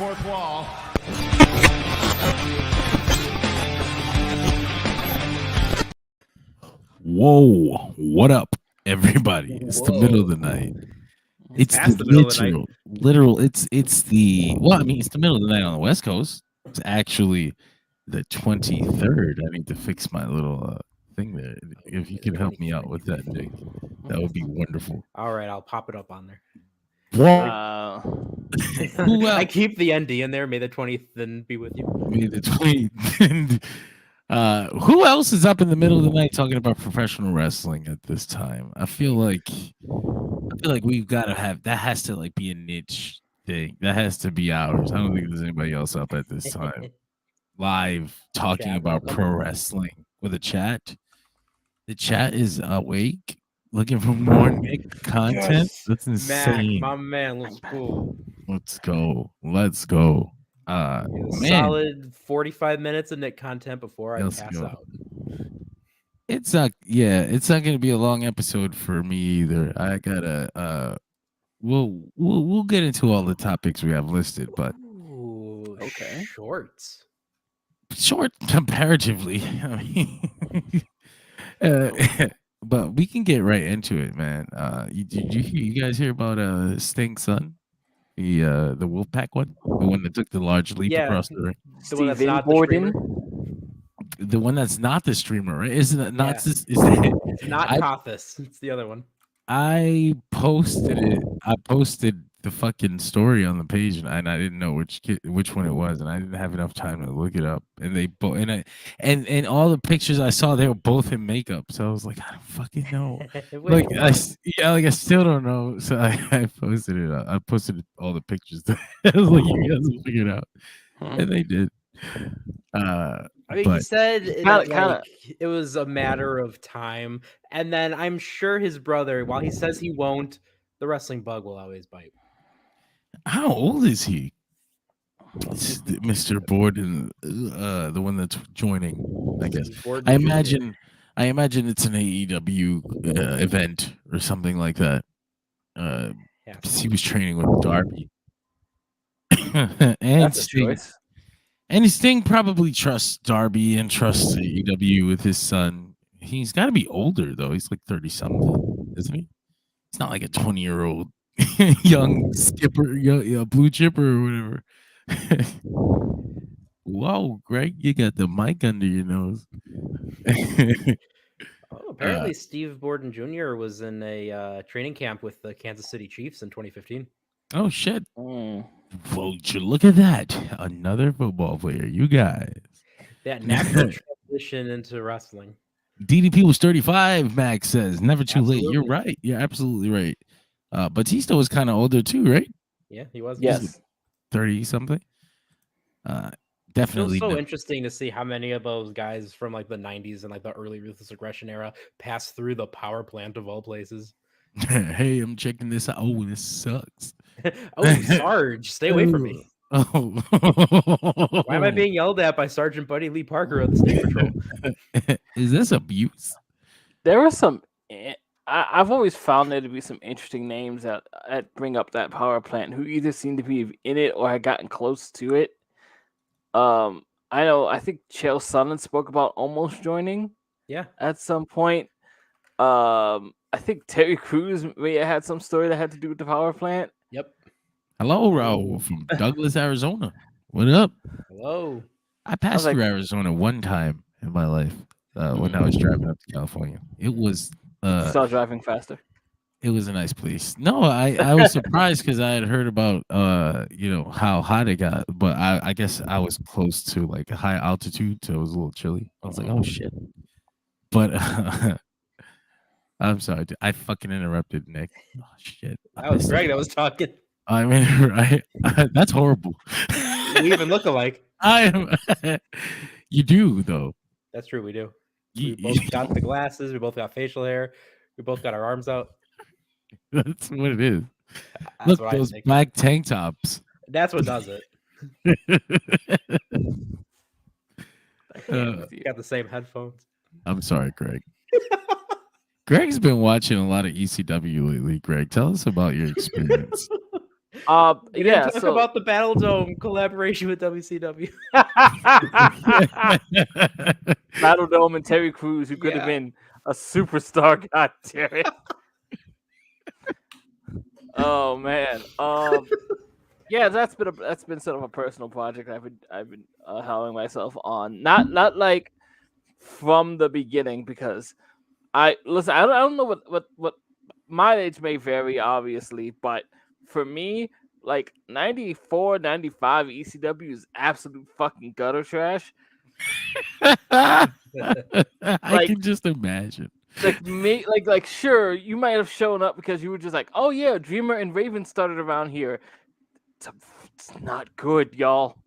fourth wall. Whoa, what up, everybody? It's the middle of the night. It's Past the the middle of the night. literal. It's the well. I mean, it's the middle of the night on the West Coast. It's actually the 23rd. I need to fix my little thing there. If you can help me out with that, Nick, that would be wonderful. All right, I'll pop it up on there. Who else? I keep the ND in there. May the 20th then be with you. May the 20th. Who else is up in the middle of the night talking about professional wrestling at this time? I feel like we've got to have that. Has to like be a niche thing. That has to be ours. I don't think there's anybody else up at this time live talking about pro wrestling with a chat. The chat is awake, looking for more Nick content. Yes. That's insane. Mac, my man, let's go. Let's go. Man. Solid 45 minutes of Nick content before I pass out. It's not going to be a long episode for me either. I gotta we'll get into all the topics we have listed, but Ooh, okay, short comparatively. I mean, but we can get right into it, man. Did you guys hear about Sting's son? The Wolfpack one, the one that took the large leap across the ring. The one that's not the streamer. The one that's not the streamer, right? Isn't it not? Yeah. It's not Kothis. It's the other one. I posted it. I posted the fucking story on the page, and I didn't know which one it was, and I didn't have enough time to look it up. And they both and all the pictures I saw, they were both in makeup. So I was like, I don't fucking know. I still don't know. So I posted it. I posted all the pictures. I was like, you guys will figure it out, and they did. I mean, he said it was a matter of time, and then I'm sure his brother, while he says he won't, the wrestling bug will always bite. How old is he? Mr. Borden, the one that's joining, I guess. I imagine it's an AEW event or something like that. He was training with Darby. And Sting. And Sting probably trusts Darby and trusts AEW with his son. He's got to be older, though. He's like 30-something, isn't he? It's not like a 20-year-old young skipper, blue chipper or whatever. Whoa, Greg, you got the mic under your nose. Apparently, Steve Borden Jr. was in a training camp with the Kansas City Chiefs in 2015. Oh, shit. Well, look at that. Another football player. You guys. That natural transition into wrestling. DDP was 35, Max says. Never too late. You're right. You're absolutely right. Batista was kind of older too, right? Yeah, he was. Yes. 30-something. Definitely. It's so interesting to see how many of those guys from like the 90s and like the early Ruthless Aggression era passed through the power plant of all places. Hey, I'm checking this out. Oh, this sucks. Oh, Sarge, stay away from me. Oh. Why am I being yelled at by Sergeant Buddy Lee Parker of the State Patrol? Is this abuse? There were some. I've always found there to be some interesting names that bring up that power plant who either seem to be in it or had gotten close to it. I know. I think Chael Sonnen spoke about almost joining. Yeah. At some point. I think Terry Crews may have had some story that had to do with the power plant. Yep. Hello, Raul from Douglas, Arizona. What up? Hello. I passed through Arizona one time in my life when I was driving up to California. It was start driving faster. It was a nice place. No, I was surprised because I had heard about how hot it got, but I guess I was close to like a high altitude, so it was a little chilly. I was like, oh shit. But I'm sorry, I fucking interrupted Nick. Oh shit. That was Greg that was talking. I mean, that's horrible. We even look alike. I am. You do though. That's true. We do. We both got the glasses. We both got facial hair. We both got our arms out. That's what it is. That's Look, those black tank tops. That's what does it. You got the same headphones. I'm sorry, Greg. Greg's been watching a lot of ECW lately. Greg, tell us about your experience. We didn't talk about the Battle Dome collaboration with WCW. Battle Dome and Terry Crews, who could have been a superstar. God damn it! Oh man. Yeah, that's been sort of a personal project I've been howling myself on. Not like from the beginning, because I don't know what my age may vary, obviously, but for me, like 94, 95 ECW is absolute fucking gutter trash. I can just imagine. Like sure, you might have shown up because you were just like, oh yeah, Dreamer and Raven started around here. It's not good, y'all.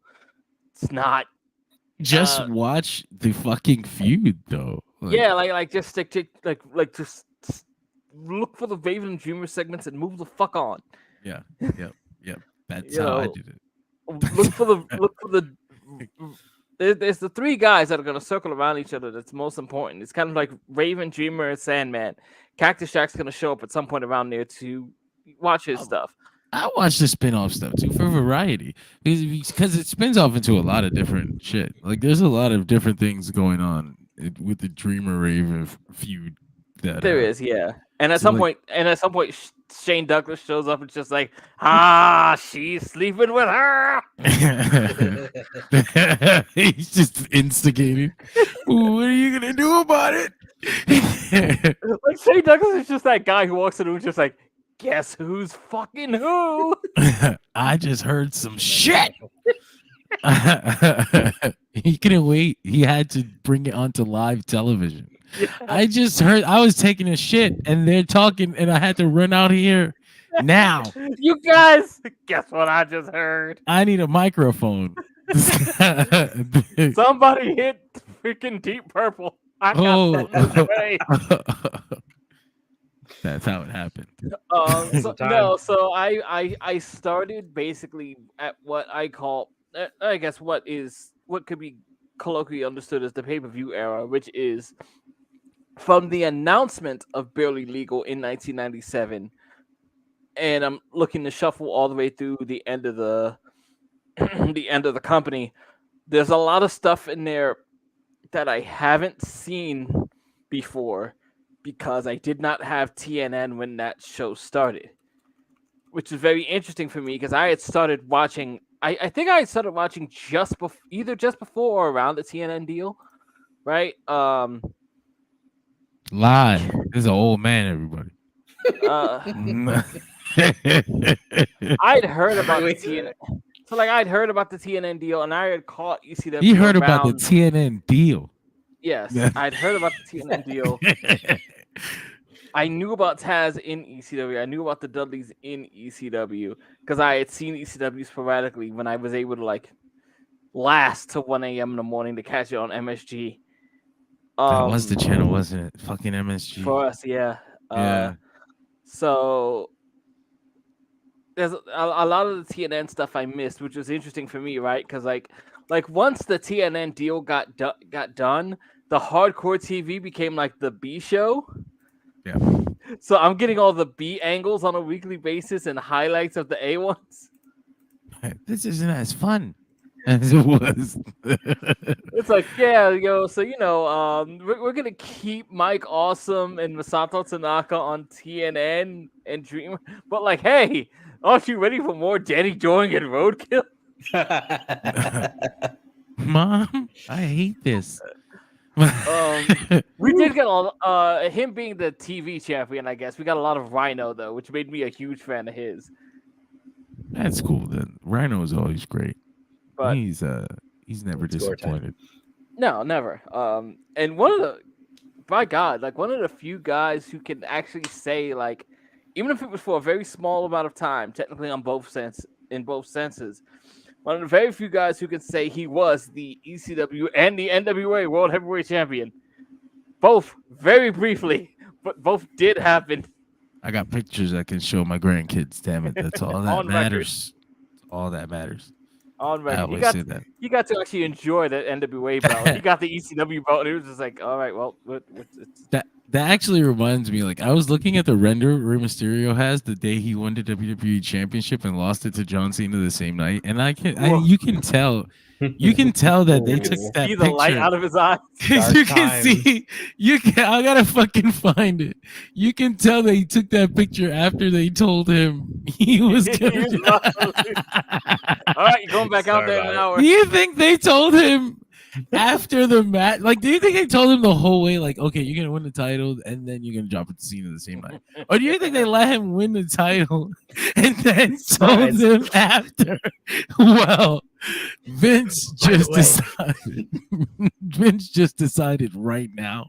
It's not. Just watch the fucking feud, though. Like just stick to just look for the Raven and Dreamer segments and move the fuck on. Yeah. That's how I did it. Look for the. There's the three guys that are gonna circle around each other. That's most important. It's kind of like Raven, Dreamer, and Sandman. Cactus Jack's gonna show up at some point around there to watch his stuff. I watch the spin-off stuff too for variety, because it spins off into a lot of different shit. Like there's a lot of different things going on with the Dreamer Raven feud. There is, yeah. And at some point, Shane Douglas shows up and just like, she's sleeping with her. He's just instigating. What are you gonna do about it? Like Shane Douglas is just that guy who walks in and just like, guess who's fucking who? I just heard some shit. He couldn't wait. He had to bring it onto live television. Yeah. I just heard, I was taking a shit and they're talking and I had to run out here now. You guys, guess what I just heard? I need a microphone. Somebody hit freaking Deep Purple. I That's how it happened. So I started basically at what I call, I guess what could be colloquially understood as the pay-per-view era, which is from the announcement of Barely Legal in 1997, and I'm looking to shuffle all the way through the end of the the company. There's a lot of stuff in there that I haven't seen before because I did not have TNN when that show started, which is very interesting for me because I had started watching. I think I started watching either just before or around the TNN deal, right? Lie. This is an old man, everybody. I'd heard about the TNN. So, I'd heard about the TNN deal, and I had caught ECW. You heard about the TNN deal? Yes, I'd heard about the TNN deal. I knew about Taz in ECW. I knew about the Dudleys in ECW because I had seen ECW sporadically when I was able to last till 1 a.m. in the morning to catch it on MSG. That was the channel, wasn't it? Fucking MSG. For us, yeah. Yeah. So there's a lot of the TNN stuff I missed, which was interesting for me, right? Because once the TNN deal got done, the hardcore TV became like the B show. Yeah. So I'm getting all the B angles on a weekly basis and highlights of the A ones. This isn't as fun as it was. It's like, yeah, so we're gonna keep Mike Awesome and Masato Tanaka on TNN and Dreamer, but hey, aren't you ready for more Danny Doring and Roadkill? Mom, I hate this. We did get him being the TV champion. I guess we got a lot of Rhino though, which made me a huge fan of his. That's cool. Then Rhino is always great. But he's never disappointed. No, never. And one of the few guys who can actually say even if it was for a very small amount of time, technically in both senses. One of the very few guys who can say he was the ECW and the NWA World Heavyweight Champion. Both very briefly, but both did happen. I got pictures I can show my grandkids, damn it. That's all that matters. All that matters. On record. You got to actually enjoy that NWA belt. You got the ECW belt, and it was just all right, well, That actually reminds me, like, I was looking at the render Rey Mysterio has the day he won the WWE Championship and lost it to John Cena the same night, and you can tell that they took that see the light picture. out of his eyes. You can see, I gotta fucking find it. You can tell that he took that picture after they told him he was gonna. All right, you're going back out there in an hour. Do you think they told him after the match? Like, do you think they told him the whole way? Like, okay, you're gonna win the title and then you're gonna drop it to Cena the same night, or do you think they let him win the title and then told him after? Well, Vince just decided. Vince just decided right now.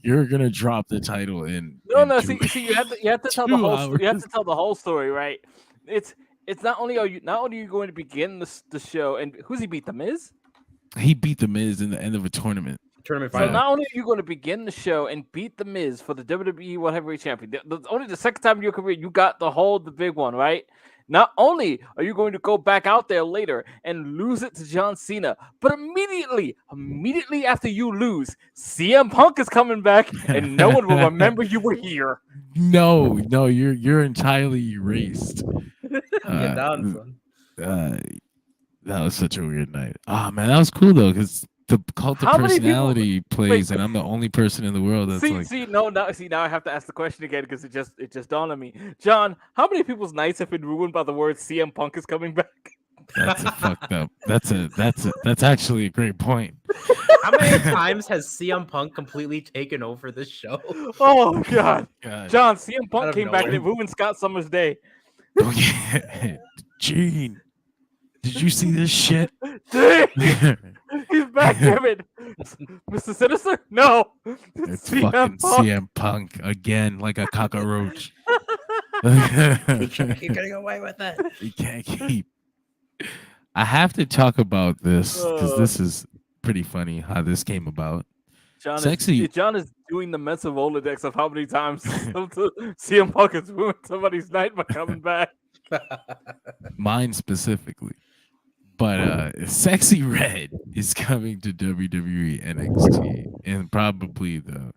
You're gonna drop the title in. No. See, you have to tell the whole. You have to tell the whole story, right? It's not only are you going to begin the show, and who's he beat? The Miz. He beat the Miz in the end of a tournament. So not only are you going to begin the show and beat the Miz for the WWE World Heavyweight Champion, only the second time in your career you got the big one, right? Not only are you going to go back out there later and lose it to John Cena, but immediately after you lose, CM Punk is coming back and no one will remember you were here. No, you're entirely erased. Get down, son. That was such a weird night. Oh man, that was cool though, because the cult of personality plays, and I'm the only person in the world that's now I have to ask the question again because it just dawned on me. John, how many people's nights have been ruined by the word CM Punk is coming back? That's a fucked up. That's actually a great point. How many times has CM Punk completely taken over this show? Oh God. John, CM Punk came back and it ruined Scott Summers' day. Gene, did you see this shit? He's back, damn it. Mr. Sinister? No. It's fucking CM Punk again, like a cockroach. He can't keep getting away with it. He can't keep. I have to talk about this because this is pretty funny how this came about. John is doing the mental Rolodex of how many times CM Punk has ruined somebody's night by coming back. Mine specifically. But Sexyy Red is coming to WWE NXT, and probably the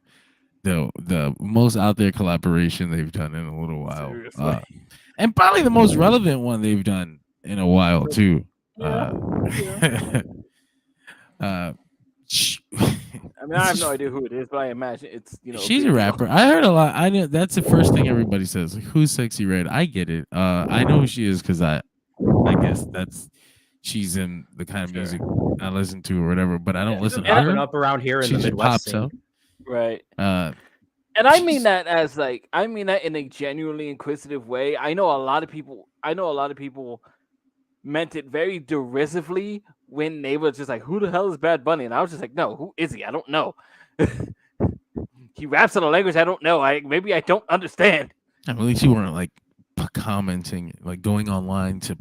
most out there collaboration they've done in a little while, and probably the most relevant one they've done in a while too. I mean, I have no idea who it is, but I imagine it's she's a rapper. I heard a lot. I know that's the first thing everybody says. Like, who's Sexyy Red? I get it. I know who she is because I guess she's in the kind of music I listen to or whatever, but I don't listen to her. Up around here in the Midwest, right? And I mean that in a genuinely inquisitive way. I know a lot of people meant it very derisively when they were just like, "Who the hell is Bad Bunny?" And I was just like, "No, who is he? I don't know." He raps in a language I don't know. Maybe I don't understand. At least you weren't like commenting, like going online to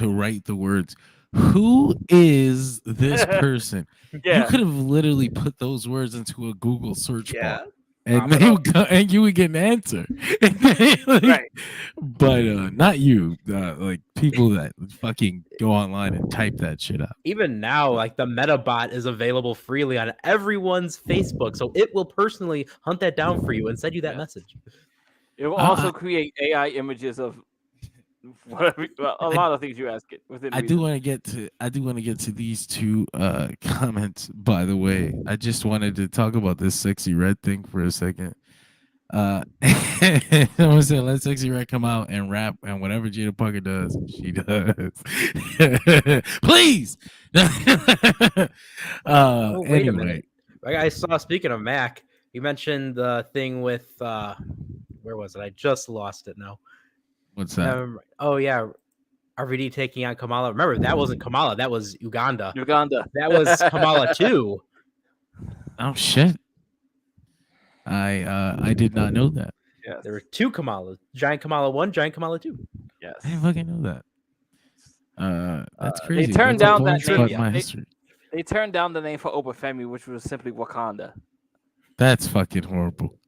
write the words. Who is this person? You could have literally put those words into a Google search bar, and you would get an answer. Right. But not you. Like people that fucking go online and type that shit up. Even now, like the Metabot is available freely on everyone's Facebook, so it will personally hunt that down for you and send you that message. It will also create AI images of whatever, a lot of things you ask it within I do want to get to these two comments, by the way. I just wanted to talk about this Sexyy Red thing for a second. Someone said let Sexyy Red come out and rap, and whatever Jada Parker does, she does. Please. Wait a minute. I saw, speaking of Mac, you mentioned the thing with where was it? I just lost it now. What's that? Oh yeah, RVD taking on Kamala. Remember, that wasn't Kamala. That was Uganda. That was Kamala too. Oh shit! I did not know that. Yeah, there were two Kamalas: Giant Kamala 1, Giant Kamala 2. Yes, I didn't fucking know that. That's crazy. They turned down that name. My history. They turned down the name for Obafemi, which was simply Wakanda. That's fucking horrible.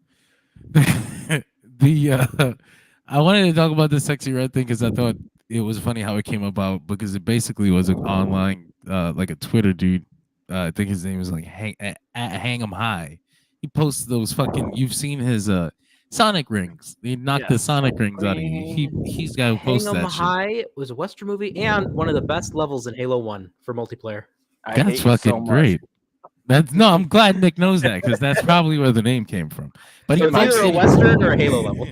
I wanted to talk about the Sexyy Red thing because I thought it was funny how it came about, because it basically was an online, like a Twitter dude. I think his name was like Hang 'em High. He posts those fucking. You've seen his Sonic rings. He knocked the Sonic rings out of you. He's got to post Hang 'em that shit. High was a Western movie and one of the best levels in Halo 1 for multiplayer. That's fucking great. No, I'm glad Nick knows that because that's probably where the name came from. But So it's either a Western or a Halo level.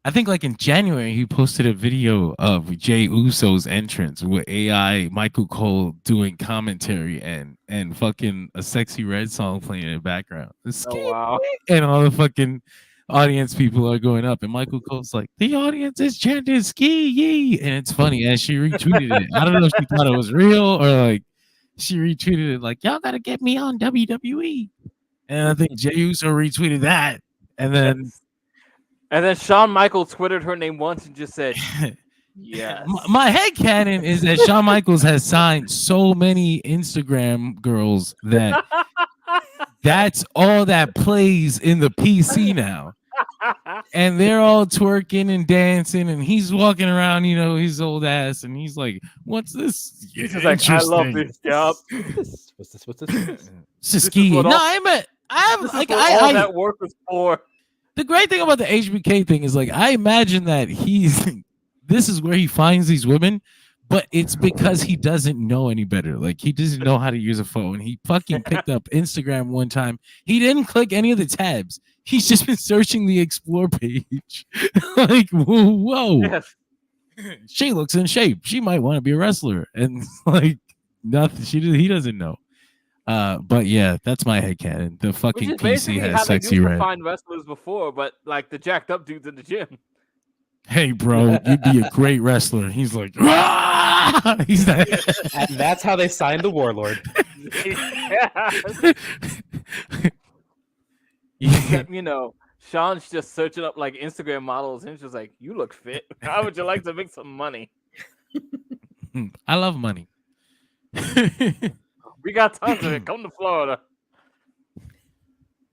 I think like in January he posted a video of Jey Uso's entrance with AI Michael Cole doing commentary and fucking a Sexyy Red song playing in the background. Oh wow! And all the fucking audience people are going up, and Michael Cole's like, "The audience is chanting ski yee," and it's funny. And she retweeted it. I don't know if she thought it was real or like she retweeted it like, "Y'all gotta get me on WWE," and I think Jey Uso retweeted that, and then. And then Shawn Michaels twittered her name once and just said, yes. My headcanon is that Shawn Michaels has signed so many Instagram girls that that's all that plays in the PC now. And they're all twerking and dancing, and he's walking around, you know, his old ass, and he's like, "What's this?" He's like, "I love this job." What's this? Ski. No, I that work was for. The great thing about the HBK thing is like I imagine that this is where he finds these women, but it's because he doesn't know any better. Like he doesn't know how to use a phone. He fucking picked up Instagram one time. He didn't click any of the tabs. He's just been searching the explore page. Like whoa. Yes. She looks in shape. She might want to be a wrestler. And like nothing. He doesn't know. But yeah, that's my headcanon. The fucking PC has Sexyy Red. Find wrestlers before, but like the jacked up dudes in the gym. Hey, bro, you'd be a great wrestler. He's like, ah! He's that. And that's how they signed the Warlord. You know, Sean's just searching up like Instagram models, and he's just like, "You look fit. How would you like to make some money?" I love money. We got tons of it. Come to Florida.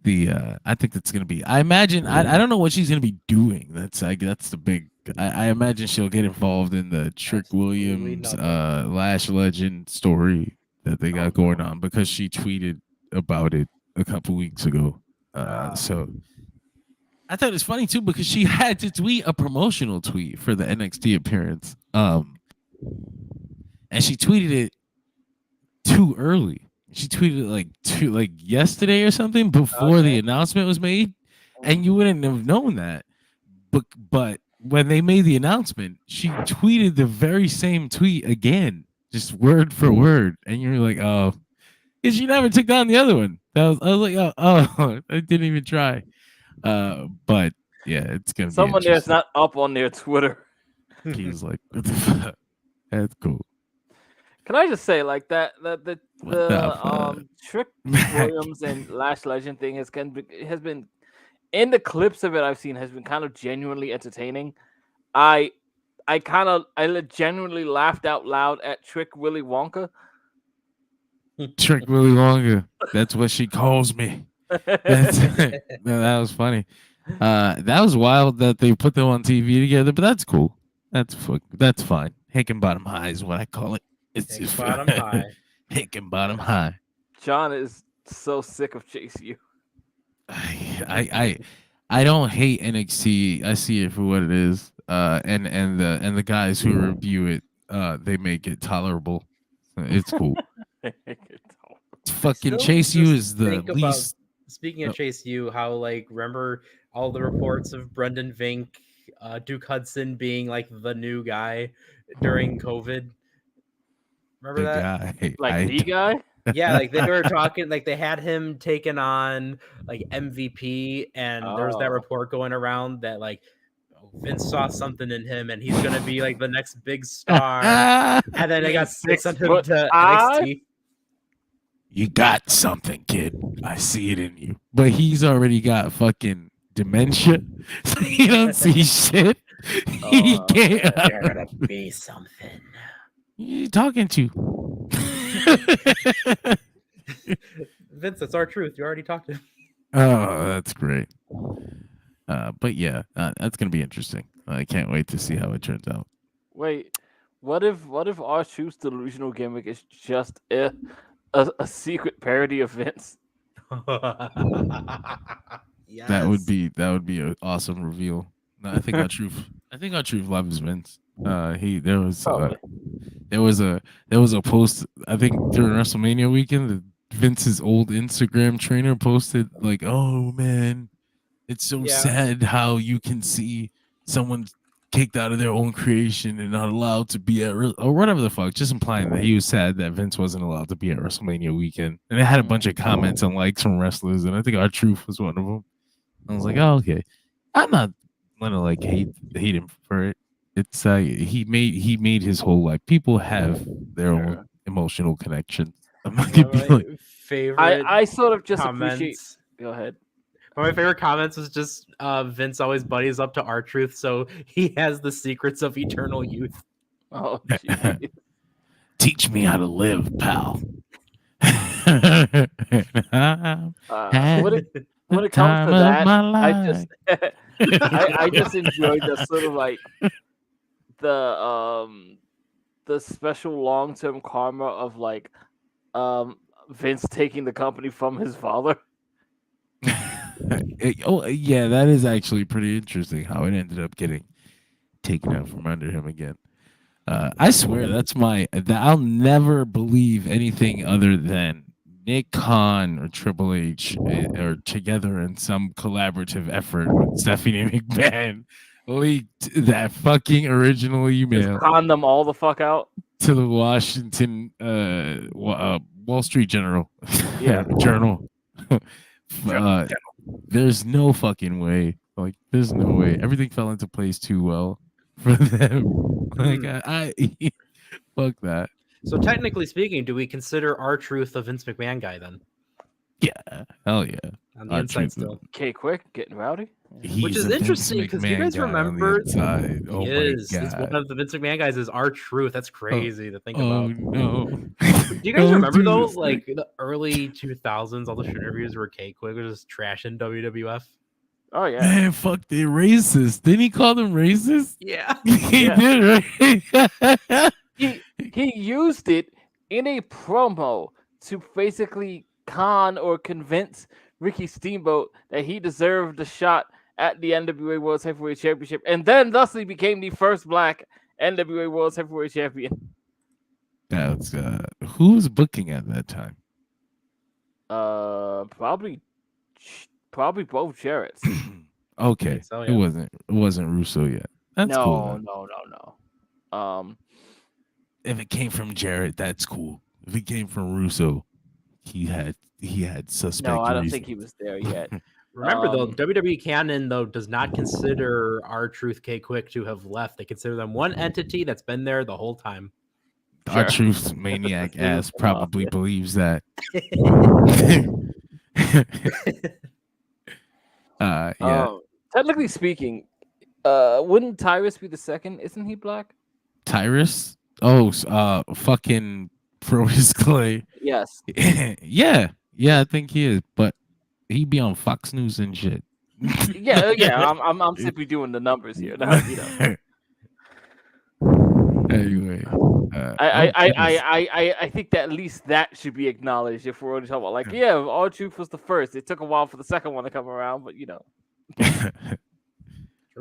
I think that's gonna be. I imagine. I don't know what she's gonna be doing. That's the big. I imagine she'll get involved in the Trick Williams Lash Legend story that they got going on because she tweeted about it a couple weeks ago. So I thought it was funny too because she had to tweet a promotional tweet for the NXT appearance. And she tweeted it too early. She tweeted it like yesterday or something before the announcement was made, and you wouldn't have known that. But when they made the announcement, she tweeted the very same tweet again, just word for word, and you're like, oh, because she never took down the other one. I was like, oh, I didn't even try. But yeah, it's gonna be someone there's not up on their Twitter. He's like, what the fuck? That's cool. Can I just say like that the Trick Williams and Lash Legend thing has been in the clips of it I've seen has been kind of genuinely entertaining. I genuinely laughed out loud at Trick Willy Wonka. Trick Willy Wonka. That's what she calls me. That was funny. That was wild that they put them on TV together, but that's cool. That's fine. Hickenbottom High is what I call it. It's bottom high. Hickenbottom High. John is so sick of Chase U. I don't hate NXT. I see it for what it is. And the guys who review it, they make it tolerable. It's cool. Fucking Chase U is the least. Speaking of Chase U, how like remember all the reports of Brendan Vink, Duke Hudson being like the new guy during COVID. Remember that? Guy. Like the guy? Yeah, like they were talking, like they had him taken on like MVP, and there's that report going around that like Vince saw something in him, and he's gonna be like the next big star. And then they got sent him to NXT. You got something, kid. I see it in you. But he's already got fucking dementia. So he don't see shit. He can't. You're gonna be something. You talking to? Vince, that's our truth. You already talked to him. Oh, that's great. But yeah, that's gonna be interesting. I can't wait to see how it turns out. Wait, what if R-Truth's delusional gimmick is just a secret parody of Vince? Yes. That would be an awesome reveal. No, I think our truth loves Vince. There was a post, I think during WrestleMania weekend, that Vince's old Instagram trainer posted like, "Oh man, it's so sad how you can see someone kicked out of their own creation and not allowed to be at or whatever the fuck," just implying that he was sad that Vince wasn't allowed to be at WrestleMania weekend. And it had a bunch of comments and likes from wrestlers, and I think our truth was one of them. I was like, "Oh, okay." I'm not gonna like hate him for it. It's he made his whole life. People have their own emotional connections. I'm not gonna be like, favorite. I sort of just comments. appreciate. Go ahead. One of my favorite comments was just Vince always buddies up to R-Truth, so he has the secrets of eternal youth. Oh, geez. "Teach me how to live, pal." When it comes to that, I just enjoyed the sort of like the special long-term karma of like Vince taking the company from his father. Oh yeah, that is actually pretty interesting how it ended up getting taken out from under him again. I swear I'll never believe anything other than Nick Khan or Triple H are together in some collaborative effort with Stephanie McMahon leaked that fucking original email. Just con them all the fuck out to the Washington Wall Street Journal. Yeah. Journal. There's no fucking way. Like, there's no way. Everything fell into place too well for them. Like, I fuck that. So technically speaking, do we consider R-Truth a Vince McMahon guy then? Yeah, hell yeah. On the inside still. Okay, quick, getting rowdy. Which is interesting because you guys remember it's one of the Vince McMahon guys is R-Truth. That's crazy to think about. Oh no. Do you guys remember though, like the early 2000s, all the interviews where K-Quick was just trashing WWF? Oh yeah. Man, fuck, they racist. Didn't he call them racist? Yeah. He did, right? He used it in a promo to basically con or convince Ricky Steamboat that he deserved a shot at the NWA World Heavyweight Championship, and then thusly became the first black NWA World Heavyweight Champion. That's who was booking at that time? Probably both Gerwitz. Okay, so, yeah. It wasn't Russo yet. That's cool. No. If it came from Jarrett, that's cool. If it came from Russo, he had suspect. No, I don't reason. think he was there yet. Remember though, WWE canon though does not consider R-Truth K-Quick to have left. They consider them one entity that's been there the whole time. Our truth maniac ass probably believes that. Yeah. Technically speaking, wouldn't Tyrus be the second? Isn't he black? Tyrus? Oh, fucking Provis Clay. Yes. Yeah, I think he is, but he'd be on Fox News and shit. Yeah. I'm simply doing the numbers here. Anyway, I think that at least that should be acknowledged if we're only talking about like, yeah, R-Truth was the first. It took a while for the second one to come around, but you know.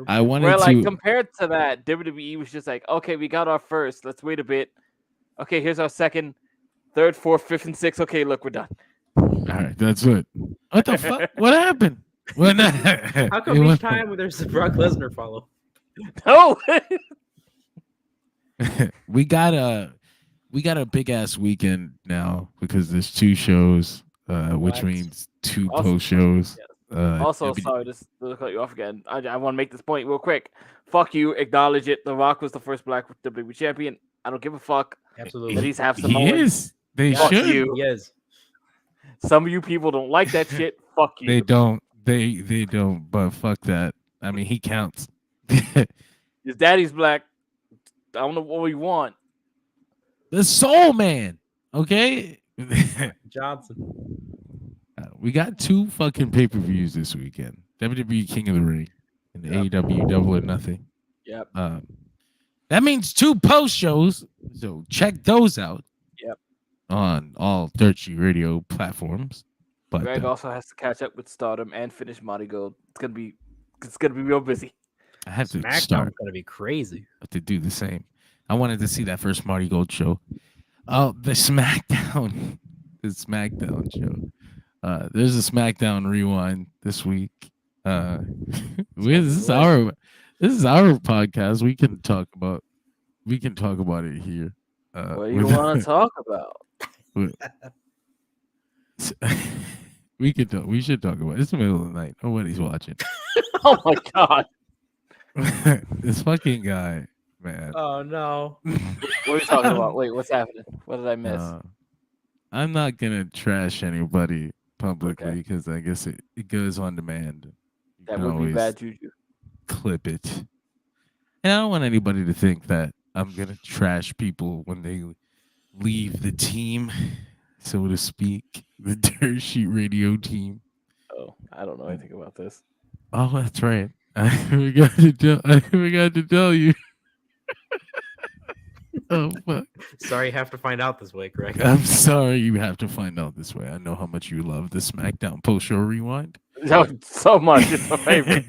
I wanted to compared to that, WWE was just like, okay, we got our first. Let's wait a bit. Okay, here's our second, third, fourth, fifth, and sixth. Okay, look, we're done. All right, that's it. What the fuck? What happened? How come each time there's a Brock Lesnar follow? No. we got a big ass weekend now because there's 2 shows, which means 2 post shows. Also, sorry, just to cut you off again. I want to make this point real quick. Fuck you. Acknowledge it. The Rock was the first black WWE champion. I don't give a fuck. Absolutely. But he's half He is. They Fuck should. you. He is. Some of you people don't like that shit. Fuck you. They don't. They don't. But fuck that. I mean, he counts. His daddy's black. I don't know what we want. The Soul Man. Okay. Johnson. We got 2 fucking pay-per-views this weekend. WWE King of the Ring and AEW Double or Nothing. Yep. That means 2 post shows. So check those out. Yep. On all Dirt Sheet Radio platforms. But Greg also has to catch up with Stardom and finish Marty Gold. It's gonna be real busy. I have to SmackDown's start gonna be crazy. to do the same. I wanted to see that first Marty Gold show. Oh, the SmackDown, the SmackDown show. There's a SmackDown rewind this week. This is our podcast. We can talk about it here. What do you want to talk about? We should talk about it. It's the middle of the night. Nobody's watching. Oh my god. This fucking guy, man. Oh no. What are you talking about? Wait, what's happening? What did I miss? I'm not gonna trash anybody publicly because I guess it goes on demand. That would be bad juju. Clip it. And I don't want anybody to think that I'm gonna trash people when they leave the team, so to speak, the Dirt Sheet Radio team. Oh, I don't know anything about this. Oh, that's right. I forgot to tell you. Oh, fuck. Sorry, you have to find out this way, Greg. I'm sorry you have to find out this way. I know how much you love the SmackDown post-show rewind. So much. It's my favorite.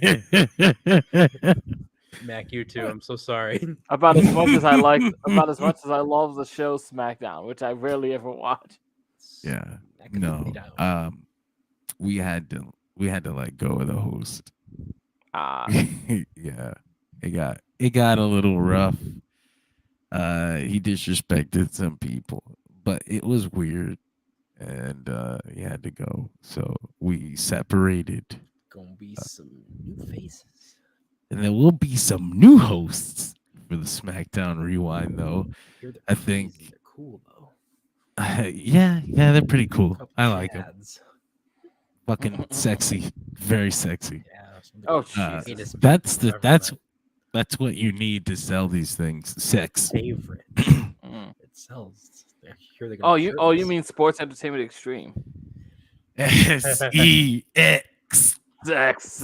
Mac, you too. I'm so sorry. About as much as I love the show SmackDown, which I rarely ever watch. Yeah. No. We had to let go of the host. Yeah. It got a little rough. He disrespected some people, but it was weird, and he had to go. So we separated. Gonna be some new faces. And there will be some new hosts for the SmackDown Rewind, though. I think they're cool though. Yeah, they're pretty cool. I like them. Ads. Fucking sexy, very sexy. Yeah. Oh, Jesus. That's what you need to sell these things. Sex. Favorite. It sells. Here they go. You mean Sports Entertainment Extreme? SEX. Sex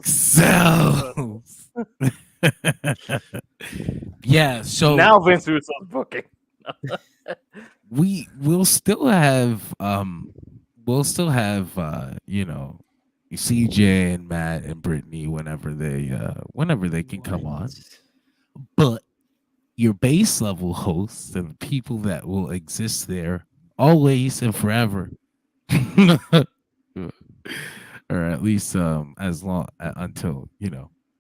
sells. Yeah, so now Vince Russo's booking. we'll still have CJ and Matt and Brittany whenever they can come on. But your base level hosts and people that will exist there always and forever, or at least as long until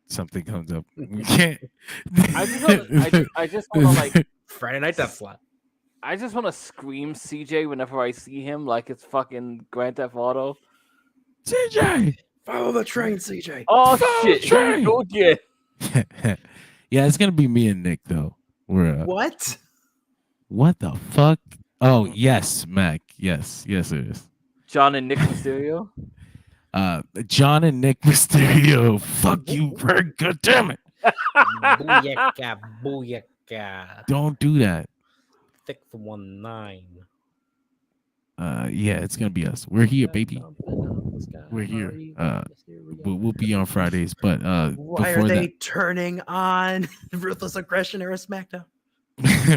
something comes up. We can't. I just want to like Friday Night Death Slot. I just want to scream CJ whenever I see him, like it's fucking Grand Theft Auto. CJ, follow the train, CJ. Oh follow shit! Here go again. Yeah, it's gonna be me and Nick though. We're what? What the fuck? Oh yes, Mac. Yes, it is. John and Nick Mysterio. John and Nick Mysterio. Fuck you, Greg. God damn it. Booyaka, booyaka. Don't do that. Thick for 19. Yeah, it's gonna be us. We're here, baby. We're here. We'll be on Fridays, but why are they turning on Ruthless Aggression era SmackDown?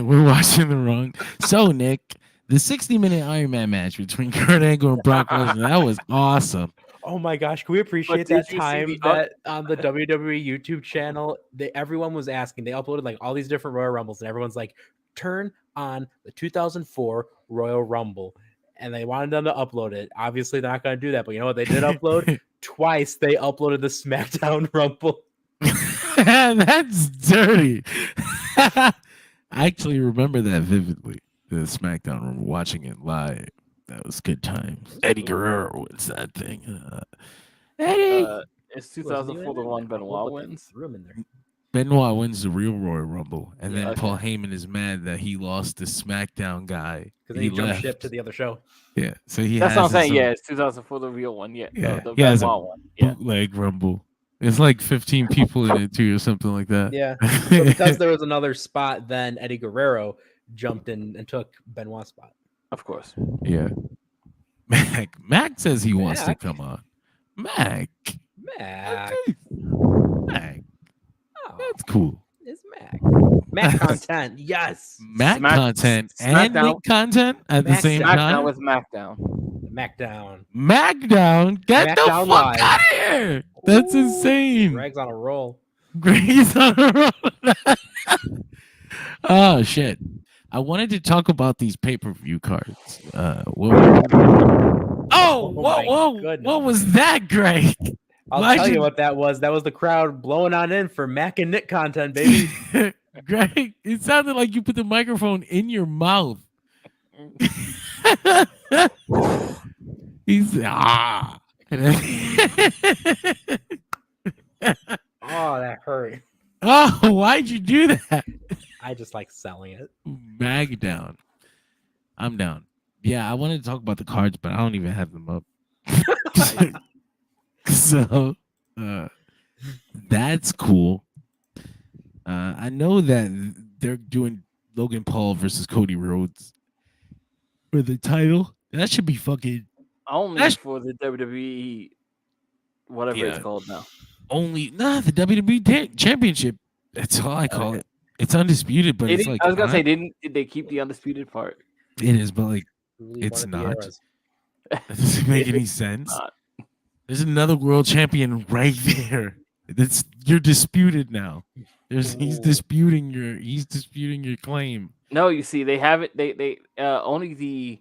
we're watching the wrong. So Nick, the 60-minute Iron Man match between Kurt Angle and Brock Lesnar, that was awesome. Oh my gosh, can we appreciate that time that on the WWE YouTube channel, everyone was asking, they uploaded like all these different Royal Rumbles, and everyone's like, turn on the 2004 Royal Rumble. And they wanted them to upload it. Obviously, they're not going to do that, but you know what they did upload? Twice they uploaded the SmackDown Rumble. That's dirty. I actually remember that vividly. The SmackDown Rumble, watching it live. That was good times. Eddie Guerrero wins that thing. Eddie! It's 2004 the one Benoit wins. Benoit wins the real Royal Rumble, and then Paul Heyman is mad that he lost the SmackDown guy because he jumped ship to the other show. Yeah, so he. That's what I'm saying. Yeah, it's 2004 the real one. Yeah, the Benoit one. Yeah. Bootleg Rumble. It's like 15 people in it too, or something like that. Yeah, so because there was another spot, then Eddie Guerrero jumped in and took Benoit's spot. Of course. Yeah. Mac says he wants to come on. Mac. Okay. Mac. Oh, that's cool. It's Mac content, yes. Mac content and SmackDown. Nick content at the same SmackDown time. with SmackDown. Smackdown. Smackdown, get the Smackdown fuck Live. out of here! That's Ooh, insane. Greg's on a roll. Greg's on a roll. Oh shit! I wanted to talk about these pay-per-view cards. Whoa! Goodness. What was that, Greg? I'll Why'd tell you you- what that was. That was the crowd blowing on in for Mac and Nick content, baby. Greg, it sounded like you put the microphone in your mouth. He's ah. Oh, that hurt. Oh, why'd you do that? I just like selling it. Mag down. I'm down. Yeah, I wanted to talk about the cards, but I don't even have them up. So that's cool. I know that they're doing Logan Paul versus Cody Rhodes for the title. That should be fucking Only for the WWE, whatever it's called now. the WWE Championship. That's all I call it. It's undisputed, but it's like I was gonna say, did they keep the undisputed part? it is, but like Really It's one of the not. eras. that doesn't make any sense. Not. There's another world champion right there. You're disputed now. He's Ooh. disputing your claim. No, you see, they have it. They only the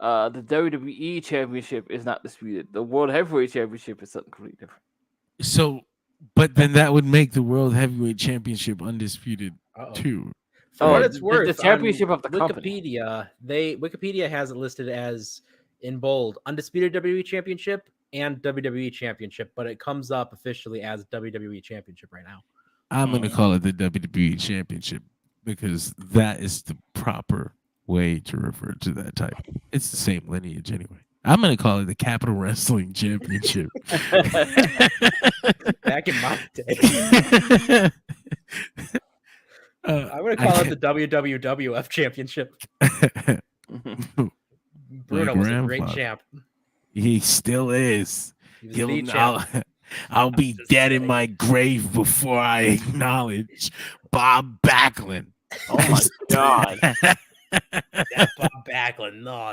WWE Championship is not disputed. The World Heavyweight Championship is something completely different. So, but then that would make the World Heavyweight Championship undisputed Uh-oh. too. For what it's worth, the championship on of the company. Wikipedia has it listed as in bold undisputed WWE Championship and WWE Championship, but it comes up officially as WWE Championship right now. I'm gonna call it the WWE Championship because that is the proper way to refer to that title. It's the same lineage anyway. I'm gonna call it the Capital Wrestling Championship. Back in my day, I'm gonna call it the WWF Championship. Bruno was a great grandfather. champ. He still is. He was the champ. I'll be just dead in kidding. my grave before I acknowledge Bob Backlund. Oh my god! That Bob Backlund, no.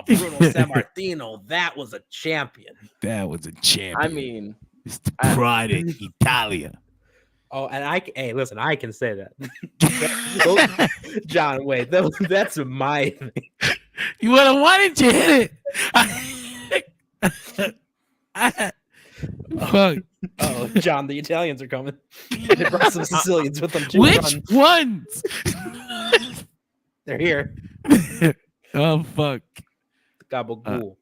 Bruno Sammartino, that was a champion. That was a champion. I mean, it's the pride of Italia. Oh, and hey, listen, I can say that. John, wait, that's my thing. Why didn't you hit it? Fuck. Oh, John, the Italians are coming. They brought some Sicilians with them too. Which ones? They're here. Oh fuck. Gabagool.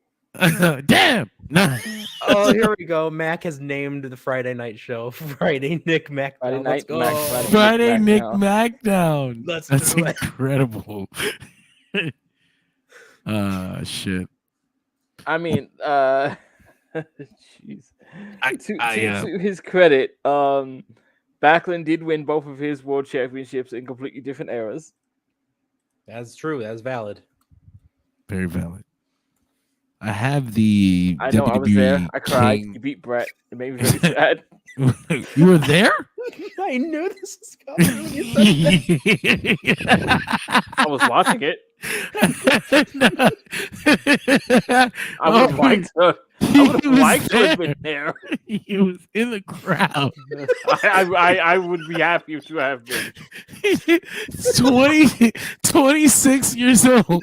Damn. Nah. Oh, here we go. Mac has named the Friday night show Friday Nick Mac. Friday Let's Night go. Mac, Friday Nick Smackdown. Smackdown. Let's That's do it. incredible. Shit. I mean, jeez. To his credit, Backlund did win both of his world championships in completely different eras. That's true. That's valid. Very valid. I have the I know, I was there. I cried. King- He beat Brett. It made me very sad. You were there? I knew this was coming. When you said that. I was watching it. I Oh, would like to. he I would have was liked to have there. been there. He was in the crowd. I would be happy to have been. 26 years old.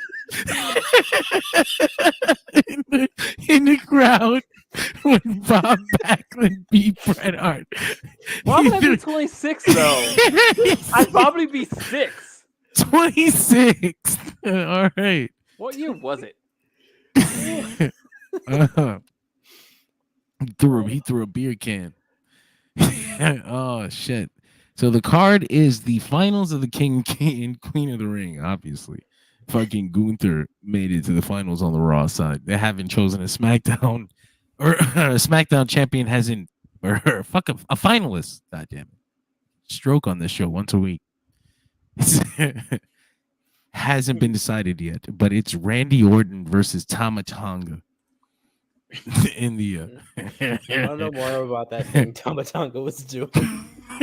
in the crowd when Bob Backlund beat Bret Hart. Why would I be 26 though? I'd probably be 6. 26. All right. What year was it? He threw a beer can. Oh shit. So the card is the finals of the King and Queen of the Ring, obviously. Fucking Gunther made it to the finals on the Raw side. They haven't chosen a SmackDown or a SmackDown champion hasn't or fuck a finalist. God damn it. Stroke on this show once a week. Hasn't been decided yet, but it's Randy Orton versus Tama Tonga in the I don't know more about that thing Tama Tonga was doing.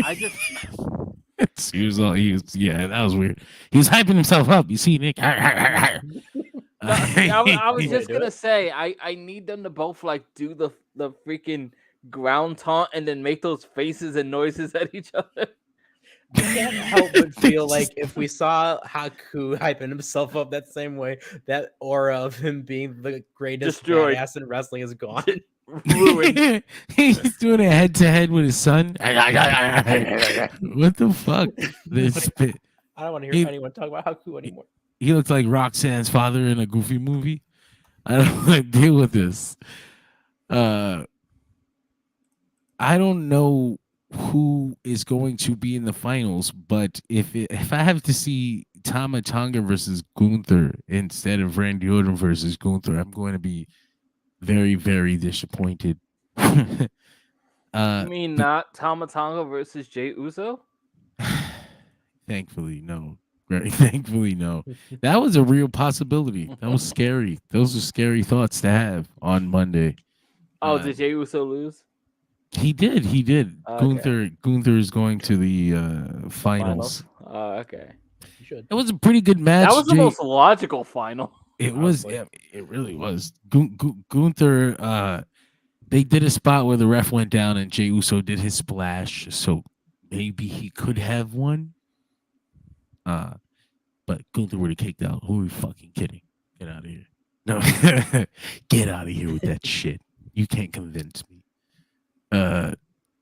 I just That was weird. He was hyping himself up. You see, Nick. I was just gonna say, I need them to both like do the freaking ground taunt and then make those faces and noises at each other. I can't help but feel like if we saw Haku hyping himself up that same way, that aura of him being the greatest badass in wrestling is gone. Ruined. He's doing it head to head with his son. What the fuck? This spit. I don't want to hear anyone talk about Haku anymore. He looks like Roxanne's father in a Goofy movie. I don't want to deal with this. I don't know who is going to be in the finals, but if I have to see Tama Tonga versus Gunther instead of Randy Orton versus Gunther, I'm going to be very, very disappointed. You mean not Tama Tonga versus Jey Uso? Thankfully, no. Right? Thankfully, no. That was a real possibility. That was scary. Those are scary thoughts to have on Monday. Oh, did Jey Uso lose? He did. Okay. Gunther is going to the finals. Okay. You should. It was a pretty good match. That was the most logical final. It was. It really was. Gunther. They did a spot where the ref went down and Jey Uso did his splash, so maybe he could have won. But Gunther would have kicked out. Who are we fucking kidding? Get out of here. No, get out of here with that shit. You can't convince me.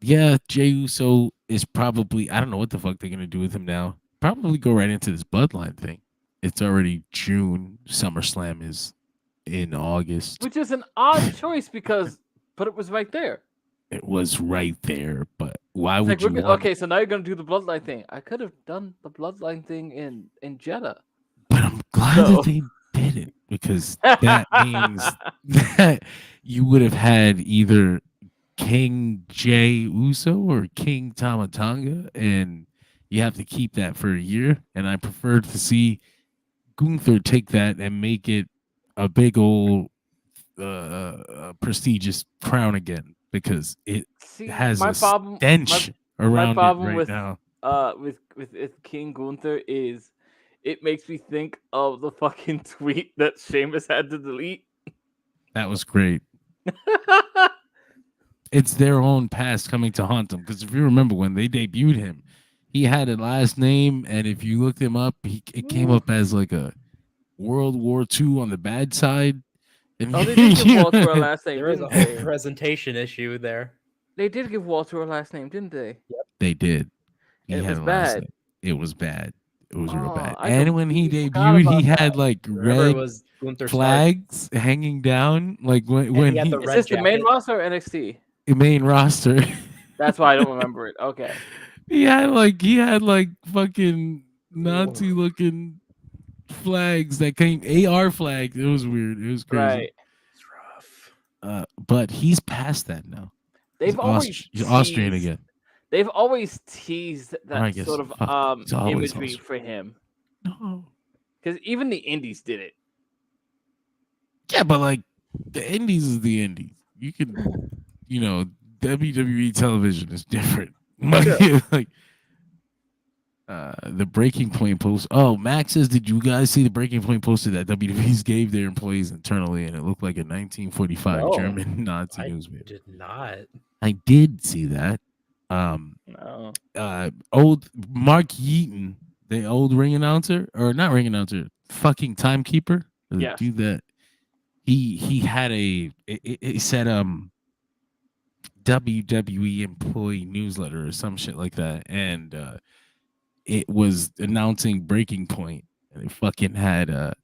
Yeah, Jey Uso is probably, I don't know what the fuck they're gonna do with him now. Probably go right into this bloodline thing. It's already June. SummerSlam is in August. Which is an odd choice but it was right there. It was right there, but why would you? Okay, so now you're gonna do the bloodline thing. I could have done the bloodline thing in Jeddah. But I'm glad that they didn't, because that means that you would have had either King Jey Uso or King Tama Tonga, and you have to keep that for a year. And I prefer to see Gunther take that and make it a big old prestigious crown again, because it has a stench around it right now. With King Gunther is it makes me think of the fucking tweet that Sheamus had to delete. That was great. It's their own past coming to haunt them, because if you remember when they debuted him, he had a last name, and if you looked him up, it came up as like a World War II on the bad side. And they did give Walter a last name. There is a whole presentation issue there. They did give Walter a last name, didn't they? Yep. They did. It was bad. It was bad. It was real bad. And when he debuted, he had like red flags hanging down. Like when he is this the main roster or NXT? Main roster. That's why I don't remember it. Okay. He had like fucking Nazi looking flags that came AR flags. It was weird. It was crazy. Right. It's rough. But he's past that now. He's Austrian again. They've always teased that sort of imagery for him. No. Because even the indies did it. Yeah, but like the indies is the indies. You can, WWE television is different. Like the Breaking Point post. Oh, Max says, did you guys see the Breaking Point poster that WWE's gave their employees internally, and it looked like a 1945 German Nazi newspaper? I did not. I did see that. No. Old Mark Yeaton, the old ring announcer, or not ring announcer, fucking timekeeper. Yes. Do that. He had it said WWE employee newsletter or some shit like that, and it was announcing Breaking Point, and it fucking had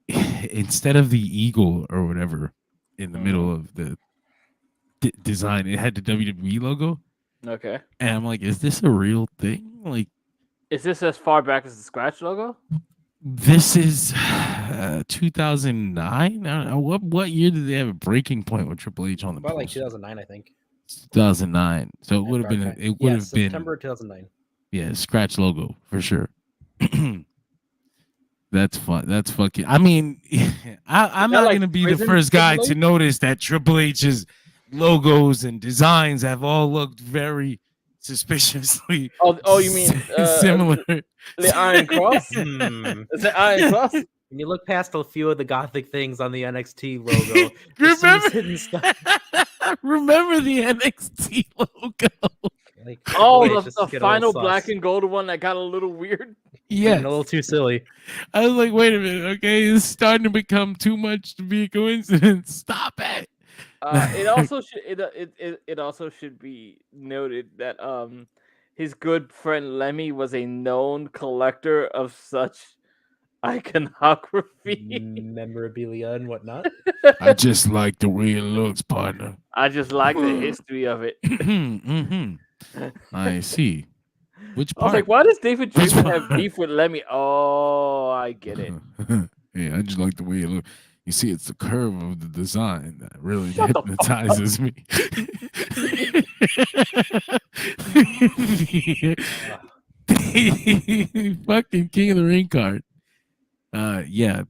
instead of the eagle or whatever in the middle of the design, it had the WWE logo. Okay. And I'm like, is this a real thing? Like, is this as far back as the Scratch logo? This is 2009. I don't know what year did they have a Breaking Point with Triple H on the about like 2009, I think. 2009. So it would have been. It would have been September 2009. Yeah, Scratch logo for sure. That's fun. That's fucking. I mean, I'm not gonna be the first guy to notice that Triple H's logos and designs have all looked very suspiciously. Oh, you mean similar? the Iron Cross? Is it Iron Cross? When you look past a few of the gothic things on the NXT logo, there's some hidden stuff. Remember the NXT logo? Like, oh, the final black and gold one that got a little weird. Yeah, a little too silly. I was like, wait a minute, okay, it's starting to become too much to be a coincidence. Stop it. It also should be noted that his good friend Lemmy was a known collector of such iconography, memorabilia, and whatnot. I just like the way it looks, partner. I just like the history of it. I see. Which part? I was like, why does David Draymond have beef with Lemmy? Oh, I get it. Yeah, I just like the way it looks. You see, it's the curve of the design that really hypnotizes me. Fucking King of the Ring card. Yeah.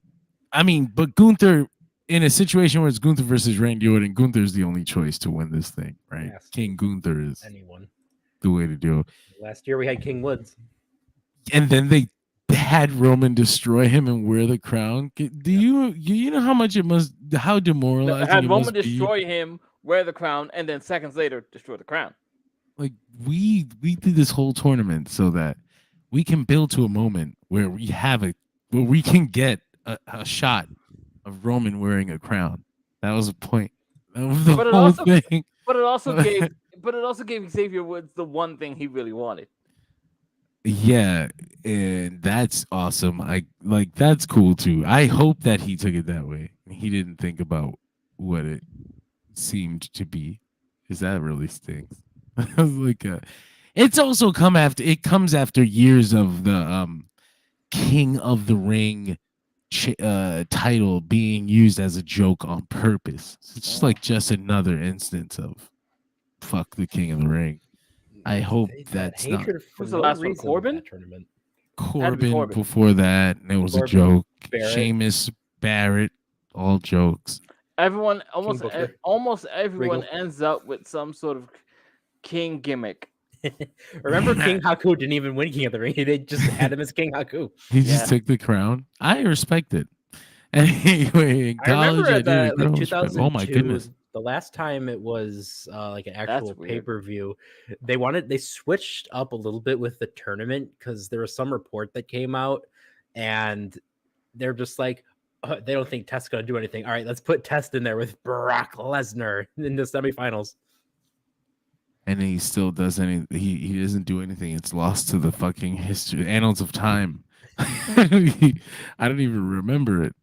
I mean, but Gunther, in a situation where it's Gunther versus Randy Orton, Gunther's the only choice to win this thing, right? Yes. King Gunther is the way to do it. Last year we had King Woods. And then they had Roman destroy him and wear the crown. Do you know how much how demoralizing had it Roman must destroy be? him, wear the crown, and then seconds later destroy the crown. Like we did this whole tournament so that we can build to a moment where we can get a shot of Roman wearing a crown. That was the point of the whole thing. But it also gave Xavier Woods the one thing he really wanted. Yeah, and that's awesome. That's cool too. I hope that he took it that way. He didn't think about what it seemed to be, because that really stinks. It's also comes after years of the King of the Ring title being used as a joke on purpose. It's just another instance of fuck the King of the Ring. I hope that's not. Was the last one Corbin? Corbin before that, and it was a joke. Barrett. Sheamus, Barrett, all jokes. Everyone, almost everyone ends up with some sort of king gimmick. Remember, King Haku didn't even win King of the Ring. They just had him as King Haku. He just took the crown. I respect it. Anyway, in college, I remember 2002, oh my goodness. The last time it was like an actual pay-per-view, they switched up a little bit with the tournament because there was some report that came out and they're just like, they don't think Test's going to do anything. All right, let's put Test in there with Brock Lesnar in the semifinals. And he still doesn't. He doesn't do anything. It's lost to the fucking history annals of time. I don't even remember it.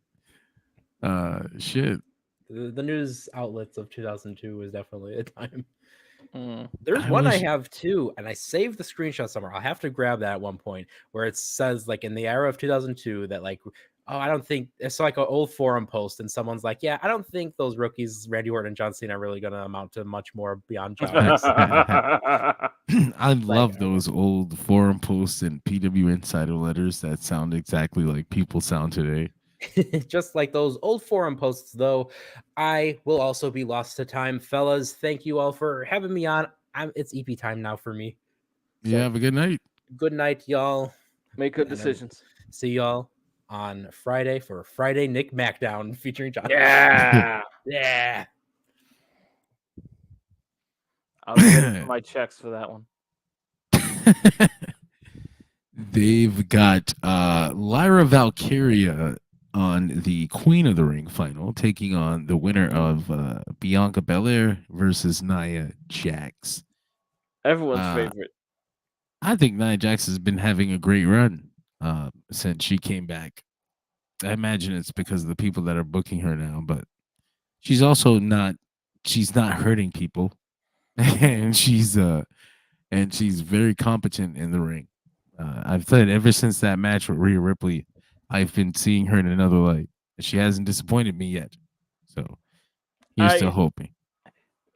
Shit. The news outlets of 2002 was definitely a time. There's one I have too, and I saved the screenshot somewhere. I'll have to grab that at one point where it says like in the era of 2002 that like, oh, I don't think it's like an old forum post, and someone's like, yeah, I don't think those rookies, Randy Orton and John Cena, are really going to amount to much more beyond John. I love those old forum posts and PW Insider letters that sound exactly like people sound today. Just like those old forum posts, though, I will also be lost to time. Fellas, thank you all for having me on. It's EP time now for me. So, yeah, have a good night. Good night, y'all. Make good decisions. See y'all on Friday for Friday Nick Macdown featuring John. Yeah. Yeah. I'll get my checks for that one. They've got Lyra Valkyria on the Queen of the Ring final, taking on the winner of Bianca Belair versus Nia Jax. Everyone's favorite. I think Nia Jax has been having a great run since she came back. I imagine it's because of the people that are booking her now, but she's also not hurting people. and she's very competent in the ring. I've said ever since that match with Rhea Ripley, I've been seeing her in another light. She hasn't disappointed me yet. So here's still hoping.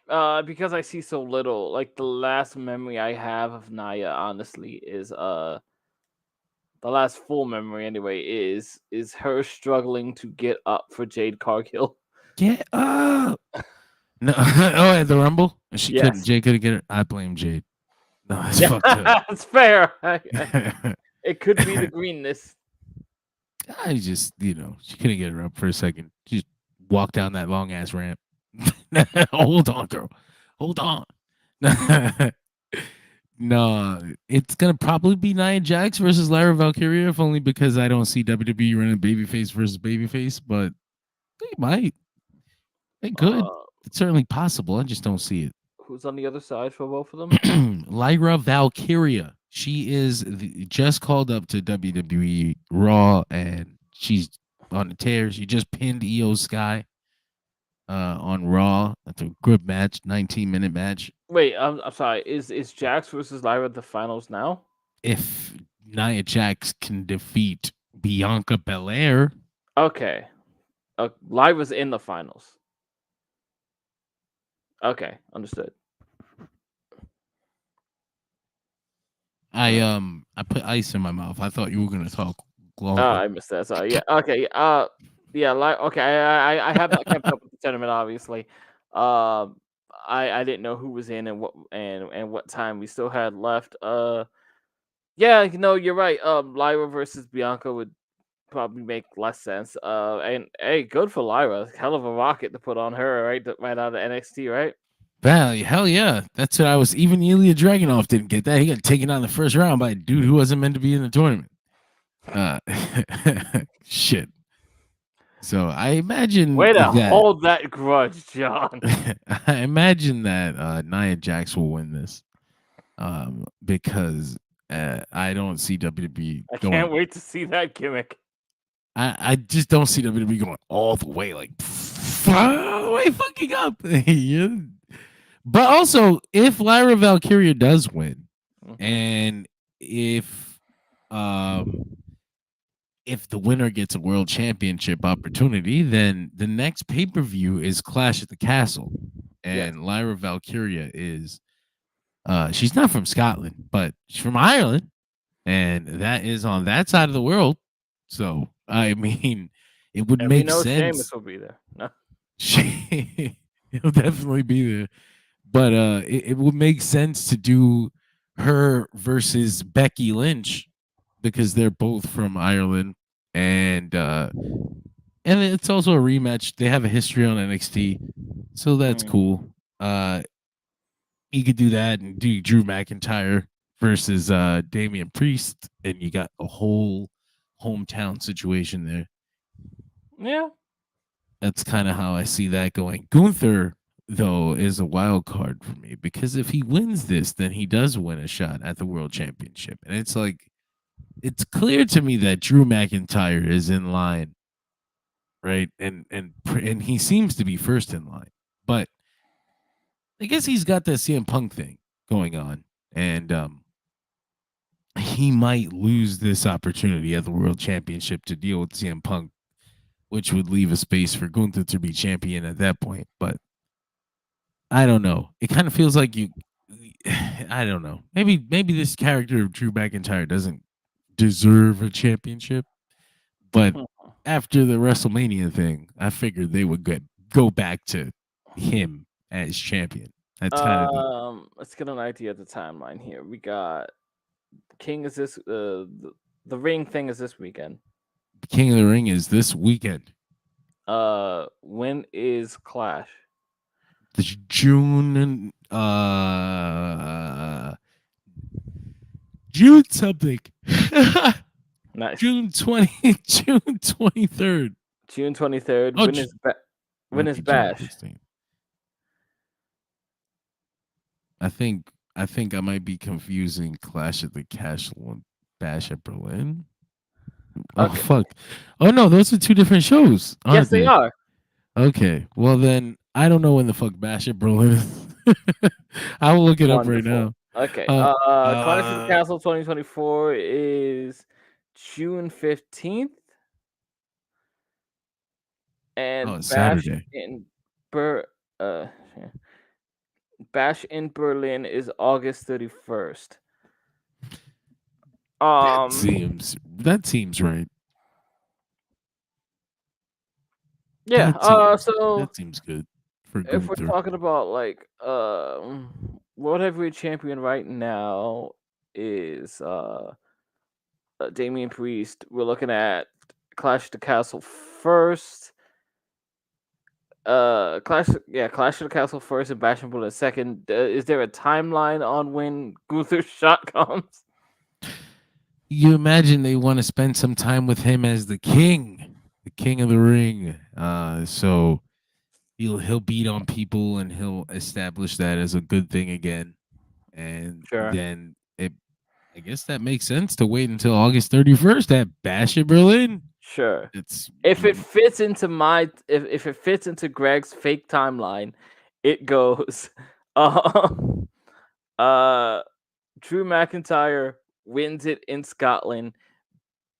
Because I see so little. Like the last memory I have of Nia, honestly, is the last full memory anyway is her struggling to get up for Jade Cargill. Get up. No, at the Rumble? Jade couldn't get her. I blame Jade. No, that's fucked up. That's fair. It could be the greenness. I just, she couldn't get her up for a second. She just walked down that long ass ramp. Hold on, girl. Hold on. No, it's gonna probably be Nia Jax versus Lyra Valkyria, if only because I don't see WWE running babyface versus babyface, but they might. They could. It's certainly possible. I just don't see it. Who's on the other side for both of them? Lyra Valkyria. She is just called up to WWE Raw, and she's on the tear. She just pinned Io Sky on Raw. That's a good match, 19-minute match. Wait, I'm sorry. Is Jax versus Lyra the finals now? If Nia Jax can defeat Bianca Belair. Okay. Lyra's in the finals. Okay, understood. I put ice in my mouth. I thought you were gonna talk. I missed that. Sorry. Yeah. Okay. Yeah. Okay. I have not kept up with the tournament. Obviously. I didn't know who was in and what time we still had left. Yeah. You're right. Lyra versus Bianca would probably make less sense. And hey, good for Lyra. Hell of a rocket to put on her, right out of NXT, right? Well, hell yeah. That's what I was. Even Ilya Dragunov didn't get that. He got taken out in the first round by a dude who wasn't meant to be in the tournament. Shit. So I imagine. Way to hold that grudge, John. I imagine that Nia Jax will win this. Because I don't see WWE. I can't wait to see that gimmick. I just don't see WWE going all the way, like all the way fucking up. Yeah. But also, if Lyra Valkyria does win, and if the winner gets a world championship opportunity, then the next pay-per-view is Clash at the Castle. And Lyra Valkyria is she's not from Scotland, but she's from Ireland, and that is on that side of the world. So I mean, it would make sense. Sheamus will be there. No. He'll definitely be there. But it would make sense to do her versus Becky Lynch because they're both from Ireland, and it's also a rematch. They have a history on NXT, so that's cool. You could do that and do Drew McIntyre versus Damian Priest, and you got a whole hometown situation there. Yeah, that's kind of how I see that going. Gunther, though, is a wild card for me because if he wins this, then he does win a shot at the World Championship. And it's like, it's clear to me that Drew McIntyre is in line, right? And he seems to be first in line. But I guess he's got the CM Punk thing going on. And he might lose this opportunity at the World Championship to deal with CM Punk, which would leave a space for Gunther to be champion at that point. But I don't know. It kind of feels like I don't know. Maybe this character of Drew McIntyre doesn't deserve a championship. But after the WrestleMania thing, I figured they would go back to him as champion. That's kind of let's get an idea of the timeline here. We got King is this the Ring thing is this weekend. King of the Ring is this weekend. When is Clash? June June something. Nice. June 23rd. June 23rd. When is Bash? I think I might be confusing Clash at the Castle and Bash at Berlin. Oh fuck! Oh no, those are two different shows. Yes, they are. Okay, well then I don't know when the fuck Bash at Berlin is. I will look it up right now. Okay. Clash at the Castle 2024 is June 15th. And Bash Saturday. Bash in Berlin is August 31st. That seems right. Yeah. So that seems good. If we're talking about like World Heavyweight Champion right now is Damian Priest. We're looking at Clash of the Castle first. Clash of the Castle first and Bash and Bullet second. Is there a timeline on when Gunther's shot comes? You imagine they want to spend some time with him as the king of the ring. So he'll beat on people and he'll establish that as a good thing again. And Sure. then I guess that makes sense to wait until August 31st at Bash in Berlin. Sure. It's If it fits into if it fits into Greg's fake timeline, it goes Drew McIntyre wins it in Scotland,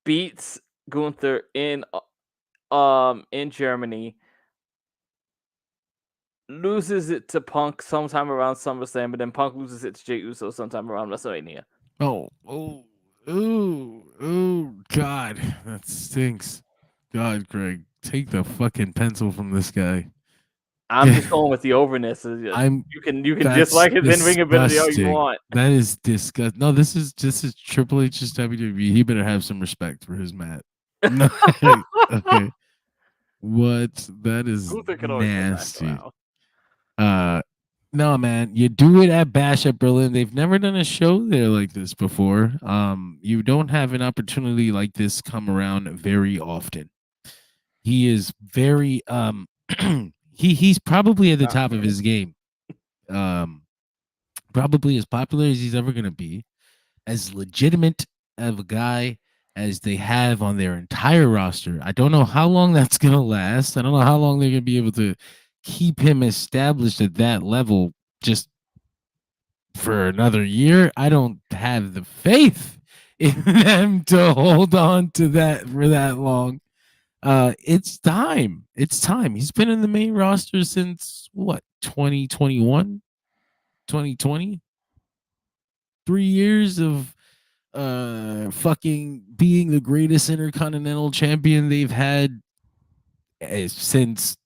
beats Gunther in Germany, loses it to Punk sometime around SummerSlam, but then Punk loses it to Jey Uso sometime around WrestleMania. Oh, God, that stinks. God, Greg, take the fucking pencil from this guy. I'm just going with the overness. You can just like his in-ring ability all you want. That is disgusting. No, this is Triple H's WWE. He better have some respect for his mat. No, okay. What? That is nasty. No, man, you do it at Bash at Berlin. They've never done a show there like this before. You don't have an opportunity like this come around very often. He is very he's probably at the top of his game. Probably as popular as he's ever gonna be, as legitimate of a guy as they have on their entire roster. I don't know how long that's gonna last. I don't know how long they're gonna be able to keep him established at that level just for another year. I don't have the faith in them to hold on to that for that long. It's time. It's time. He's been in the main roster since what, 2021, 2020? 3 years of fucking being the greatest intercontinental champion they've had since,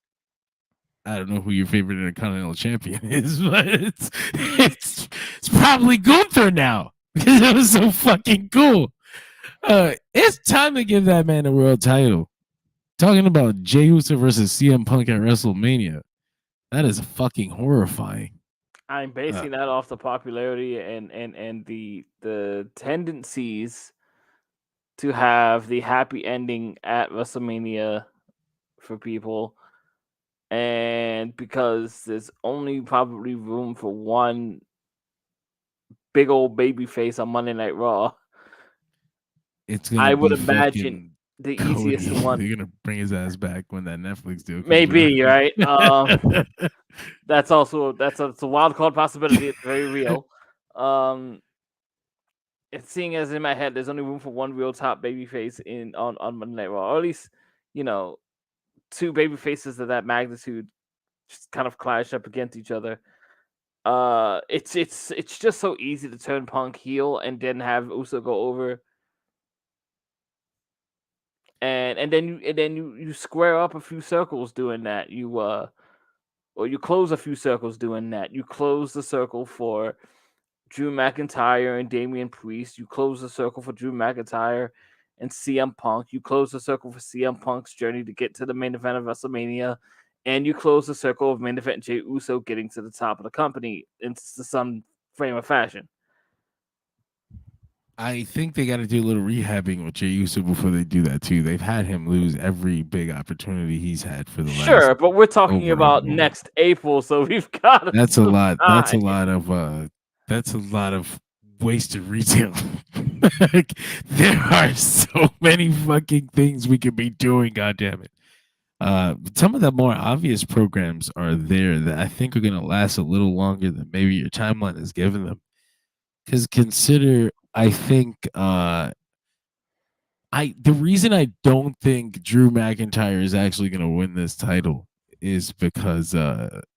I don't know who your favorite intercontinental champion is, but it's probably Gunther now because it was so fucking cool. It's time to give that man a world title. Talking about Jey Uso versus CM Punk at WrestleMania, that is fucking horrifying. I'm basing that off the popularity and the tendencies to have the happy ending at WrestleMania for people, and because there's only probably room for one big old baby face on Monday Night Raw. I would imagine the Cody. easiest one. They're gonna bring his ass back when that Netflix deal. Maybe, right? That's a wild card possibility. It's very real. It's seeing as in my head, there's only room for one real top baby face on Monday Night Raw, or at least, two baby faces of that magnitude just kind of clash up against each other. It's just so easy to turn Punk heel and then have Uso go over. And then you square up a few circles doing that. Or you close a few circles doing that. You close the circle for Drew McIntyre and Damian Priest. You close the circle for Drew McIntyre and CM Punk. You close the circle for CM Punk's journey to get to the main event of WrestleMania. And you close the circle of main event Jey Uso getting to the top of the company into some frame of fashion. I think they got to do a little rehabbing with Jey Uso before they do that too. They've had him lose every big opportunity he's had for the last. Sure, but we're talking about next April, so we've got. That's a lot. That's a lot of. That's a lot of wasted retail. There are so many fucking things we could be doing. God damn it. Some of the more obvious programs are there that I think are going to last a little longer than maybe your timeline has given them. Because consider. I think the reason I don't think Drew McIntyre is actually going to win this title is because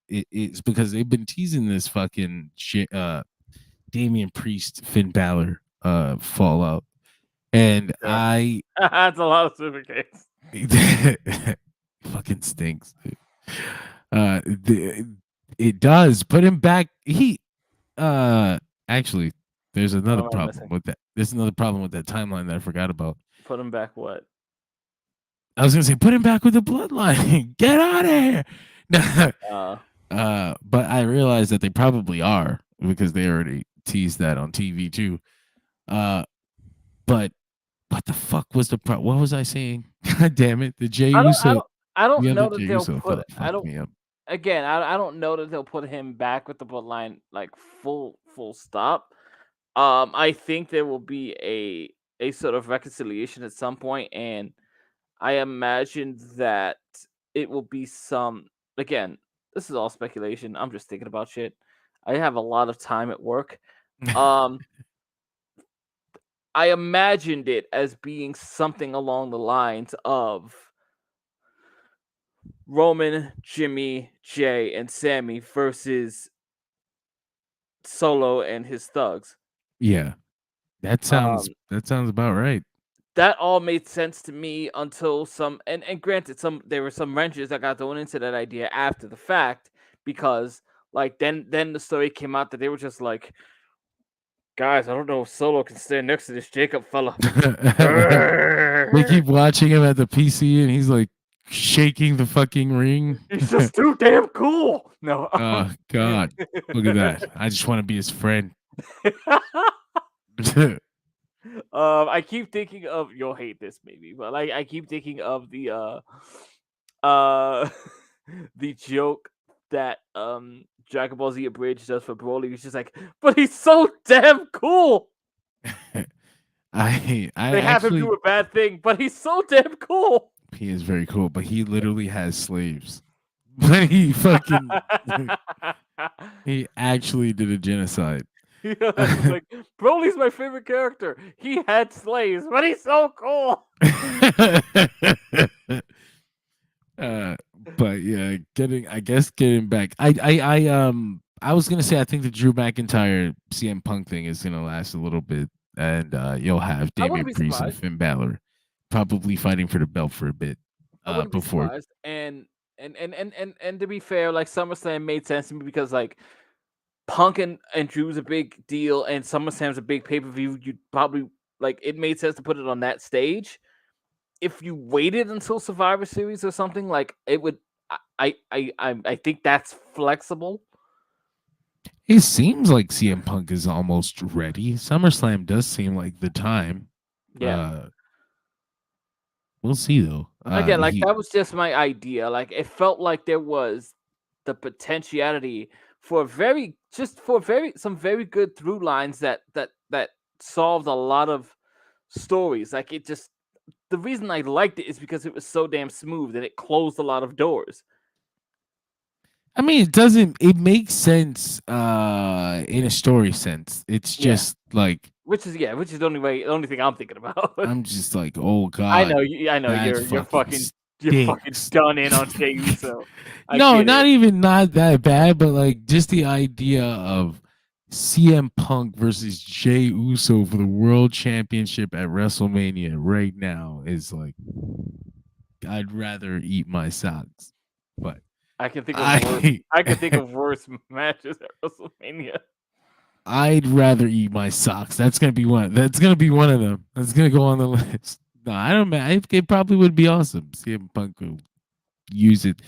it's because they've been teasing this fucking Damian Priest Finn Balor fallout, and that's a lot of super kicks. Fucking stinks. It does put him back. Actually, there's What another am I problem missing? with that. There's another problem with that timeline that I forgot about. Put him back. What? I was gonna say, put him back with the bloodline. Get out of here. Uh, But I realized that they probably are because they already teased that on TV too. But what the fuck was the what was I saying? God damn it. The Jey I don't. I Uso, don't. I don't the other know Jey that they'll Uso put. felt I fucked don't. me up. Again, I don't know that they'll put him back with the bloodline like full stop. I think there will be a sort of reconciliation at some point, and I imagine that it will be some. Again, this is all speculation. I'm just thinking about shit. I have a lot of time at work. Um, I imagined it as being something along the lines of Roman, Jimmy, Jay, and Sammy versus Solo and his thugs. Yeah. That sounds Um, about right. that all made sense to me until some and granted there were some wrenches that got thrown into that idea after the fact because like then the story came out that they were just like, guys, I don't know if Solo can stand next to this Jacob fella. They keep watching him at the PC and he's like shaking the fucking ring. He's just too damn cool. No. Oh God. Look at that. I just want to be his friend. I keep thinking of you'll hate this maybe, but like I keep thinking of uh the joke that Dragon Ball Z Abridged does for Broly. He's just like, but he's so damn cool. I They have him actually do a bad thing, but he's so damn cool. he is very cool, but he literally has slaves. But he fucking he actually did a genocide. It's like Broly's my favorite character. He had slaves, but he's so cool. But yeah, getting back. I was gonna say I think the Drew McIntyre CM Punk thing is gonna last a little bit, and you'll have I wouldn't Damian be Priest and surprised. Finn Balor probably fighting for the belt for a bit. I wouldn't be Before surprised. And to be fair, like SummerSlam made sense to me because like Punk and Drew's a big deal, and SummerSlam's a big pay per view. You'd probably like it made sense to put it on that stage. If you waited until Survivor Series or something, like it would. I think that's flexible. it seems like CM Punk is almost ready. SummerSlam does seem like the time. Yeah. We'll see though. Again, like that was just my idea. Like it felt like there was the potentiality for some very good through lines that solved a lot of stories. Like it just the reason I liked it is because it was so damn smooth and it closed a lot of doors. I mean, it makes sense in a story sense. It's just like which is the only thing I'm thinking about. I'm just like, oh God. I know you're fucking done in on Jey Uso. No, not that bad, but like just the idea of CM Punk versus Jey Uso for the World Championship at WrestleMania right now is like I'd rather eat my socks. But I can think of worse matches at WrestleMania. I'd rather eat my socks. That's gonna be one. That's gonna be one of them. That's gonna go on the list. No, I don't. It probably would be awesome. CM Punk will use it.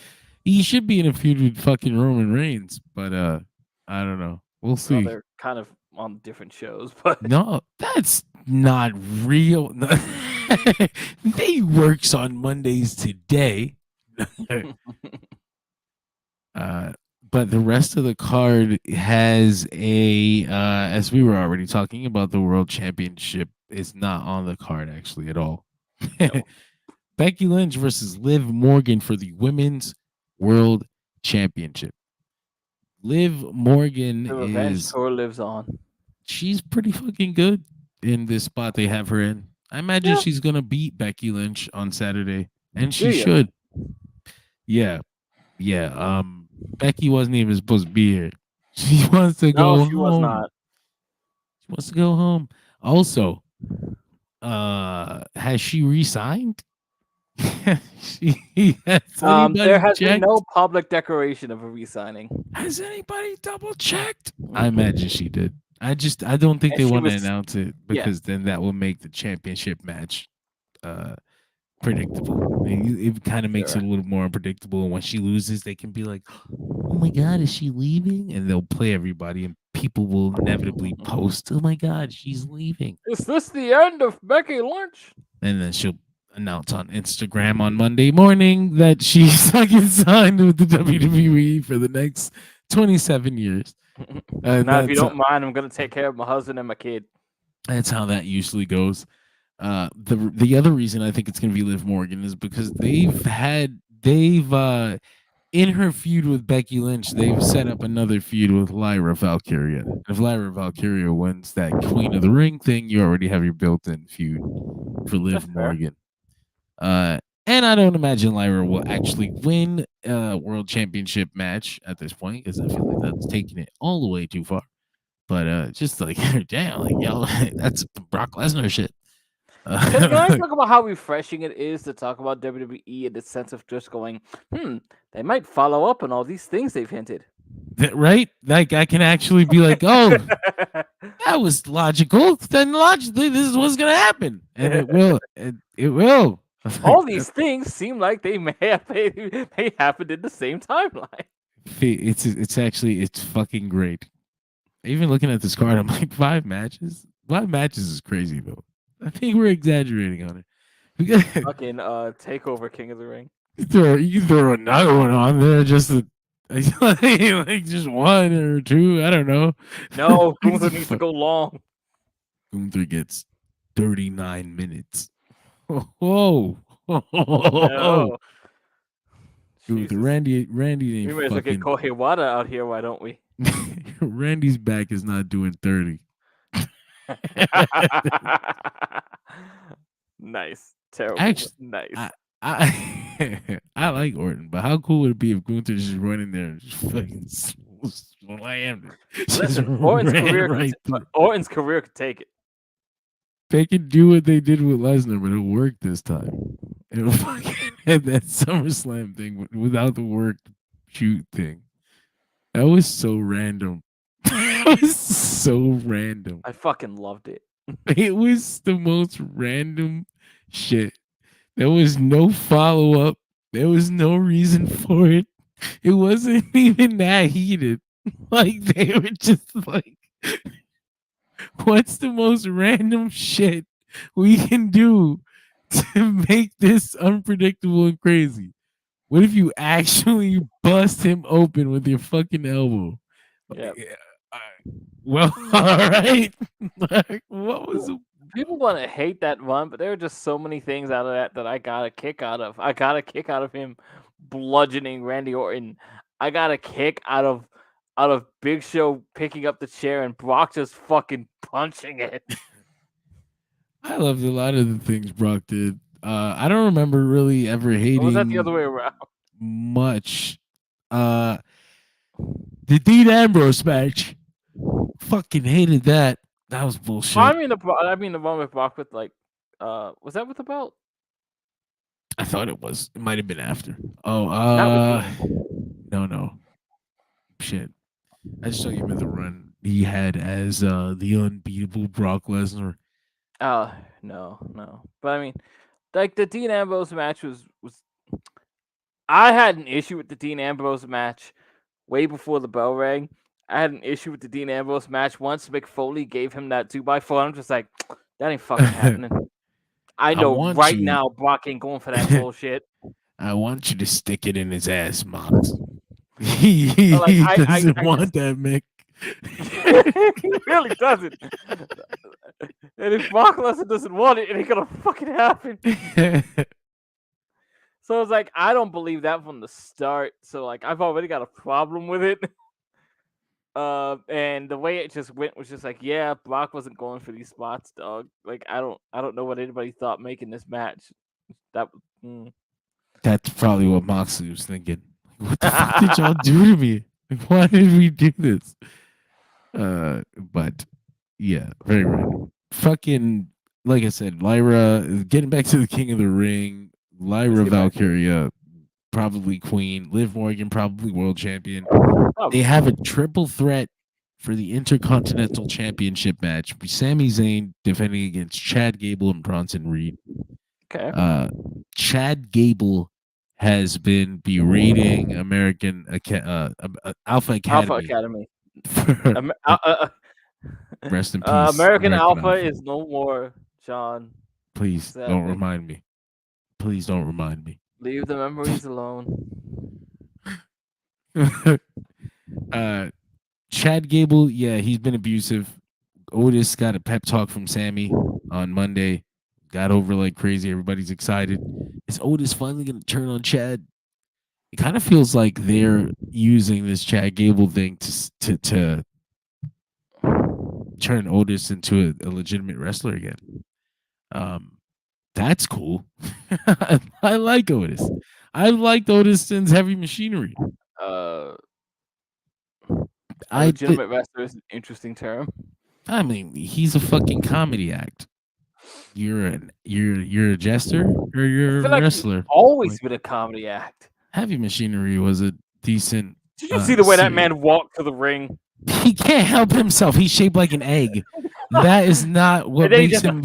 He should be in a feud with fucking Roman Reigns, but I don't know. We'll see. Well, they're kind of on different shows, but no, that's not real. They works on Mondays today. But the rest of the card has as we were already talking about, the World Championship is not on the card actually at all. No. Becky Lynch versus Liv Morgan for the Women's World Championship. Liv Morgan the revenge tour lives on. She's pretty fucking good in this spot they have her in. I imagine she's gonna beat Becky Lynch on Saturday, and she should. Yeah. Becky wasn't even supposed to be here. She wants to go home. Was not. She wants to go home. Also, has she re-signed? Has anybody There has been checked? no public declaration of a re-signing. Has anybody double checked? I imagine she did. I don't think And they she want to was- announce it yeah. because then that will make the championship match predictable. It kind of makes it a little more unpredictable. And when she loses, they can be like, "Oh my God, is she leaving?" And they'll play everybody, and people will inevitably post, "Oh my God, she's leaving." Is this the end of Becky Lynch? And then she'll announce on Instagram on Monday morning that she's fucking signed with the WWE for the next 27 years. Now, if you don't mind, I'm gonna take care of my husband and my kid. That's how that usually goes. The other reason I think it's gonna be Liv Morgan is because they've in her feud with Becky Lynch, they've set up another feud with Lyra Valkyria. If Lyra Valkyria wins that Queen of the Ring thing, you already have your built-in feud for Liv Morgan. And I don't imagine Lyra will actually win a world championship match at this point because I feel like that's taking it all the way too far. But just like damn, like yo, that's Brock Lesnar shit. Can I talk about how refreshing it is to talk about WWE in the sense of just going, they might follow up on all these things they've hinted. Right? Like I can actually be like, oh, that was logical. Then logically, this is what's gonna happen, and it will. It will. All these things seem like they may happened in the same timeline. It's fucking great. Even looking at this card, I'm like 5 matches. 5 matches is crazy though. I think we're exaggerating on it. Fucking Takeover King of the Ring. You can throw another one on there just to, like just 1 or 2. I don't know. No, Gunther needs to go long. Gunther gets 39 minutes. Whoa. No. Dude, Randy We ain't may as well get fucking. Kohewada out here, why don't we? Randy's back is not doing 30. Nice. Terrible. Actually, nice. I like Orton, but how cool would it be if Gunther just run in there and just fucking slammed it? Listen, Orton's career could take it. They can do what they did with Lesnar, but it'll work this time. It'll fucking have that SummerSlam thing without the work shoot thing. That was so random. That was so random. I fucking loved it. It was the most random shit. There was no follow up. There was no reason for it. It wasn't even that heated. Like they were just like, what's the most random shit we can do to make this unpredictable and crazy? What if you actually bust him open with your fucking elbow? Yeah. Well, all right. Like, what was the... People want to hate that one, but there are just so many things out of that I got a kick out of. I got a kick out of him bludgeoning Randy Orton. I got a kick out of Big Show picking up the chair and Brock just fucking punching it. I loved a lot of the things Brock did. I don't remember really ever hating. Or was that the other way around? Much. The Dean Ambrose match. Fucking hated that. That was bullshit. I mean the one with Brock with like, was that with the belt? I thought it was. It might have been after. Oh, no. Shit. I just talking about the run he had as the unbeatable Brock Lesnar. No. But I mean, like the Dean Ambrose match was I had an issue with the Dean Ambrose match way before the bell rang. I had an issue with the Dean Ambrose match once Mick Foley gave him that 2x4. I'm just like, that ain't fucking happening. I know right now Brock ain't going for that bullshit. I want you to stick it in his ass, Mox. He doesn't want that, Mick. He really doesn't. And if Brock Lesnar doesn't want it, it ain't gonna fucking happen. So it's like, I don't believe that from the start. So like, I've already got a problem with it. And the way it just went was just like, yeah, Brock wasn't going for these spots, dog. Like, I don't know what anybody thought making this match. That's probably what Moxley was thinking. What the fuck did y'all do to me? Like, why did we do this? But yeah, very random. Fucking, like I said, Lyra, getting back to the King of the Ring, Lyra Valkyria, probably Queen. Liv Morgan, probably world champion. They have a triple threat for the Intercontinental Championship match. Sami Zayn defending against Chad Gable and Bronson Reed. Okay. Chad Gable has been berating American Alpha Academy. Rest in peace, American Alpha is no more, John. Please don't remind me. Please don't remind me. Leave the memories alone. Chad Gable, yeah, he's been abusive. Otis got a pep talk from Sammy on Monday. Got over like crazy. Everybody's excited. Is Otis finally going to turn on Chad? It kind of feels like they're using this Chad Gable thing to turn Otis into a legitimate wrestler again. That's cool. I like Otis. I liked Otis since Heavy Machinery. Legitimate wrestler is an interesting term. I mean, he's a fucking comedy act. You're a jester or you're a wrestler. He's always been a comedy act. Heavy Machinery was a decent. Did you see the way that man walked to the ring? He can't help himself. He's shaped like an egg. That is not what makes him.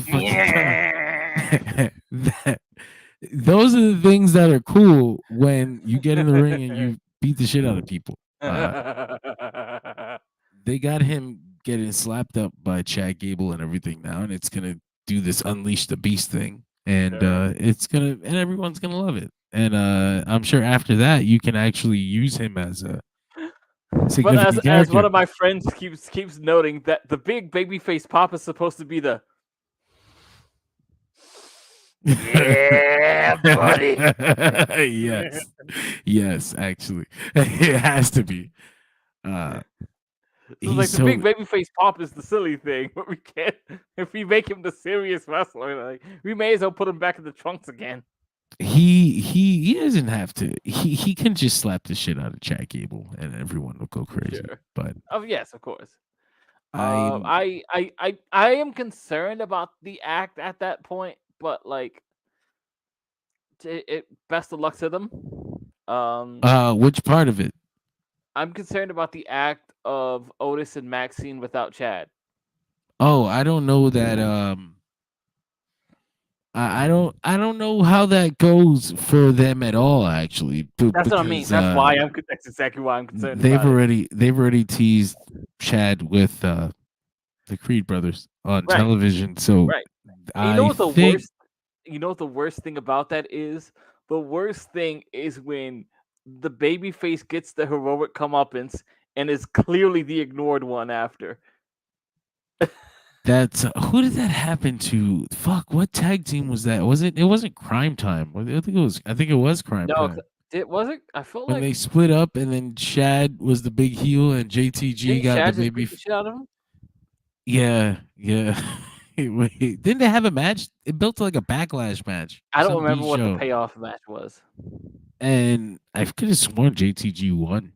Those are the things that are cool when you get in the ring and you beat the shit out of people. They got him getting slapped up by Chad Gable and everything now, and it's gonna do this Unleash the Beast thing, and everyone's gonna love it. And I'm sure after that you can actually use him as a significant as one of my friends keeps noting that the big babyface pop is supposed to be the yeah, buddy. yes, actually, it has to be. Like the big babyface pop is the silly thing, but we can't. If we make him the serious wrestler, like we may as well put him back in the trunks again. He doesn't have to. He can just slap the shit out of Chad Gable and everyone will go crazy. Sure. But yes, of course. I am concerned about the act at that point, but like, best of luck to them. Which part of it? I'm concerned about the act of Otis and Maxine without Chad. Oh, I don't know that. I don't know how that goes for them at all. Actually, that's what I mean. That's exactly why I'm concerned. They've already teased Chad with the Creed brothers on television. So you know what the worst thing about that is? The worst thing is when the babyface gets the heroic comeuppance and is clearly the ignored one after. That's who did that happen to? Fuck, what tag team was that? Was it? It wasn't Crime Time. I think it was Crime Time. It wasn't. I feel when like they split up, and then Shad was the big heel, and JTG got the baby. Shit out of him? Yeah. Wait, didn't they have a match? It built like a backlash match. I don't remember what the payoff match was. And I could have sworn JTG won.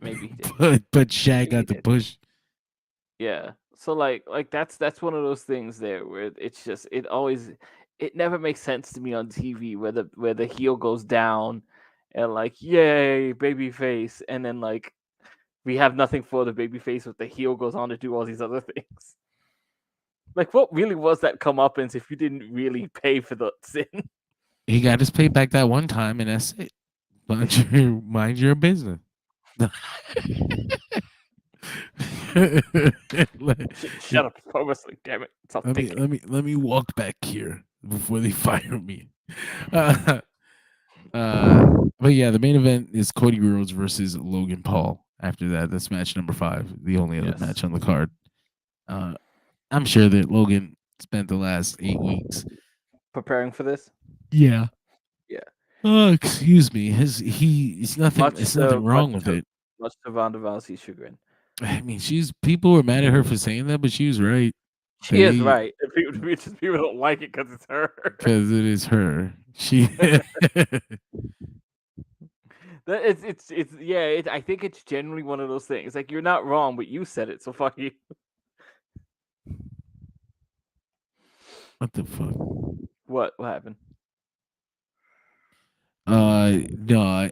Maybe, but Shad got the push. Yeah. So like that's one of those things there where it's just it never makes sense to me on TV where the heel goes down and like yay babyface, and then like we have nothing for the babyface, but the heel goes on to do all these other things. Like, what really was that comeuppance if you didn't really pay for the sin? He got his payback that one time, and that's it. Mind your business. Shut up, pro wrestling, damn it! Let me walk back here before they fire me. But yeah, the main event is Cody Rhodes versus Logan Paul. After that, that's match number 5, the only other match on the card. I'm sure that Logan spent the last 8 weeks preparing for this. Yeah. Oh, excuse me. He's nothing. Much it's nothing wrong with it. Much to Ronda Rousey's chagrin. I mean, people were mad at her for saying that, but she was right. She is right. People don't like it because it's her. Because it is her. She. I think it's generally one of those things. Like, you're not wrong, but you said it, so fuck you. What the fuck? What happened? No,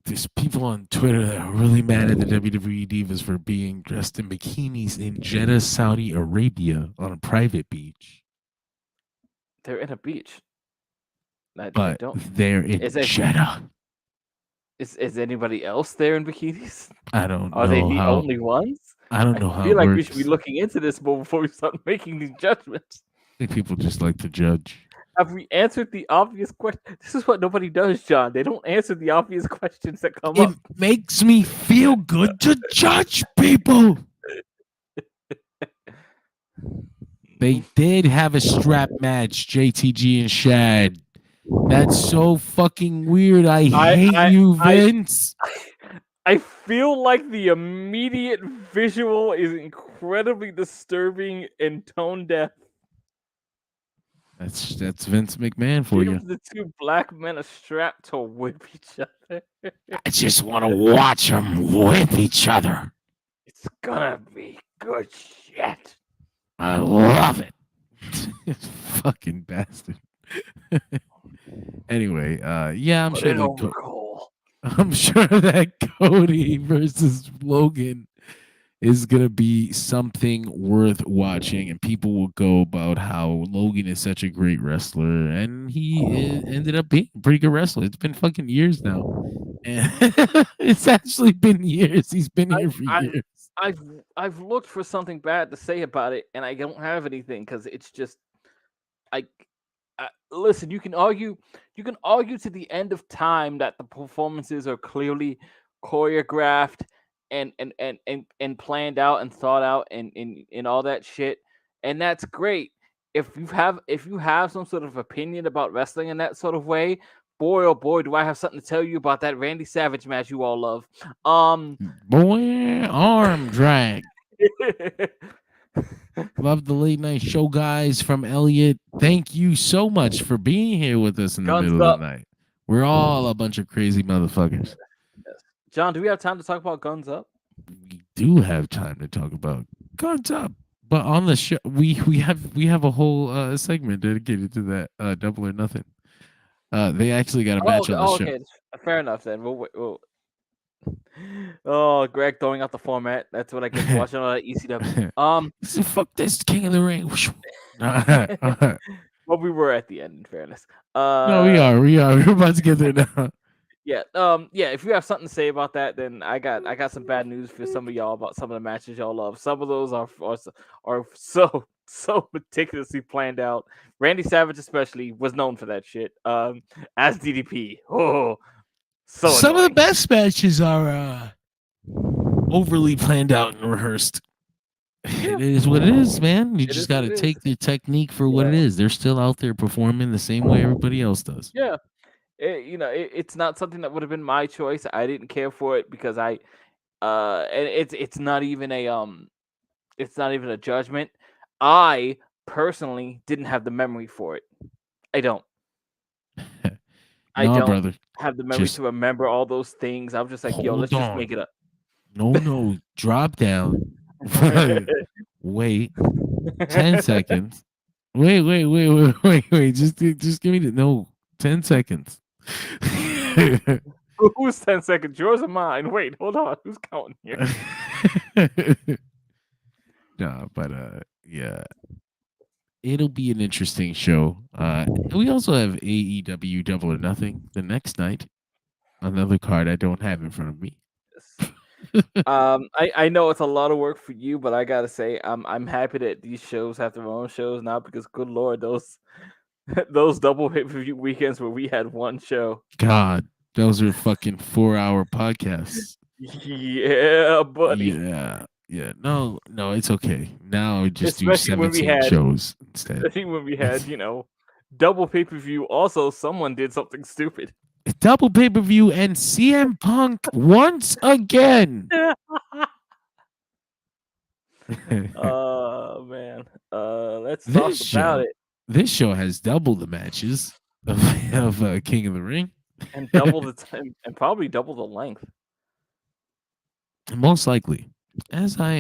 there's people on Twitter that are really mad at the WWE divas for being dressed in bikinis in Jeddah, Saudi Arabia on a private beach. They're in a beach. But they're in Jeddah. Is anybody else there in bikinis? I don't know. Are they the only ones? I don't know how I feel it like works. we should be looking into this more before we start making these judgments. I think people just like to judge. Have we answered the obvious question? This is what nobody does, John. They don't answer the obvious questions that come up. It makes me feel good to judge people. They did have a strap match, JTG and Shad. That's so fucking weird. I hate you, Vince. I feel like the immediate visual is incredibly disturbing and tone deaf. That's Vince McMahon for you. The two black men are strapped to whip each other. I just want to watch them whip each other. It's gonna be good shit. I love it. Fucking bastard. Anyway, yeah, I'm sure that Cody versus Logan is gonna be something worth watching, and people will go about how Logan is such a great wrestler, and he ended up being a pretty good wrestler. It's been fucking years now, and it's actually been years. He's been here for years. I've looked for something bad to say about it, and I don't have anything because it's just listen. You can argue to the end of time that the performances are clearly choreographed and planned out and thought out and all that shit, and that's great. If you have some sort of opinion about wrestling in that sort of way, boy oh boy, do I have something to tell you about that Randy Savage match you all love. Boy, arm drag. Love the late night show, guys. From Elliot, thank you so much for being here with us in the middle of the night. We're all a bunch of crazy motherfuckers. John, do we have time to talk about Guns Up? We do have time to talk about Guns Up, but on the show we have a whole segment dedicated to that Double or Nothing. They actually got a match on the show. Okay, fair enough then. We'll... Oh, Greg throwing out the format. That's what I get for watching all that ECW. Fuck this, King of the Ring. Well, we were at the end, in fairness. No, we are. We're about to get there now. Yeah. Yeah. If you have something to say about that, then I got some bad news for some of y'all about some of the matches y'all love. Some of those are so meticulously planned out. Randy Savage, especially, was known for that shit. As DDP. Oh. So some annoying. Of the best matches are overly planned out and rehearsed. Yeah. It is what it is, man. You just got to take the technique for what it is. They're still out there performing the same way everybody else does. Yeah. It's not something that would have been my choice. I didn't care for it because and it's not even a judgment. I personally didn't have the memory for it. I don't. I don't brother. Have the memory to remember all those things. I'm just like, yo, let's just make it up. No, drop down. Wait. 10 seconds. Wait. Just give me 10 seconds. Who's 10 seconds? Yours or mine? Wait, hold on. Who's counting here? No, but yeah. It'll be an interesting show. We also have AEW Double or Nothing the next night. Another card I don't have in front of me. I know it's a lot of work for you, but I gotta say, I'm happy that these shows have their own shows now because, good lord, those double pay-per-view weekends where we had one show. God, those are fucking 4-hour podcasts. Yeah, buddy. Yeah. No, it's okay. Now just do 17 shows instead. Especially when we had, double pay-per-view. Also, someone did something stupid. Double pay-per-view and CM Punk once again. Oh man. Let's talk about it. This show has double the matches of King of the Ring. And double the time and probably double the length. Most likely. As I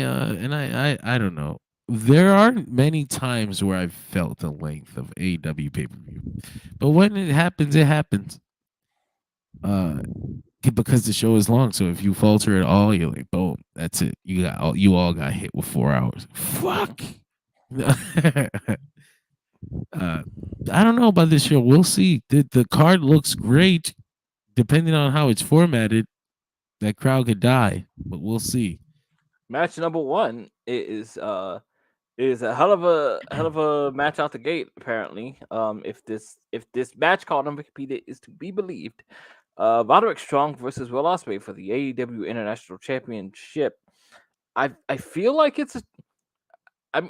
don't know. There aren't many times where I've felt the length of AEW pay-per-view. But when it happens, it happens. Because the show is long. So if you falter at all, you're like, boom, that's it. You all got hit with 4 hours. Fuck. I don't know about this show. We'll see. The card looks great. Depending on how it's formatted, that crowd could die, but we'll see. Match number 1 is a hell of a match out the gate. Apparently, if this match called on Wikipedia is to be believed, Roderick Strong versus Will Ospreay for the AEW International Championship. I feel like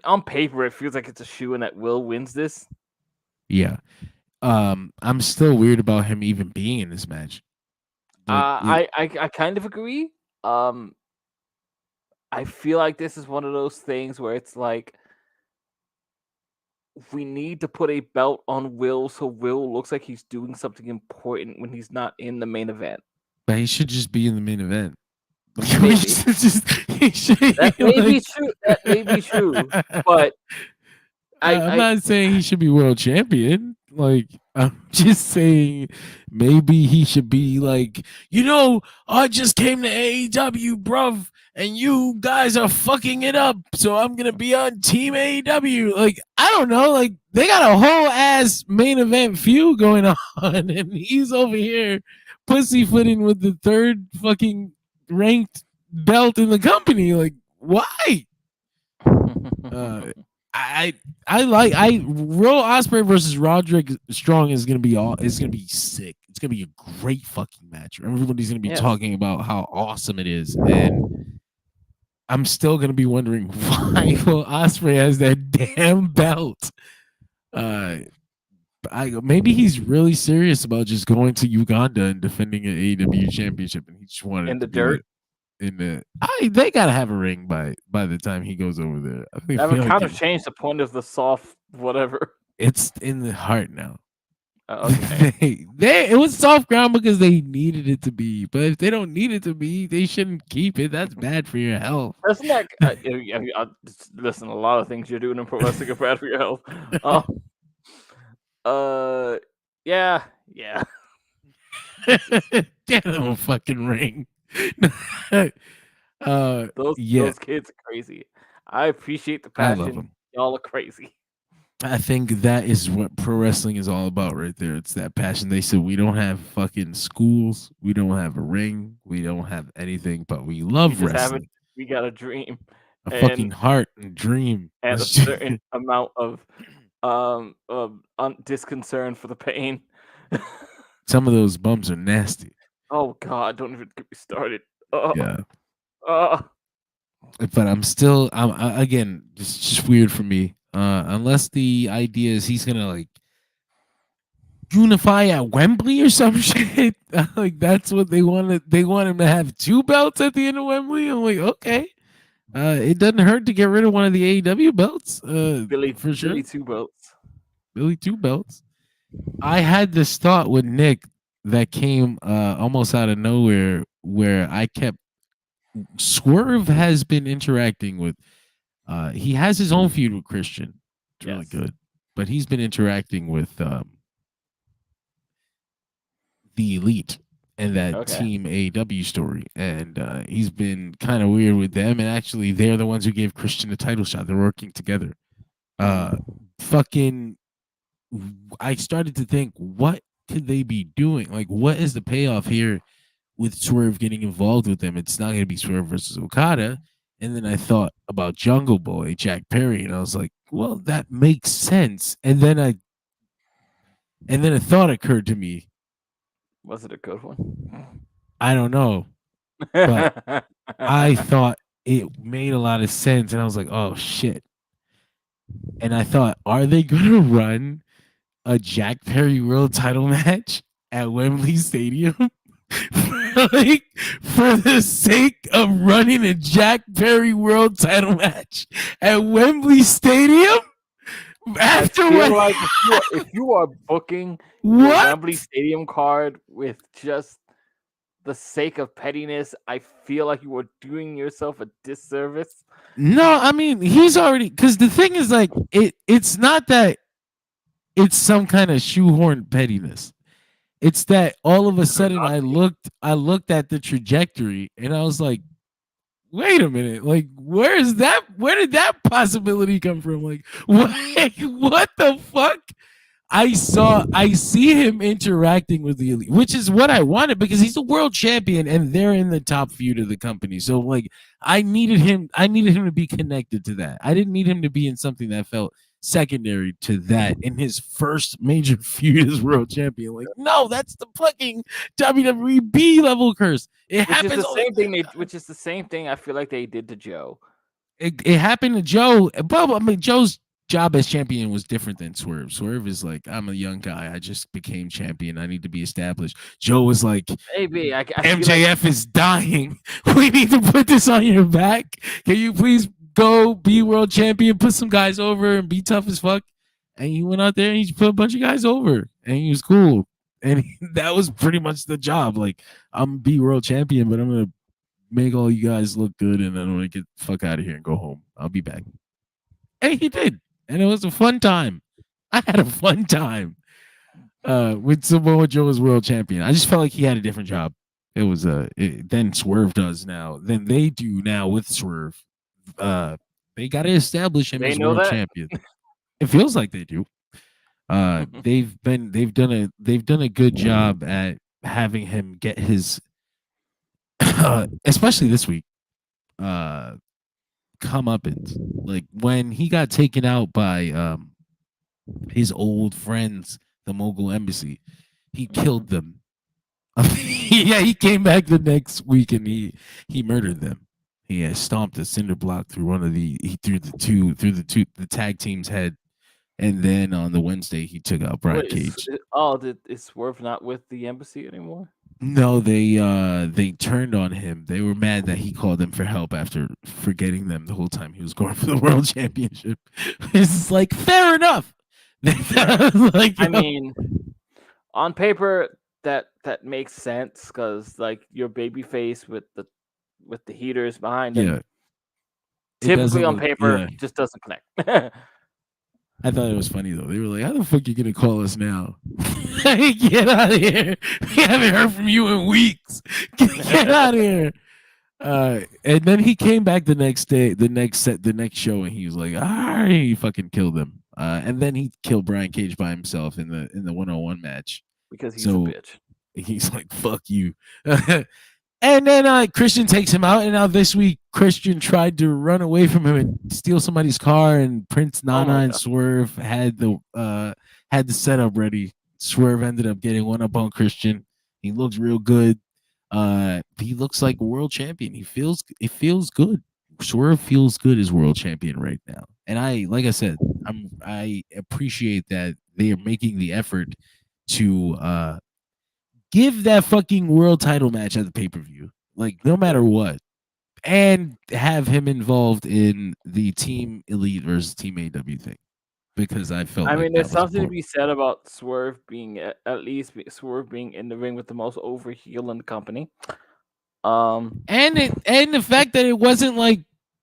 on paper it feels like it's a shoe-in that Will wins this. Yeah. I'm still weird about him even being in this match. I kind of agree. I feel like this is one of those things where it's like we need to put a belt on Will so Will looks like he's doing something important when he's not in the main event. But he should just be in the main event. That may be true. That may be true. But I'm not saying he should be world champion. Like, I'm just saying maybe he should be like, I just came to AEW, bruv, and you guys are fucking it up. So I'm going to be on Team AEW. Like, I don't know. Like, they got a whole ass main event feud going on, and he's over here pussyfooting with the 3rd fucking ranked belt in the company. Like, why? Will Ospreay versus Roderick Strong is gonna be sick. It's gonna be a great fucking match. Everybody's gonna be talking about how awesome it is, and I'm still gonna be wondering why Will Ospreay has that damn belt. Maybe he's really serious about just going to Uganda and defending an AEW championship, and he just wanted in the dirt. They gotta have a ring by the time he goes over there. That would kind of change the point of the soft whatever. It's in the heart now. Okay. It was soft ground because they needed it to be, but if they don't need it to be, they shouldn't keep it. That's bad for your health. Isn't that listen? A lot of things you're doing in pro wrestling are bad for your health. Yeah. Get him a fucking ring. Those kids are crazy. I appreciate the passion. I love them. Y'all are crazy. I think that is what pro wrestling is all about right there. It's that passion. They said we don't have fucking schools, we don't have a ring, we don't have anything, but we love wrestling. We got a dream, fucking heart and dream, and a certain amount of disconcern for the pain. Some of those bumps are nasty. Oh God! Don't even get me started. Yeah. But I'm again, it's just weird for me. Unless the idea is he's gonna like unify at Wembley or some shit. Like that's what they wanted. They want him to have 2 belts at the end of Wembley. I'm like, okay. It doesn't hurt to get rid of one of the AEW belts. Billy, for sure. Billy 2 belts. Billy 2 belts. I had this thought with Nick that came almost out of nowhere, where I kept Swerve has been interacting with. He has his own feud with Christian. It's really good, but he's been interacting with the Elite and that Team AEW story, and he's been kind of weird with them. And actually, they're the ones who gave Christian the title shot. They're working together. Fucking, I started to think, what could they be doing? Like, what is the payoff here with Swerve getting involved with them? It's not going to be Swerve versus Okada. And then I thought about Jungle Boy, Jack Perry, and I was like, well, that makes sense. And then a thought occurred to me. Was it a good one? I don't know. But I thought it made a lot of sense. And I was like, oh, shit. And I thought, are they going to run a Jack Perry World title match at Wembley Stadium? Like, for the sake of running a Jack Perry World title match at Wembley Stadium? After what? Like if you are booking the Wembley Stadium card with just the sake of pettiness, I feel like you are doing yourself a disservice. No, I mean, he's already, because the thing is, like, it's not that it's some kind of shoehorned pettiness. It's that all of a sudden I looked at the trajectory and I was like, wait a minute, like where did that possibility come from? Like what the fuck? I see him interacting with the elite, which is what I wanted because he's a world champion and they're in the top feud of the company. So like I needed him to be connected to that. I didn't need him to be in something that felt secondary to that in his first major feud as world champion. Like, no, that's the fucking WWE B level curse. It Which is happens. the same thing. Which is the same thing. I feel like they did to Joe. It happened to Joe, but I mean Joe's job as champion was different than Swerve. Swerve is like, I'm a young guy. I just became champion. I need to be established. Joe was like, maybe I MJF is dying. We need to put this on your back. Can you please go be world champion, put some guys over and be tough as fuck? And he went out there and he put a bunch of guys over and he was cool. And that was pretty much the job. Like, I'm gonna be world champion, but I'm gonna make all you guys look good and then I'm gonna get the fuck out of here and go home. I'll be back. And he did. And it was a fun time. I had a fun time with Samoa Joe as world champion. I just felt like he had a different job. It was then Swerve does now. Then they do now with Swerve. They got to establish him as world champion. It feels like they do. They've done a good job at having him get his, especially this week. Comeuppance. Like when he got taken out by his old friends, the Mogul Embassy, he killed them. Yeah, he came back the next week and he murdered them. He stomped a cinder block through the tag team's head, and then on the Wednesday he took out Brian Cage. Is Swerve not with the embassy anymore? No, they turned on him. They were mad that he called them for help after forgetting them the whole time he was going for the world championship. It's like fair enough. Like, I mean, on paper that makes sense because like your baby face with the heaters behind him. Typically on paper just doesn't connect. I thought it was funny though. They were like, "How the fuck you gonna call us now? Get out of here! We haven't heard from you in weeks. Get out of here!" And then he came back the next day, the next show, and he was like, "All right," he fucking killed them. And then he killed Brian Cage by himself in the 1-on-1 match because he's a bitch. He's like, "Fuck you." And then Christian takes him out, and now this week Christian tried to run away from him and steal somebody's car, and Prince Nana and Swerve had the setup ready. Swerve ended up getting one up on Christian. He looks real good. He looks like a world champion. It feels good. Swerve feels good as world champion right now. And I appreciate that they are making the effort to give that fucking world title match at the pay-per-view, like no matter what, and have him involved in the Team Elite versus Team AEW thing, because I felt. I mean, there's something to be said about Swerve being in the ring with the most over heel in the company. And the fact that it wasn't like,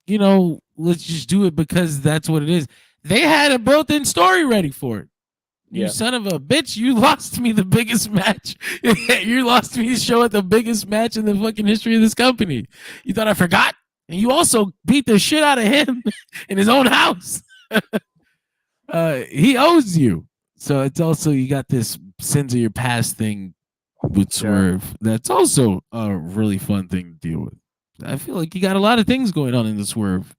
let's just do it because that's what it is. They had a built-in story ready for it. You son of a bitch, you lost me the biggest match. You lost me the show at the biggest match in the fucking history of this company. You thought I forgot? And you also beat the shit out of him in his own house. He owes you. So it's also, you got this sins of your past thing with Swerve. That's also a really fun thing to deal with. I feel like you got a lot of things going on in the Swerve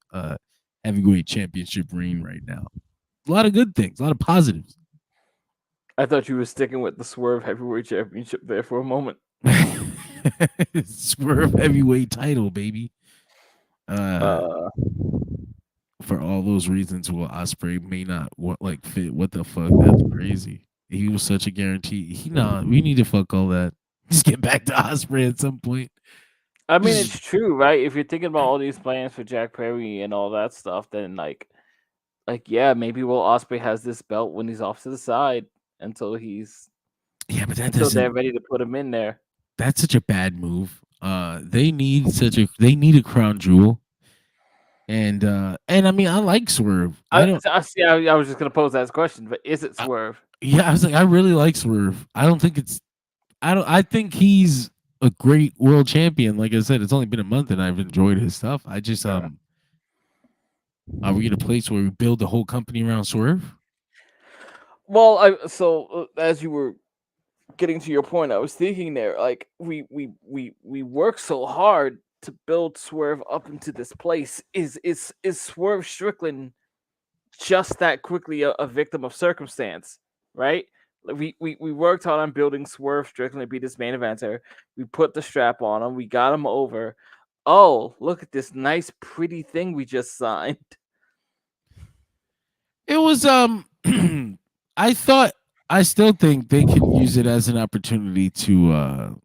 heavyweight championship reign right now. A lot of good things, a lot of positives. I thought you were sticking with the Swerve Heavyweight Championship there for a moment. Swerve Heavyweight title, baby. For all those reasons, Will Ospreay may not fit. What the fuck? That's crazy. He was such a guarantee. We need to fuck all that. Just get back to Ospreay at some point. I mean, it's true, right? If you're thinking about all these plans for Jack Perry and all that stuff, then maybe Will Ospreay has this belt when he's off to the side. Until they're ready to put him in there. That's such a bad move. They need a crown jewel. And I mean, I like Swerve. I was just gonna pose that question, but is it Swerve? I was like, I really like Swerve. I don't think it's I think he's a great world champion. Like I said, it's only been a month and I've enjoyed his stuff. I just are we in a place where we build the whole company around Swerve? Well, as you were getting to your point, I was thinking there, like we work so hard to build Swerve up into this place. Is Swerve Strickland just that quickly a victim of circumstance, right? Like, we worked hard on building Swerve Strickland to be this main eventer. We put the strap on him. We got him over. Oh, look at this nice, pretty thing we just signed. It was I still think they can use it as an opportunity to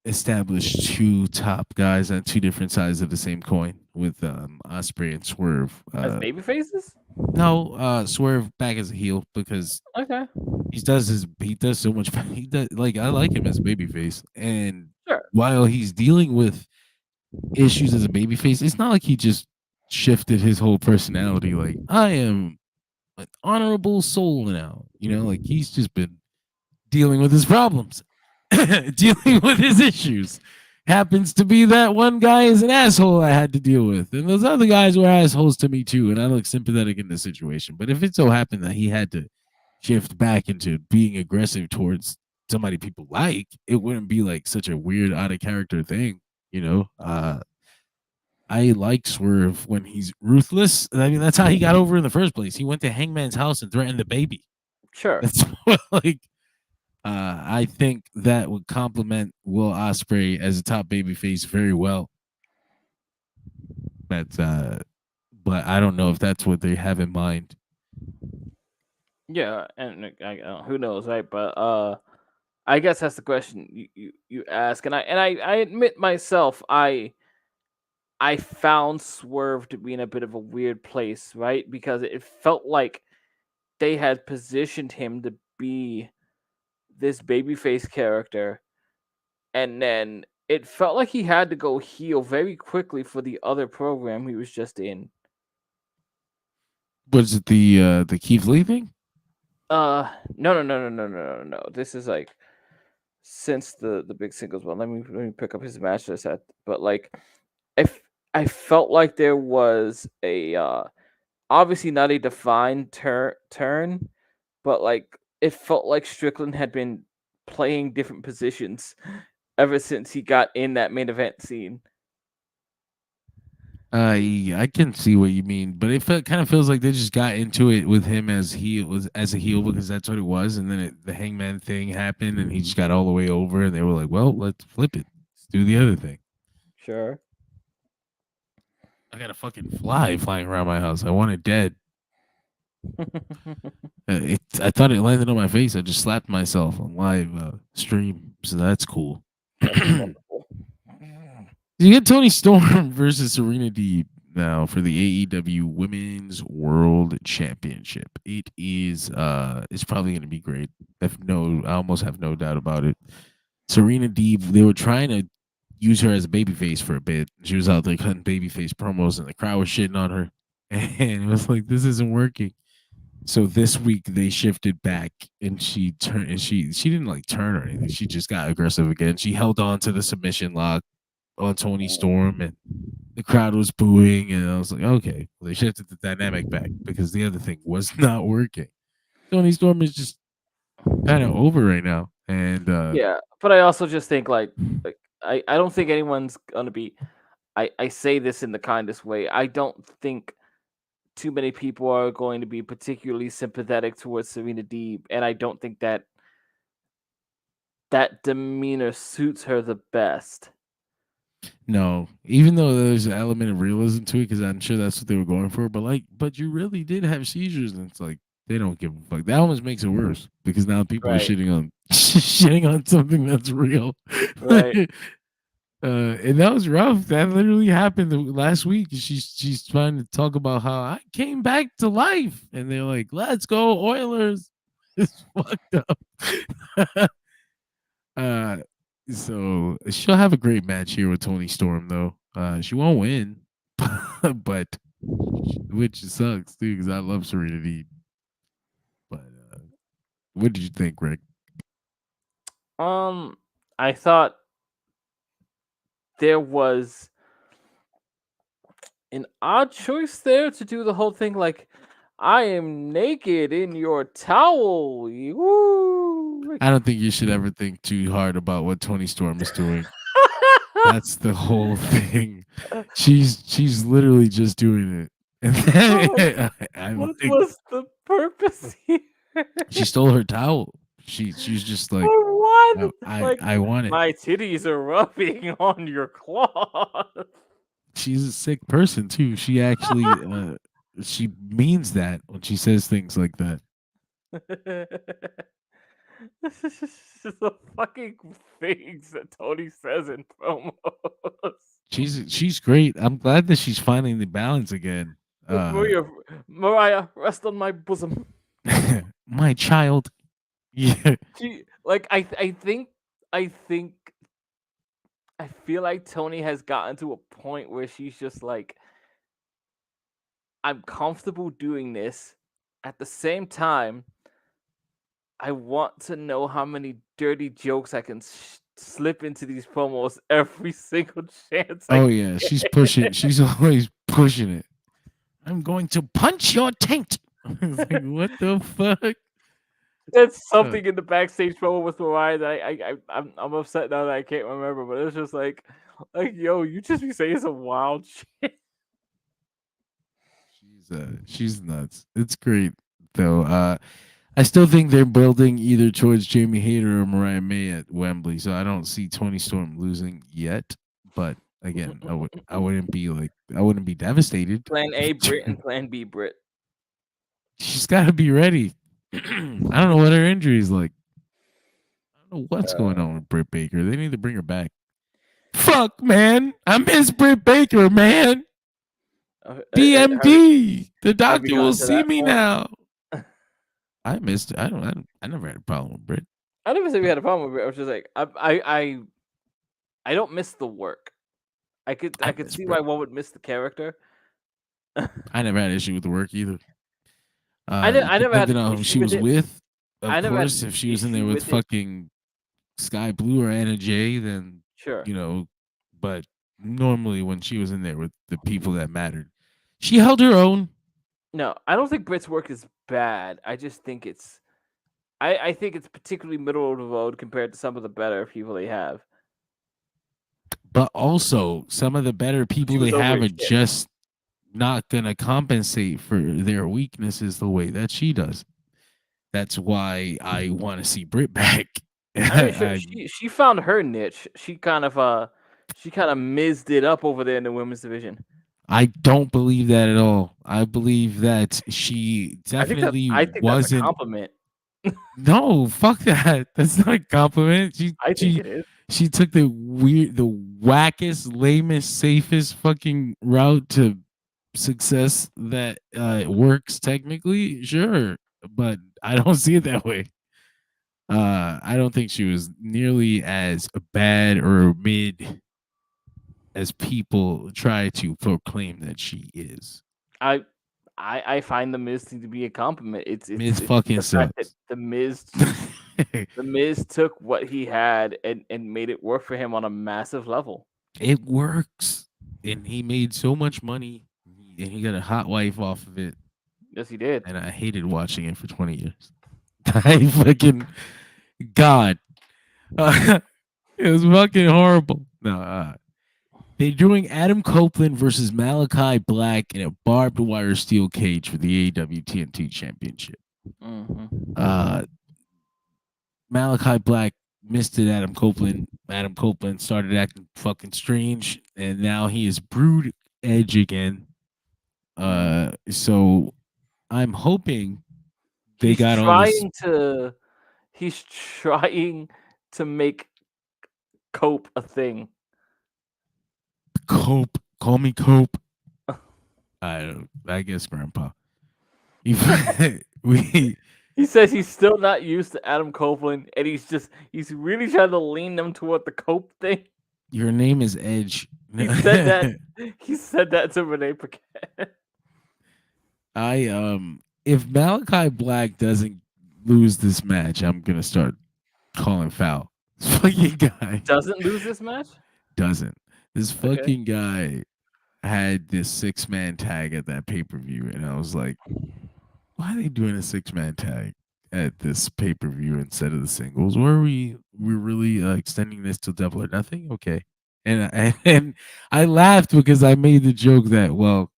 establish two top guys on two different sides of the same coin with Osprey and Swerve. As baby faces? No, Swerve back as a heel because Okay. he does so much. He does, like, I like him as a babyface, and Sure. while he's dealing with issues as a babyface, it's not like he just shifted his whole personality. Like, I am an honorable soul now, like he's just been dealing with his problems, dealing with his issues. Happens to be that one guy is an asshole I had to deal with, and those other guys were assholes to me too, and I look sympathetic in the situation. But if it so happened that he had to shift back into being aggressive towards somebody people like, it wouldn't be like such a weird out of character thing, I like Swerve when he's ruthless. I mean, that's how he got over in the first place. He went to Hangman's house and threatened the baby. Sure. That's what, I think that would complement Will Ospreay as a top babyface very well. That's but I don't know if that's what they have in mind. Yeah, and who knows, right? But I guess that's the question you ask, and I admit myself, I found Swerve to be in a bit of a weird place, right? Because it felt like they had positioned him to be this babyface character, and then it felt like he had to go heel very quickly for the other program he was just in. Was it the Keith Lee thing? No. This is like since the big singles one. Let me pick up his match list at, but like I felt like there was a obviously not a defined turn, but like it felt like Strickland had been playing different positions ever since he got in that main event scene. I can see what you mean, but it kind of feels like they just got into it with him as a heel because that's what it was, and then the Hangman thing happened, and he just got all the way over, and they were like, "Well, let's flip it, let's do the other thing." Sure. I got a fucking fly flying around my house. I want it dead. I thought it landed on my face. I just slapped myself on live stream, so that's cool. You get Tony Storm versus Serena Deeb now for the AEW Women's World Championship. It is it's probably going to be great. I almost have no doubt about it. Serena Deeb, they were trying to use her as a babyface for a bit. She was out there cutting babyface promos, and the crowd was shitting on her, and it was like, this isn't working. So this week they shifted back, and she turned, and she didn't like turn or anything. She just got aggressive again. She held on to the submission lock on Tony Storm, and the crowd was booing, and I was like, okay, well, they shifted the dynamic back because the other thing was not working. Tony Storm is just kind of over right now, and yeah, but I also just think like I don't think anyone's gonna be. I say this in the kindest way. I don't think too many people are going to be particularly sympathetic towards Serena Deeb, and I don't think that demeanor suits her the best. No, even though there's an element of realism to it, because I'm sure that's what they were going for. But you really did have seizures, and it's like they don't give a fuck. That almost makes it worse because now people are shitting on something that's real. Right. And that was rough. That literally happened last week. She's trying to talk about how I came back to life, and they're like, "Let's go Oilers." It's fucked up. So she'll have a great match here with Tony Storm, though. She won't win, but which sucks too because I love Serena Deeb. But what did you think, Rick? I thought there was an odd choice there to do the whole thing like, I am naked in your towel. Woo! I don't think you should ever think too hard about what Tony Storm is doing. That's the whole thing. She's literally just doing it. And then, What was the purpose here? She stole her towel. She's just like, what? I want it. My titties are rubbing on your cloth. She's a sick person too. She actually she means that when she says things like that. This is just the fucking things that Tony says in promos. She's great. I'm glad that she's finding the balance again. Mariah, rest on my bosom. My child. Yeah. She I feel like Tony has gotten to a point where she's just like, I'm comfortable doing this. At the same time, I want to know how many dirty jokes I can slip into these promos every single chance. Yeah, she's pushing. She's always pushing it. I'm going to punch your taint. Like, what the fuck? There's something in the backstage promo with Mariah that I'm upset now that I can't remember, but it's just like yo, you just be saying some wild shit. She's nuts. It's great though. I still think they're building either towards Jamie Hayter or Mariah May at Wembley, so I don't see Tony Storm losing yet. But again, I wouldn't be devastated. Plan A Brit and Plan B Brit. She's got to be ready. I don't know what her injury is like. I don't know what's going on with Britt Baker. They need to bring her back. Fuck, man. I miss Britt Baker, man. BMD. The doctor will see me now. I missed it. I never had a problem with Britt. I never said we had a problem with Britt. I was just like, I don't miss the work. I could see why one would miss the character. I never had an issue with the work either. I never had who she was with. Of course, if she was in there with fucking Sky Blue or Anna Jay, then sure, But normally, when she was in there with the people that mattered, she held her own. No, I don't think Britt's work is bad. I just think I think it's particularly middle of the road compared to some of the better people they have. But also, some of the better people they have are just not gonna compensate for their weaknesses the way that she does. That's why I want to see Britt back. She found her niche. She kind of mizzed it up over there in the women's division. I don't believe that at all. I believe that she definitely wasn't. That's a compliment. No, fuck that. That's not a compliment. I think it is. She took the wackest, lamest, safest fucking route to success that works technically, sure, but I don't see it that way. I don't think she was nearly as bad or mid as people try to proclaim that she is. I find the Miz to be a compliment. It's Miz fucking sucks. The Miz the Miz took what he had and made it work for him on a massive level. It works, and he made so much money, and he got a hot wife off of it. Yes, he did. And I hated watching it for 20 years. I fucking God, it was fucking horrible. No, they're doing Adam Copeland versus Malachi Black in a barbed wire steel cage for the AEW TNT Championship. Mm-hmm. Malachi Black missed it. Adam Copeland started acting fucking strange, and now he is Brood Edge again. So I'm hoping they got all this. He's trying to make Cope a thing. Cope, call me Cope. I guess Grandpa. He says he's still not used to Adam Copeland, and he's really trying to lean them toward the Cope thing. Your name is Edge. He said that to Renee Paquette. If Malachi Black doesn't lose this match, I'm gonna start calling foul. This fucking guy Doesn't lose this match? doesn't. This Okay. fucking guy had this 6-man tag at that pay-per-view, and I was like, why are they doing a 6-man tag at this pay-per-view instead of the singles? We're really extending this to Double or Nothing? Okay. And I laughed because I made the joke that, well,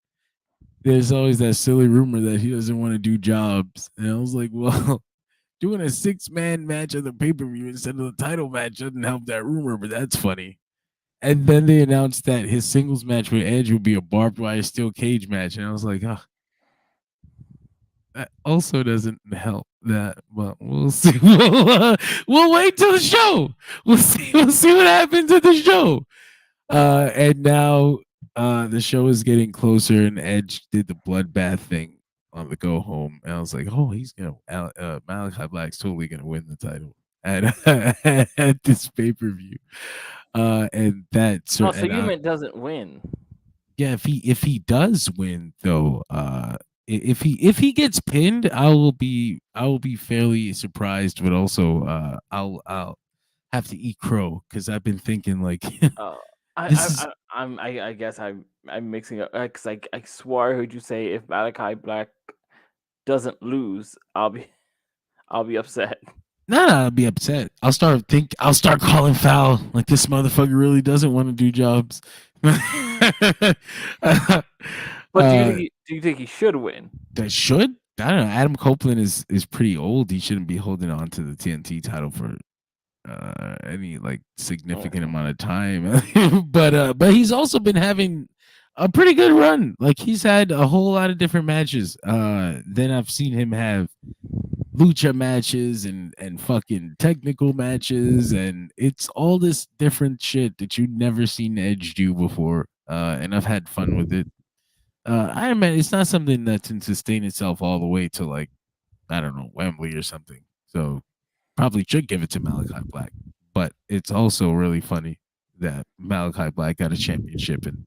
there's always that silly rumor that he doesn't want to do jobs. And I was like, well, doing a 6-man match at the pay-per-view instead of the title match doesn't help that rumor, but that's funny. And then they announced that his singles match with Edge would be a barbed wire steel cage match. And I was like, oh, that also doesn't help that, but we'll see. We'll wait till the show. We'll see. We'll see what happens at the show. And now the show is getting closer, and Edge did the bloodbath thing on the go home, and I was like, oh, he's gonna Malachi Black's totally gonna win the title at at this pay-per-view. And that so you meant doesn't win. Yeah, if he does win though, if he gets pinned, I will be fairly surprised, but also I'll have to eat crow because I've been thinking like I guess I'm mixing up because I swore I heard you say if Malachi Black doesn't lose, I'll be upset. No, I'll be upset. I'll start calling foul like this motherfucker really doesn't want to do jobs. But do you think he should win? That should? I don't know. Adam Copeland is pretty old. He shouldn't be holding on to the TNT title for any like significant amount of time. But he's also been having a pretty good run. Like he's had a whole lot of different matches. Then I've seen him have lucha matches and fucking technical matches, and it's all this different shit that you've never seen Edge do before. And I've had fun with it. I imagine it's not something that can sustain itself all the way to like, I don't know, Wembley or something. So probably should give it to Malachi Black. But it's also really funny that Malachi Black got a championship and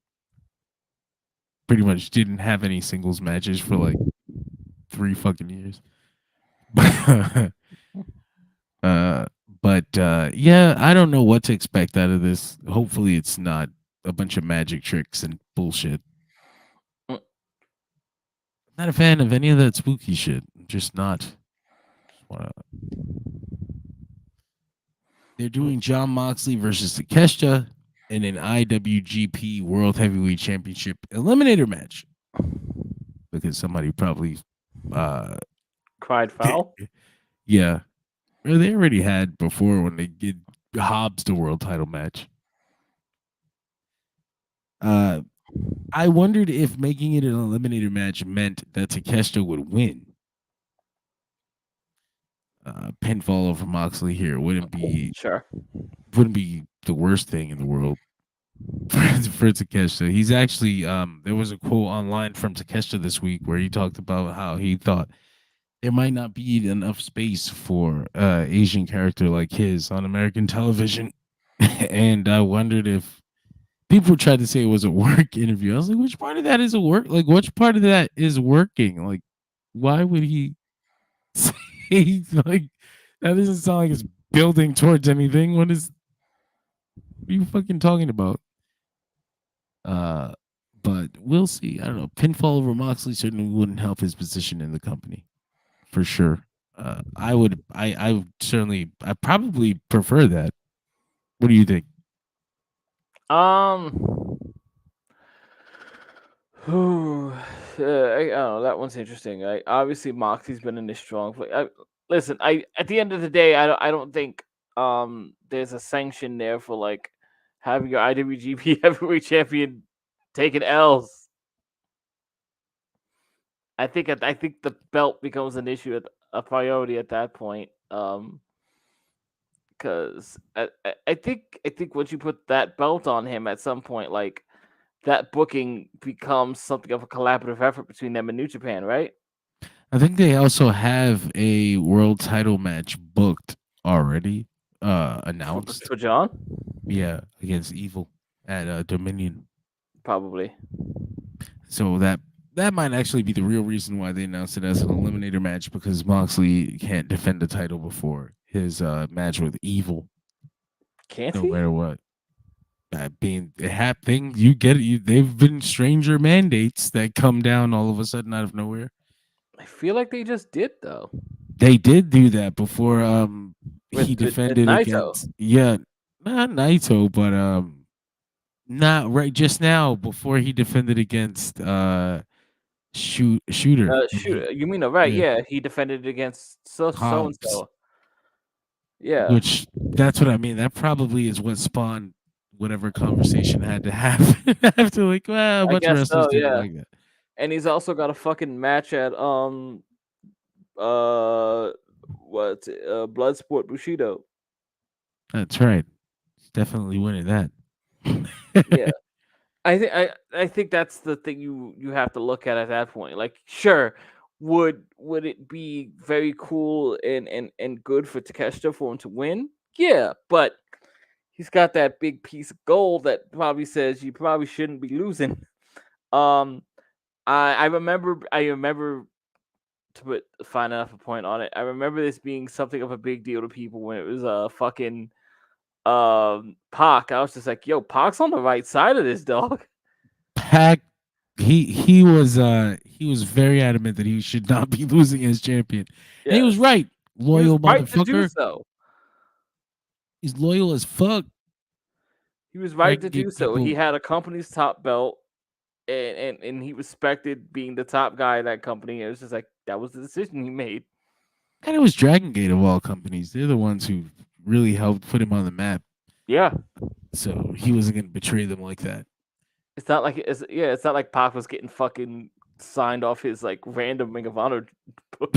pretty much didn't have any singles matches for like 3 fucking years. Yeah, I don't know what to expect out of this. Hopefully it's not a bunch of magic tricks and bullshit. Not a fan of any of that spooky shit. Just not. They're doing Jon Moxley versus Takeshita in an IWGP World Heavyweight Championship eliminator match. Because somebody probably cried foul. Yeah. Well, they already had before when they did Hobbs the world title match. I wondered if making it an eliminator match meant that Takeshita would win. Pinfall over Moxley here wouldn't be the worst thing in the world for Takeshita. He's actually there was a quote online from Takeshita this week where he talked about how he thought there might not be enough space for Asian character like his on American television. And I wondered if people tried to say it was a work interview. I was like, which part of that is a work? Like, which part of that is working? Like, why would he say like that? Doesn't sound like it's building towards anything. What are you fucking talking about? But we'll see. I don't know. Pinfall over Moxley certainly wouldn't help his position in the company, for sure. I probably prefer that. What do you think? I don't know. That one's interesting. Obviously Moxie's been in this strong play. Listen, at the end of the day, I don't think there's a sanction there for like having your IWGP Heavyweight Champion taking L's. I think the belt becomes an issue, a priority at that point. Because I think once you put that belt on him at some point, like that booking becomes something of a collaborative effort between them and New Japan, right? I think they also have a world title match booked already, announced for John. Yeah, against Evil at Dominion, probably. So that might actually be the real reason why they announced it as an eliminator match, because Moxley can't defend the title before his match with Evil. Can't no he? matter what. Being things you get it. They've been stranger mandates that come down all of a sudden out of nowhere. I feel like they just did though. They did do that before. He With defended Naito. against not Naito, but not right just now before he defended against shooter. You mean right? Yeah, Yeah, he defended against so and Hobbs. so. Yeah, Which that's what I mean. That probably is what spawned whatever conversation had to happen after like well, a I bunch of guess wrestlers so. didn't Yeah, like that. and he's also got a fucking match at what Bloodsport Bushido. That's right. He's definitely winning that. Yeah. I think that's the thing you have to look at that point. Like, sure, would it be very cool and good for Takeshita for him to win? Yeah, but he's got that big piece of gold that probably says you probably shouldn't be losing. I remember to put fine enough a point on it. I remember this being something of a big deal to people when it was fucking Pac. I was just like, yo, Pac's on the right side of this, dog. Pac, he was very adamant that he should not be losing as champion. Yes. And he was right. Loyal right to do motherfucker. so. He's loyal as fuck. He was right to do so. He had a company's top belt, and he respected being the top guy of that company. It was just like that was the decision he made. And it was Dragon Gate of all companies. They're the ones who really helped put him on the map. Yeah. So he wasn't going to betray them like that. It's not like it's not like Pac was getting fucking signed off his like random Ring of Honor book.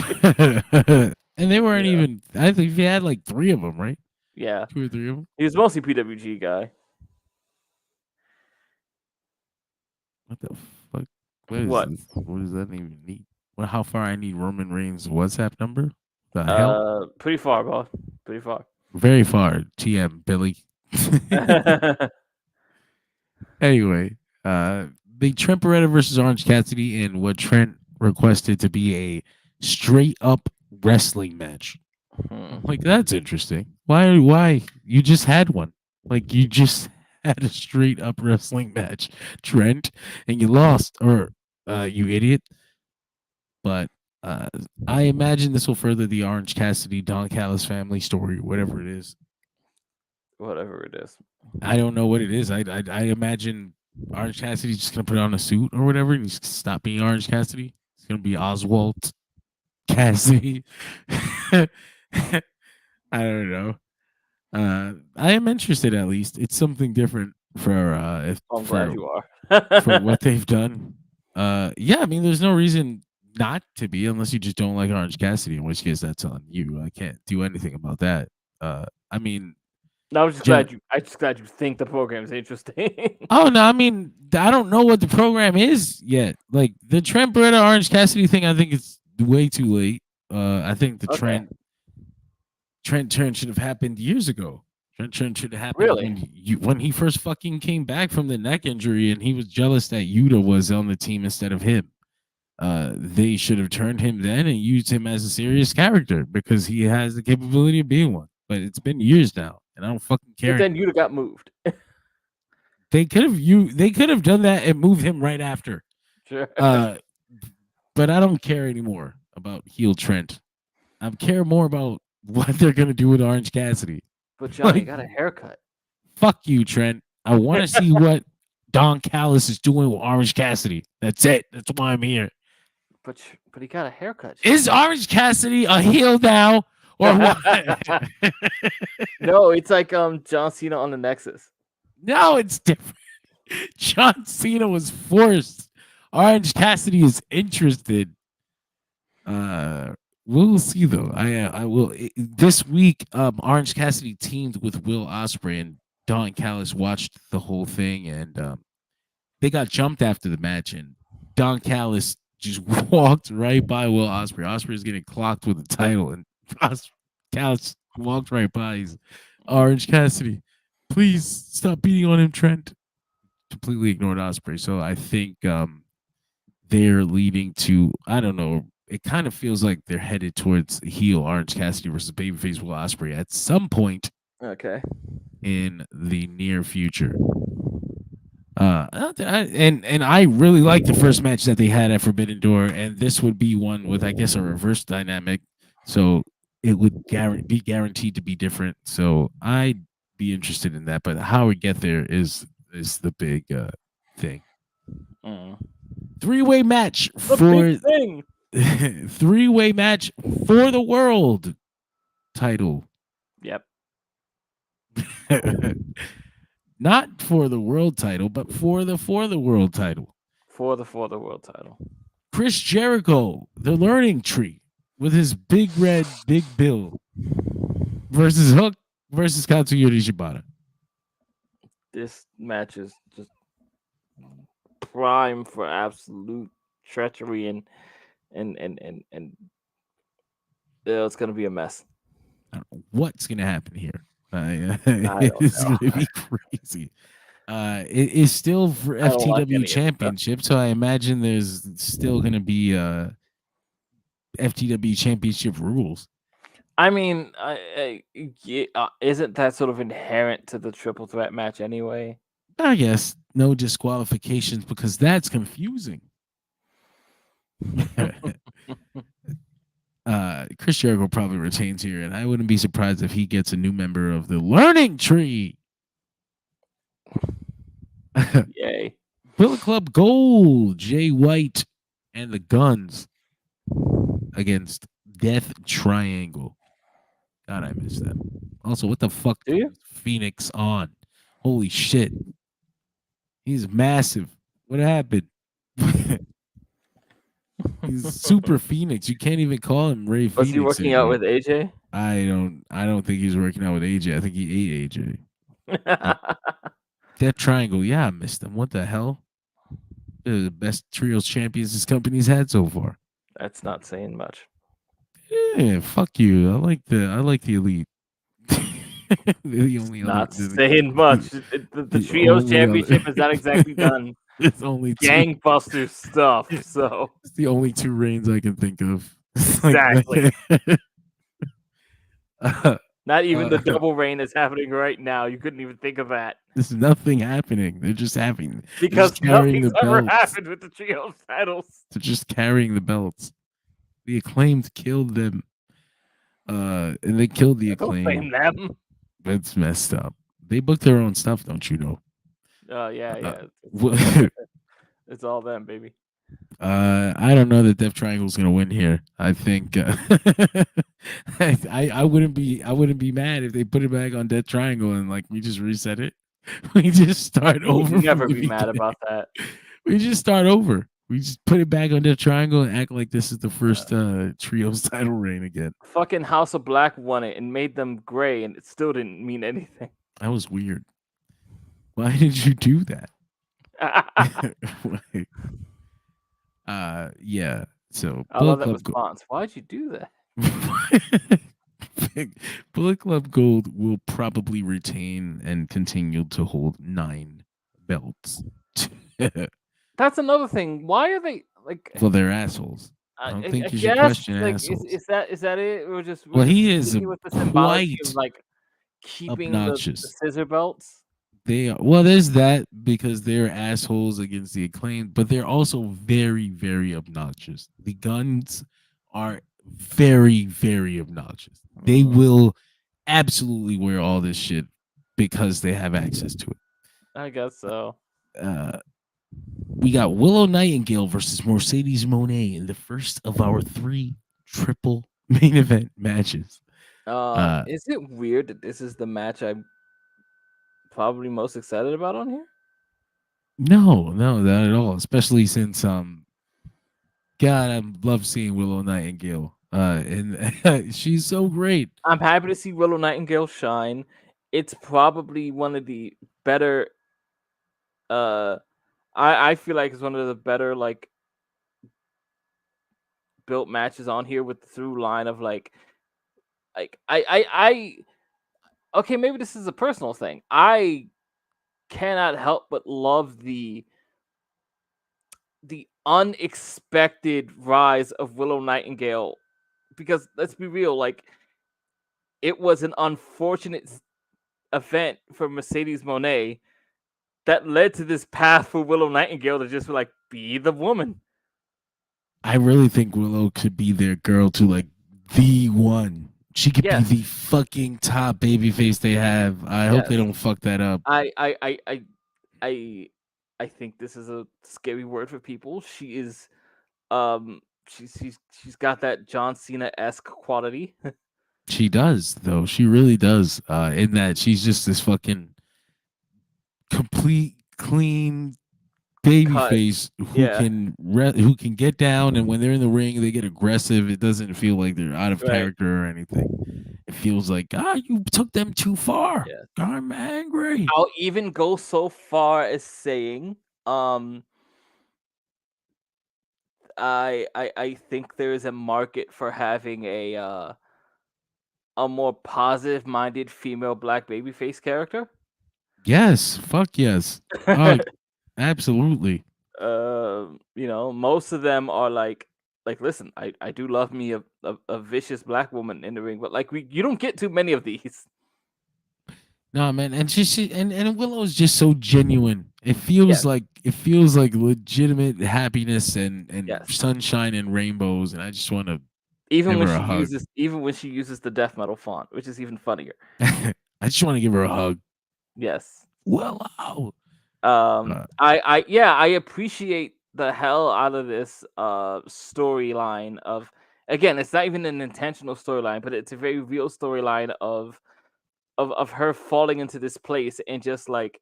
And they weren't even. I think he had like 3 of them, right? Yeah, 2 or 3 of them. He was mostly PWG guy. What the fuck? What does that even need? Well, how far I need Roman Reigns' WhatsApp number? The hell? Pretty far, boss. Pretty far. Very far. TM Billy. Anyway, the Trent Beretta versus Orange Cassidy in what Trent requested to be a straight up wrestling match. Like, that's interesting. Why? You just had one. Like, you just had a straight up wrestling match, Trent, and you lost, or you idiot. But I imagine this will further the Orange Cassidy Don Callis family story, whatever it is. Whatever it is. I don't know what it is. I imagine Orange Cassidy's just gonna put on a suit or whatever, and he's stop being Orange Cassidy. It's gonna be Oswald Cassidy. I don't know. I am interested. At least it's something different for I'm glad you are. for what they've done. Yeah, I mean, there's no reason not to be unless you just don't like Orange Cassidy, in which case that's on you. I can't do anything about that. I mean, no, I'm just glad you think the program is interesting. Oh no, I mean, I don't know what the program is yet. Like the Trent Beretta Orange Cassidy thing, I think it's way too late. I think the Trent turn should have happened years ago. Trent turn should have happened when he first fucking came back from the neck injury, and he was jealous that Yuta was on the team instead of him. They should have turned him then and used him as a serious character because he has the capability of being one. But it's been years now, and I don't fucking care. But then Yuta got moved. They could have done that and moved him right after. Sure. But I don't care anymore about heel Trent. I care more about what they're gonna do with Orange Cassidy. But Johnny got a haircut. Fuck you, Trent. I want to see what Don Callis is doing with Orange Cassidy. That's it. That's why I'm here. But he got a haircut. Is Orange Cassidy a heel now or what? No, it's like John Cena on the Nexus. No, it's different. John Cena was forced. Orange Cassidy is interested. We'll see though. I will this week. Orange Cassidy teamed with Will Ospreay, and Don Callis watched the whole thing, and they got jumped after the match, and Don Callis just walked right by Will Ospreay. Ospreay's getting clocked with the title, and Callis walked right by. He's Orange Cassidy. Please stop beating on him, Trent. Completely ignored Ospreay. So I think they're leading to, I don't know, it kind of feels like they're headed towards heel Orange Cassidy versus babyface Will Ospreay at some point Okay. in the near future. And I really like the first match that they had at Forbidden Door, and this would be one with, I guess, a reverse dynamic, so it would be guaranteed to be different. So I'd be interested in that, but how we get there is the big thing. Three-way match for three-way match for the world title. Yep. Not for the world title, but for the world title. For the world title. Chris Jericho, the learning tree, with his big red, big bill, versus Hook versus Katsuyori Shibata. This match is just prime for absolute treachery and it's gonna be a mess. I don't know what's gonna happen here. It's gonna be crazy. It is still for FTW Championship, so I imagine there's still gonna be FTW Championship rules. I mean, isn't that sort of inherent to the triple threat match anyway? I guess no disqualifications because that's confusing. Chris Jericho probably retains here, and I wouldn't be surprised if he gets a new member of the learning tree. Yay. Bullet Club Gold, Jay White, and the Guns against Death Triangle. God, I miss them. Also, what the fuck is Phoenix on? Holy shit. He's massive. What happened? He's Super Phoenix. You can't even call him Ray Phoenix. Was he working out with AJ? I don't think he's working out with AJ. I think he ate AJ. Death Triangle. Yeah, I missed them. What the hell? They're the best trios champions this company's had so far. That's not saying much. Yeah, fuck you. I like the elite. The only not saying much. The trios championship is not exactly done. It's only gangbuster stuff. So it's the only two reigns I can think of. Exactly. Not even the double reign is happening right now. You couldn't even think of that. There's nothing happening. They're just having because nothing's ever happened with the trios titles. They're just carrying the belts. The Acclaimed killed them. And they killed the Acclaimed. Don't blame them. That's messed up. They book their own stuff, don't you know? Yeah. It's all them, baby. I don't know that Death Triangle's gonna win here. I think I wouldn't be mad if they put it back on Death Triangle and like we just reset it. We just start over. You'd never be mad about that. We just start over. We just put it back on Death Triangle and act like this is the first trios title reign again. Fucking House of Black won it and made them gray, and it still didn't mean anything. That was weird. Why did you do that? Yeah. So I love that response. Why'd you do that? Bullet Club Gold will probably retain and continue to hold 9 belts. That's another thing. Why are they like? Well, they're assholes. I don't think you should question assholes. Is that it? Or just well, he is with the symbology of like keeping the scissor belts. They are, well, there's that because they're assholes against the Acclaimed, but they're also very, very obnoxious. The Guns are very, very obnoxious. They will absolutely wear all this shit because they have access to it. I guess so. We got Willow Nightingale versus Mercedes Moné in the first of our 3 triple main event matches. Is it weird that this is the match I'm probably most excited about on here? No, not at all. Especially since God, I love seeing Willow Nightingale. And she's so great. I'm happy to see Willow Nightingale shine. It's probably one of the better I feel like it's one of the better like built matches on here with the through line of like I okay, maybe this is a personal thing. I cannot help but love the unexpected rise of Willow Nightingale because let's be real, like it was an unfortunate event for Mercedes Moné that led to this path for Willow Nightingale to just like be the woman. I really think Willow could be their girl to like the one. She could be the fucking top babyface they have. I hope they don't fuck that up. I think this is a scary word for people. She is, she's got that John Cena-esque quality. She does, though. She really does. In that she's just this fucking complete, clean babyface who can get down, and when they're in the ring, they get aggressive. It doesn't feel like they're out of character or anything. It feels like, you took them too far. Yes. I'm angry. I'll even go so far as saying, I think there is a market for having a more positive-minded female black babyface character. Yes, fuck yes. Absolutely. Most of them are like listen, I do love me a vicious black woman in the ring, but like you don't get too many of these. No, man, and and Willow is just so genuine. It feels like legitimate happiness and sunshine and rainbows, and I just want to even when she uses the death metal font, which is even funnier. I just want to give her a hug. Yes. Willow. I appreciate the hell out of this storyline of, again, it's not even an intentional storyline, but it's a very real storyline of her falling into this place and just like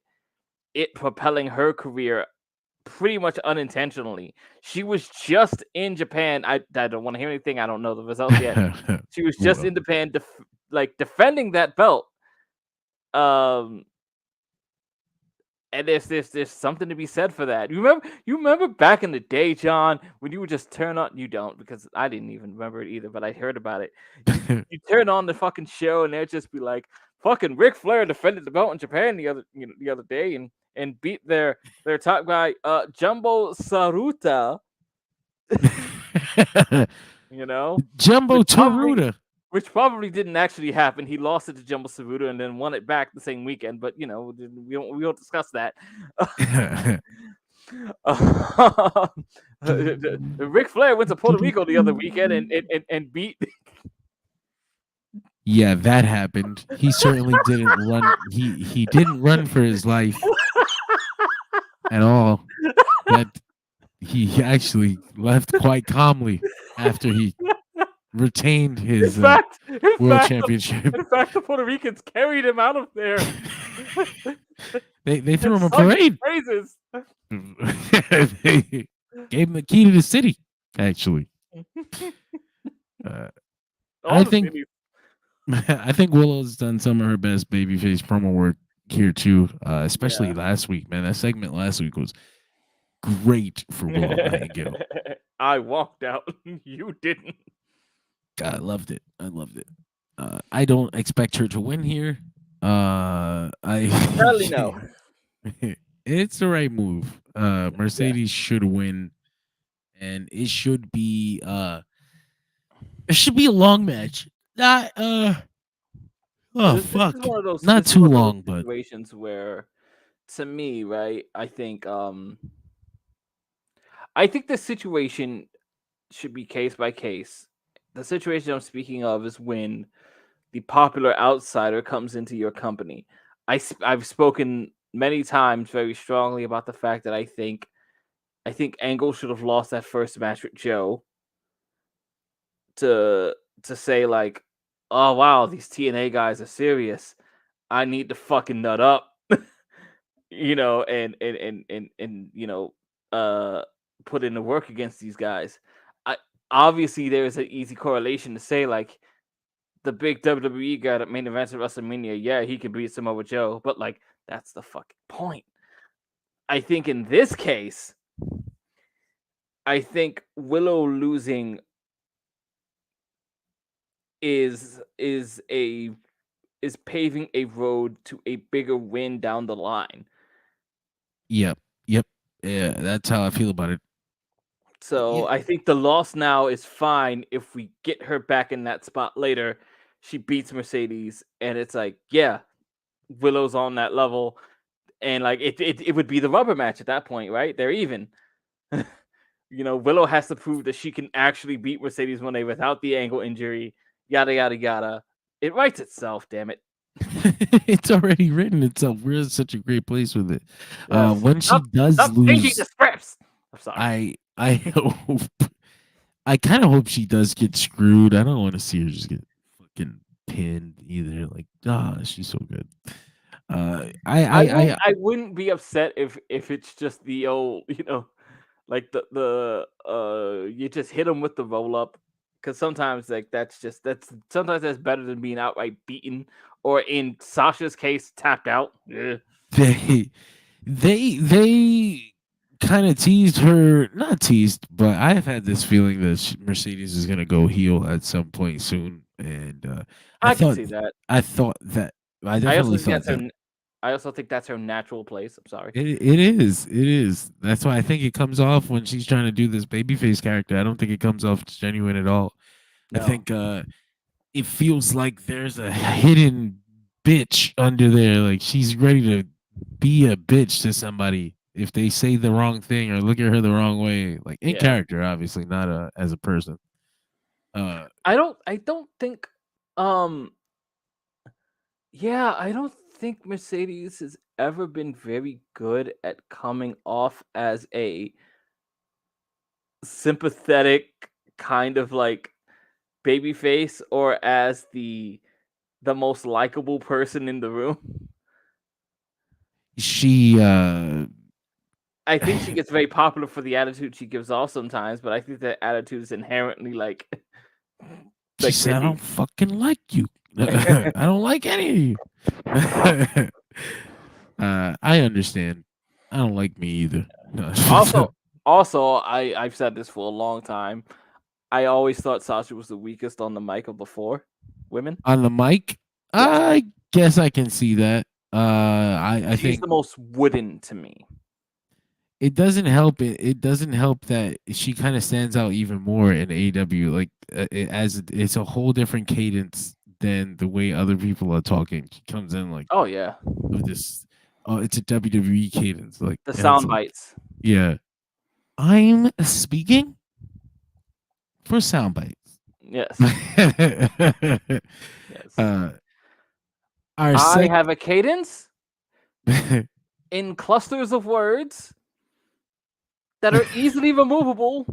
it propelling her career pretty much unintentionally. She was just in Japan. I don't want to hear anything. I don't know the results yet. She was just in Japan, defending that belt. And there's something to be said for that. You remember back in the day, John, when you would just turn on. You don't, because I didn't even remember it either, but I heard about it. You turn on the fucking show and they'd just be like, fucking Ric Flair defended the belt in Japan the other day and beat their top guy, Jumbo Saruta. Jumbo Saruta. Which probably didn't actually happen. He lost it to Jumbo Saruta and then won it back the same weekend. But we won't discuss that. Ric Flair went to Puerto Rico the other weekend and beat. Yeah, that happened. He certainly didn't run. He didn't run for his life at all. That he actually left quite calmly after he retained his world championship. In fact, the Puerto Ricans carried him out of there. They threw him a parade. Praises. They gave him the key to the city. Actually, I think Willow's done some of her best babyface promo work here too, especially last week. Man, that segment last week was great for Willow Nightingale. I walked out. You didn't. God, I loved it. I don't expect her to win here. Sadly, no. It's the right move. Mercedes should win, and it should be a long match. Not fuck. Not too long, but situations where, to me, right? I think the situation should be case by case. The situation I'm speaking of is when the popular outsider comes into your company. I've spoken many times very strongly about the fact that I think Angle should have lost that first match with Joe to say like, oh wow, these TNA guys are serious. I need to fucking nut up, and put in the work against these guys. Obviously, there is an easy correlation to say, like, the big WWE guy that main events at WrestleMania, yeah, he can beat Samoa Joe, but, like, that's the fucking point. I think in this case, I think Willow losing is paving a road to a bigger win down the line. Yep. Yeah, that's how I feel about it. So I think the loss now is fine if we get her back in that spot later. She beats Mercedes, and it's like, yeah, Willow's on that level, and like it would be the rubber match at that point, right? They're even. Willow has to prove that she can actually beat Mercedes Moné without the ankle injury. Yada yada yada. It writes itself, damn it. It's already written itself. We're in such a great place with it. Yes. When she does Stop changing lose, the scripts. I'm sorry. I hope, I kind of hope she does get screwed. I don't want to see her just get fucking pinned either. Like, she's so good. I wouldn't be upset if it's just the old, like the you just hit them with the roll up, because sometimes like that's sometimes that's better than being outright beaten, or in Sasha's case, tapped out. Yeah. They kind of teased her, not teased, but I have had this feeling that Mercedes is gonna go heel at some point soon, and I can see that. I thought that I definitely thought that. I also think that's her natural place. I'm sorry. It is. That's why I think it comes off when she's trying to do this babyface character. I don't think it comes off genuine at all. No. I think it feels like there's a hidden bitch under there. Like she's ready to be a bitch to somebody if they say the wrong thing or look at her the wrong way. Like in character, obviously, not as a person. I don't think I don't think Mercedes has ever been very good at coming off as a sympathetic kind of like babyface, or as the most likable person in the room. I think she gets very popular for the attitude she gives off sometimes, but I think that attitude is inherently like she said, I don't fucking like you. I don't like any of you. I understand. I don't like me either. Also, I've said this for a long time. I always thought Sasha was the weakest on the mic of the 4 women. On the mic? Yeah. I guess I can see that. I She's think the most wooden to me. It doesn't help. It doesn't help that she kind of stands out even more in AEW. Like it's a whole different cadence than the way other people are talking. She comes in like, oh yeah, with this. Oh, it's a WWE cadence, like the sound bites. Yeah, I'm speaking for sound bites. Yes. Yes. I have a cadence in clusters of words that are easily removable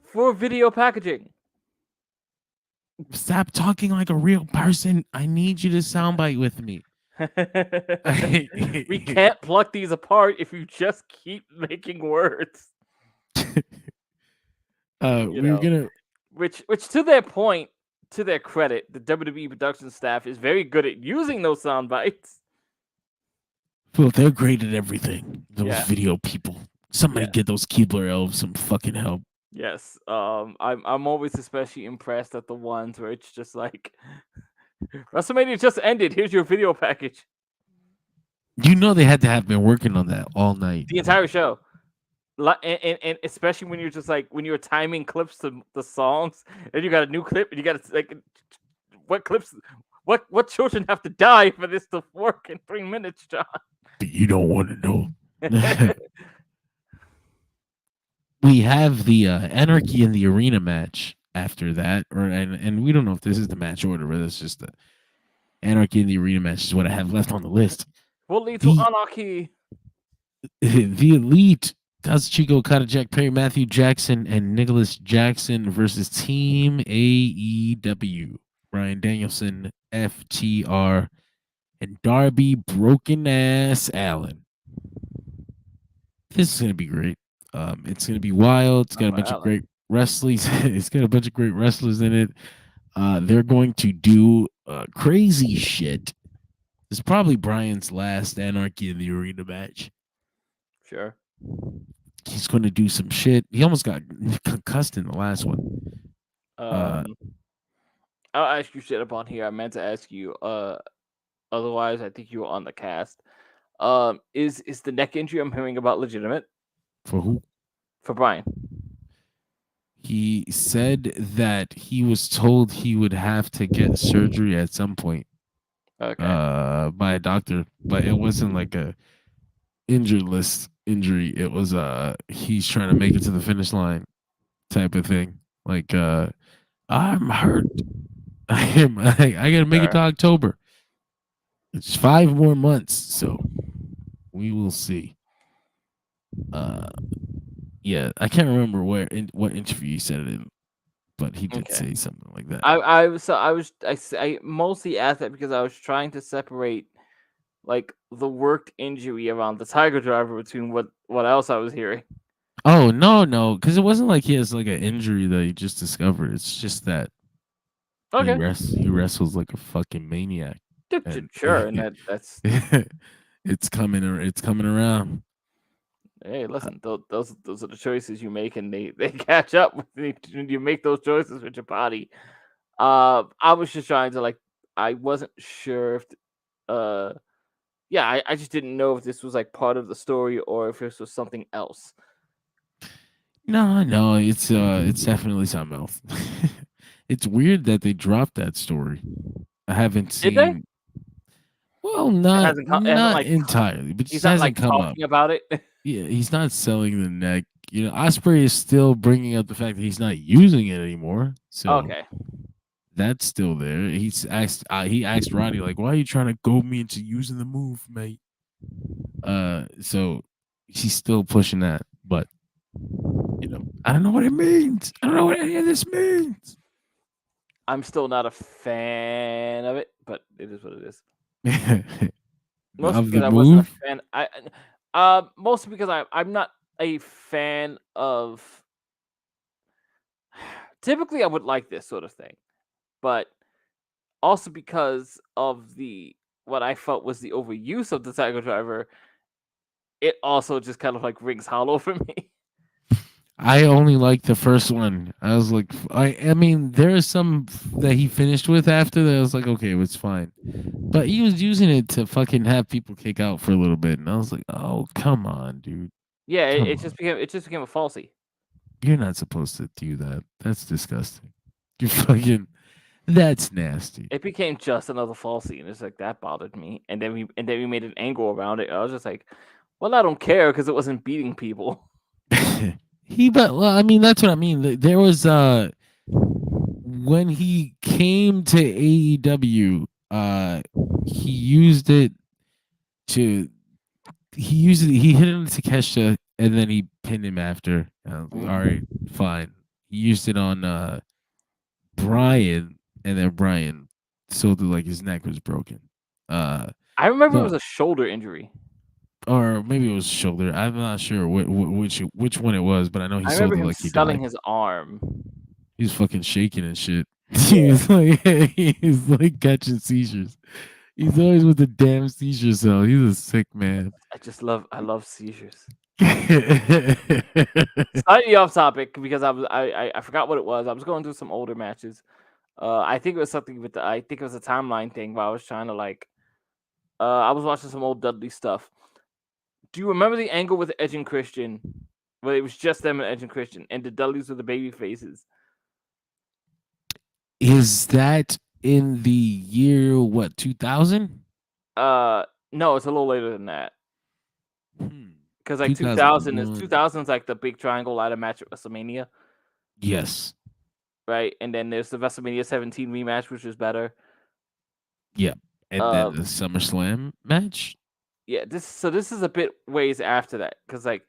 for video packaging. Stop talking like a real person. I need you to soundbite with me. We can't pluck these apart if you just keep making words. We're gonna, which to their point, to their credit, the WWE production staff is very good at using those sound bites. Well, they're great at everything. Those video people. Somebody get those Keebler elves some fucking help. Yes. I'm always especially impressed at the ones where it's just like WrestleMania just ended. Here's your video package. You know they had to have been working on that all night. The entire show. And especially when you're just like when you're timing clips to the songs, and you got a new clip, and you got to like what clips, what children have to die for this to work in 3 minutes, John? You don't want to know. We have the Anarchy in the Arena match after that, and we don't know if this is the match order, but it's just the Anarchy in the Arena match is what I have left on the list. Will lead to Anarchy. The Elite, Kazuchika Okada, Jack Perry, Matthew Jackson, and Nicholas Jackson versus Team AEW. Bryan Danielson, FTR, and Darby Broken Ass Allen. This is gonna be great. It's gonna be wild. It's got a bunch of great wrestlers. It's got a bunch of great wrestlers in it. They're going to do crazy shit. It's probably Bryan's last Anarchy in the Arena match. Sure. He's going to do some shit. He almost got concussed in the last one. I'll ask you shit up on here. I meant to ask you. Otherwise, I think you were on the cast. Is the neck injury I'm hearing about legitimate? For who? For Bryan. He said that he was told he would have to get surgery at some point. Okay. by a doctor, but it wasn't like a injured list injury. It was he's trying to make it to the finish line type of thing. Like I'm hurt. I gotta make it to Sure. October. It's 5 more months, so we will see. Uh, yeah, I can't remember what interview he said it in, but he did Okay. say something like that. I mostly asked that because I was trying to separate like the worked injury around the Tiger Driver between what else I was hearing. Oh no, because it wasn't like he has like an injury that he just discovered. It's just that Okay. he wrestles like a fucking maniac, and Sure, and that's it's coming around. hey, listen, those are the choices you make, and they catch up when you make those choices with your body. I was just trying to like, I wasn't sure if, yeah, I just didn't know if this was like part of the story or if this was something else. No, it's definitely something else. It's weird that they dropped that story. I haven't Did they? seen. Well, It hasn't not like entirely, but it he's just not like hasn't come up. talking about it. Yeah, he's not selling the neck. Osprey is still bringing up the fact that he's not using it anymore. So Okay. that's still there. He asked Roddy like, "Why are you trying to goad me into using the move, mate?" So he's still pushing that, but I don't know what it means. I don't know what any of this means. I'm still not a fan of it, but it is what it is. Mostly Of the because I wasn't a move, fan. Mostly because I'm not a fan of. Typically, I would like this sort of thing, but also because of what I felt was the overuse of the Tiger Driver, it also just kind of like rings hollow for me. I only like the first one. I was like, I mean, there is some that he finished with after that. I was like, okay, it's fine. But he was using it to fucking have people kick out for a little bit, and I was like, oh, come on, dude. Yeah, Come it on. just became a falsie. You're not supposed to do that. That's disgusting. You fucking that's nasty. It became just another falsie, and it's like that bothered me. And then we made an angle around it. I was just like, well, I don't care because it wasn't beating people. Well, I mean, that's what I mean. There was when he came to AEW, he used it to he hit him to Takeshita and then he pinned him after. All right, fine. He used it on Bryan, and then Bryan sold it like his neck was broken. I remember it So was a shoulder injury. or maybe it was shoulder. I'm not sure which one it was, but I know he I sold remember it him like he selling died. his arm. He was fucking shaking and shit. Yeah. He's like catching seizures. He's always with the damn seizure cell. He's a sick man. I love seizures. Slightly off topic because I forgot what it was. I was going through some older matches. I think it was something with I think it was a timeline thing where I was trying to like I was watching some old Dudley stuff. Do you remember the angle with Edge and Christian? Where it was just them and Edge and Christian and the Dudleys were the baby faces. Is that in the year what 2000? No, it's a little later than that. Because like 2001. 2000's like the big triangle ladder match at WrestleMania. Yes. Right, and then there's the WrestleMania 17 rematch, which was better. Yeah. And then the SummerSlam match. Yeah, this is a bit ways after that because like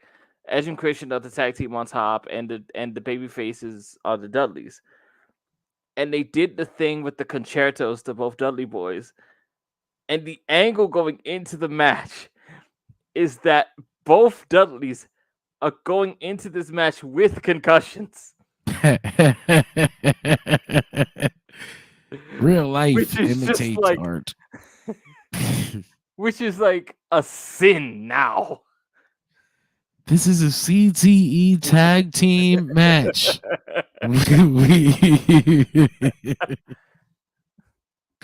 Edge and Christian are the tag team on top, and the baby faces are the Dudleys, and they did the thing with the concertos to both Dudley boys, and the angle going into the match is that both Dudleys are going into this match with concussions. Real life imitates like, art. Which is like a sin now. This is a CTE tag team match.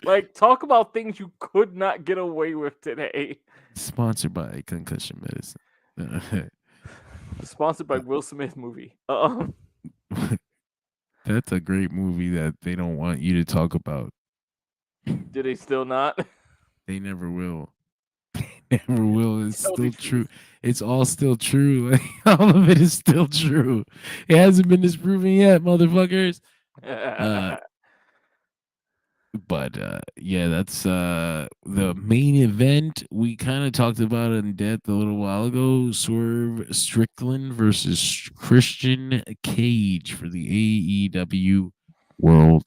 Like, talk about things you could not get away with today. Sponsored by Concussion Medicine. Sponsored by Will Smith movie. That's a great movie that they don't want you to talk about. Do they still not? They never will. They never will. It's Tell the still true. truth. It's all still true. Like, all of it is still true. It hasn't been disproven yet, motherfuckers. But yeah, that's the main event. We kind of talked about it in depth a little while ago. Swerve Strickland versus Christian Cage for the AEW World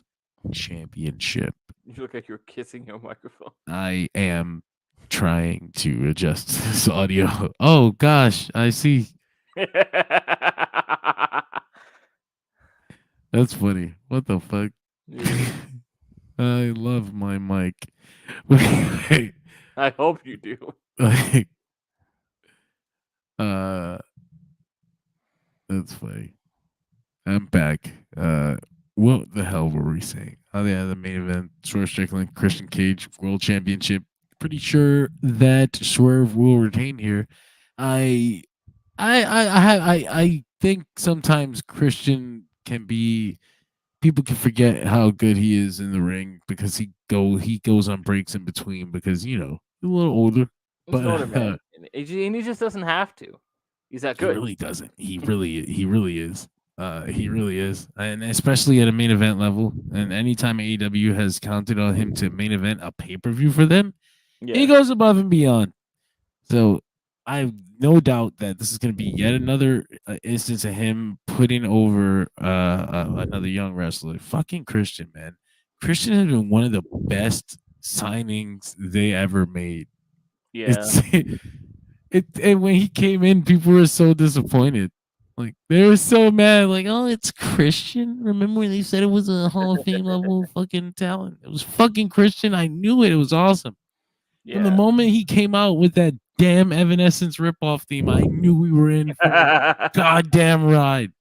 Championship. You look like you're kissing your microphone. I am trying to adjust this audio. Oh gosh, I see. That's funny. What the fuck? Yeah. I love my mic. Wait, I hope you do. like, uh, that's funny. I'm back. What the hell were we saying? Oh yeah, the main event: Swerve Strickland, Christian Cage, World Championship. Pretty sure that Swerve will retain here. I think sometimes Christian can be. People can forget how good he is in the ring because he goes on breaks in between because he's a little older. He's an older But man, and he just doesn't have to. He's that he good. really doesn't. He really is. He really is, and especially at a main event level. And anytime AEW has counted on him to main event a pay per view for them, he Yeah. goes above and beyond. So I have no doubt that this is going to be yet another instance of him putting over another young wrestler. Fucking Christian, man. Christian has been one of the best signings they ever made. Yeah. And when he came in, people were so disappointed. Like they were so mad. Like, oh, it's Christian. Remember when they said it was a Hall of Fame level fucking talent? It was fucking Christian. I knew it. It was awesome. Yeah. From the moment he came out with that damn Evanescence ripoff theme, I knew we were in for a goddamn ride.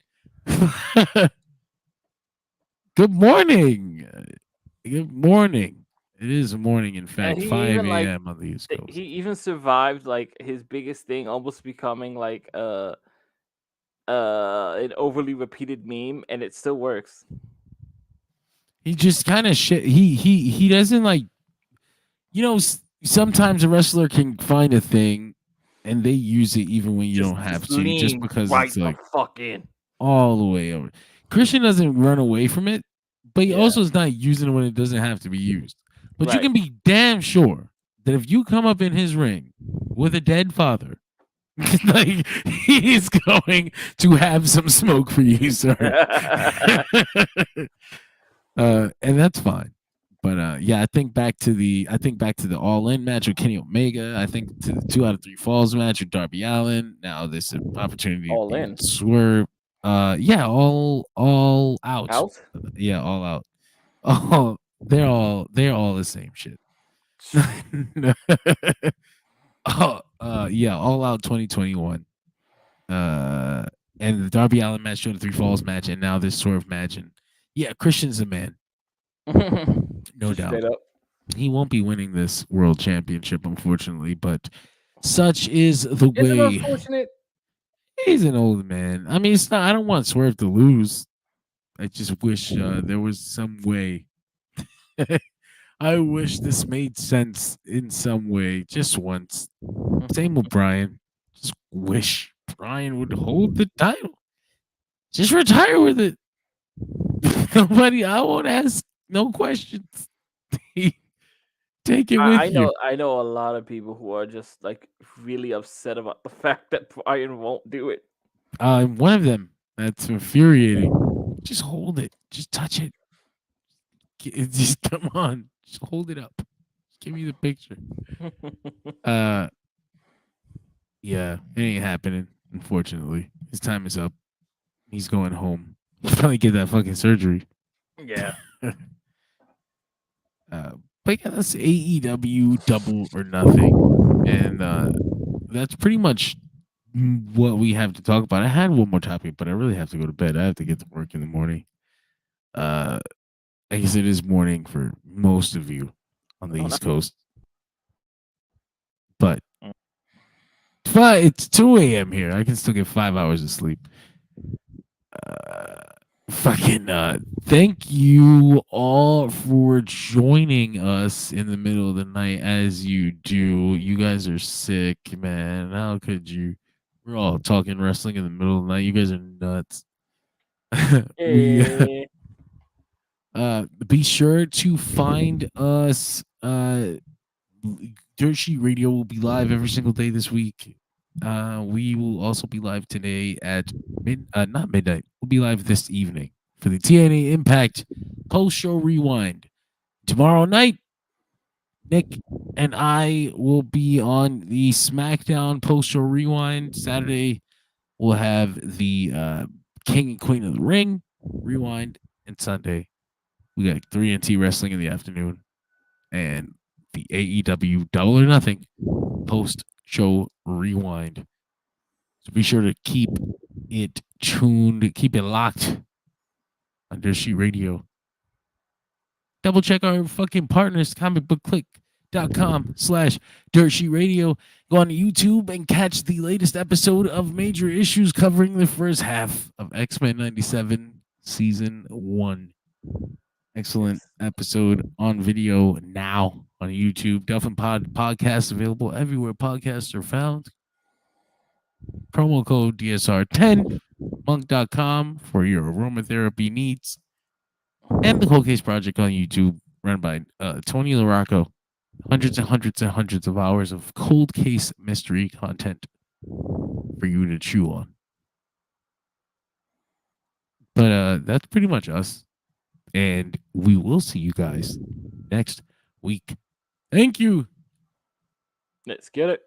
Good morning. Good morning. It is morning, in fact, 5 a.m. on the East Coast. He even survived like his biggest thing, almost becoming like an overly repeated meme, and it still works. He just kind of shit. He doesn't like. Sometimes a wrestler can find a thing, and they use it even when you don't have to, just because it's like fucking all the way over. Christian doesn't run away from it, but he also is not using it when it doesn't have to be used. But you can be damn sure that if you come up in his ring with a dead father, like he's going to have some smoke for you, sir. And that's fine. But yeah, I think back to the All In match with Kenny Omega. I think to the 2 out of 3 Falls match with Darby Allin. Now this opportunity All In. Swerve. Yeah, all out. Yeah, all out. Oh, they're all the same shit. Yeah, all out 2021. And the Darby Allin match, 2 out of 3 Falls match, and now this Swerve match. And yeah, Christian's a man. No doubt. He won't be winning this world championship, unfortunately, but such is the way. Isn't unfortunate? He's an old man. I mean, it's not. I don't want Swerve to lose. I just wish there was some way. I wish this made sense in some way, just once. Same with Bryan. Just wish Bryan would hold the title. Just retire with it. Nobody. I won't ask no questions. Take it with you. I know a lot of people who are just like really upset about the fact that Bryan won't do it. I'm one of them. That's infuriating. Just hold it. Just touch it. Just come on. Just hold it up. Just give me the picture. Yeah, it ain't happening. Unfortunately, his time is up. He's going home. He'll probably get that fucking surgery. Yeah. But yeah, that's AEW Double or Nothing, and that's pretty much what we have to talk about. I had one more topic, but I really have to go to bed. I have to get to work in the morning. I guess it is morning for most of you on the East Coast, but it's 2 a.m. here. I can still get 5 hours of sleep. fucking thank you all for joining us in the middle of the night as you do. You guys are sick, man. How could you? We're all talking wrestling in the middle of the night. You guys are nuts. We be sure to find us. Dirt Sheet Radio will be live every single day this week. We will also be live today at not midnight. We'll be live this evening for the TNA Impact post show rewind. Tomorrow night, Nick and I will be on the SmackDown post show rewind. Saturday, we'll have the King and Queen of the Ring rewind, and Sunday we got 3NT Wrestling in the afternoon and the AEW Double or Nothing post show rewind. So be sure to keep it tuned, keep it locked on Dirt Sheet Radio. Double check our fucking partners, comicbookclick.com/Dirt Sheet Radio. Go on YouTube and catch the latest episode of Major Issues covering the first half of X-Men 97 Season 1. Excellent episode on video now on YouTube. Dolphin Podcast available everywhere podcasts are found. Promo code DSR10, monk.com for your aromatherapy needs. And the Cold Case Project on YouTube, run by Tony LaRocco. Hundreds and hundreds and hundreds of hours of cold case mystery content for you to chew on. But that's pretty much us. And we will see you guys next week. Thank you. Let's get it.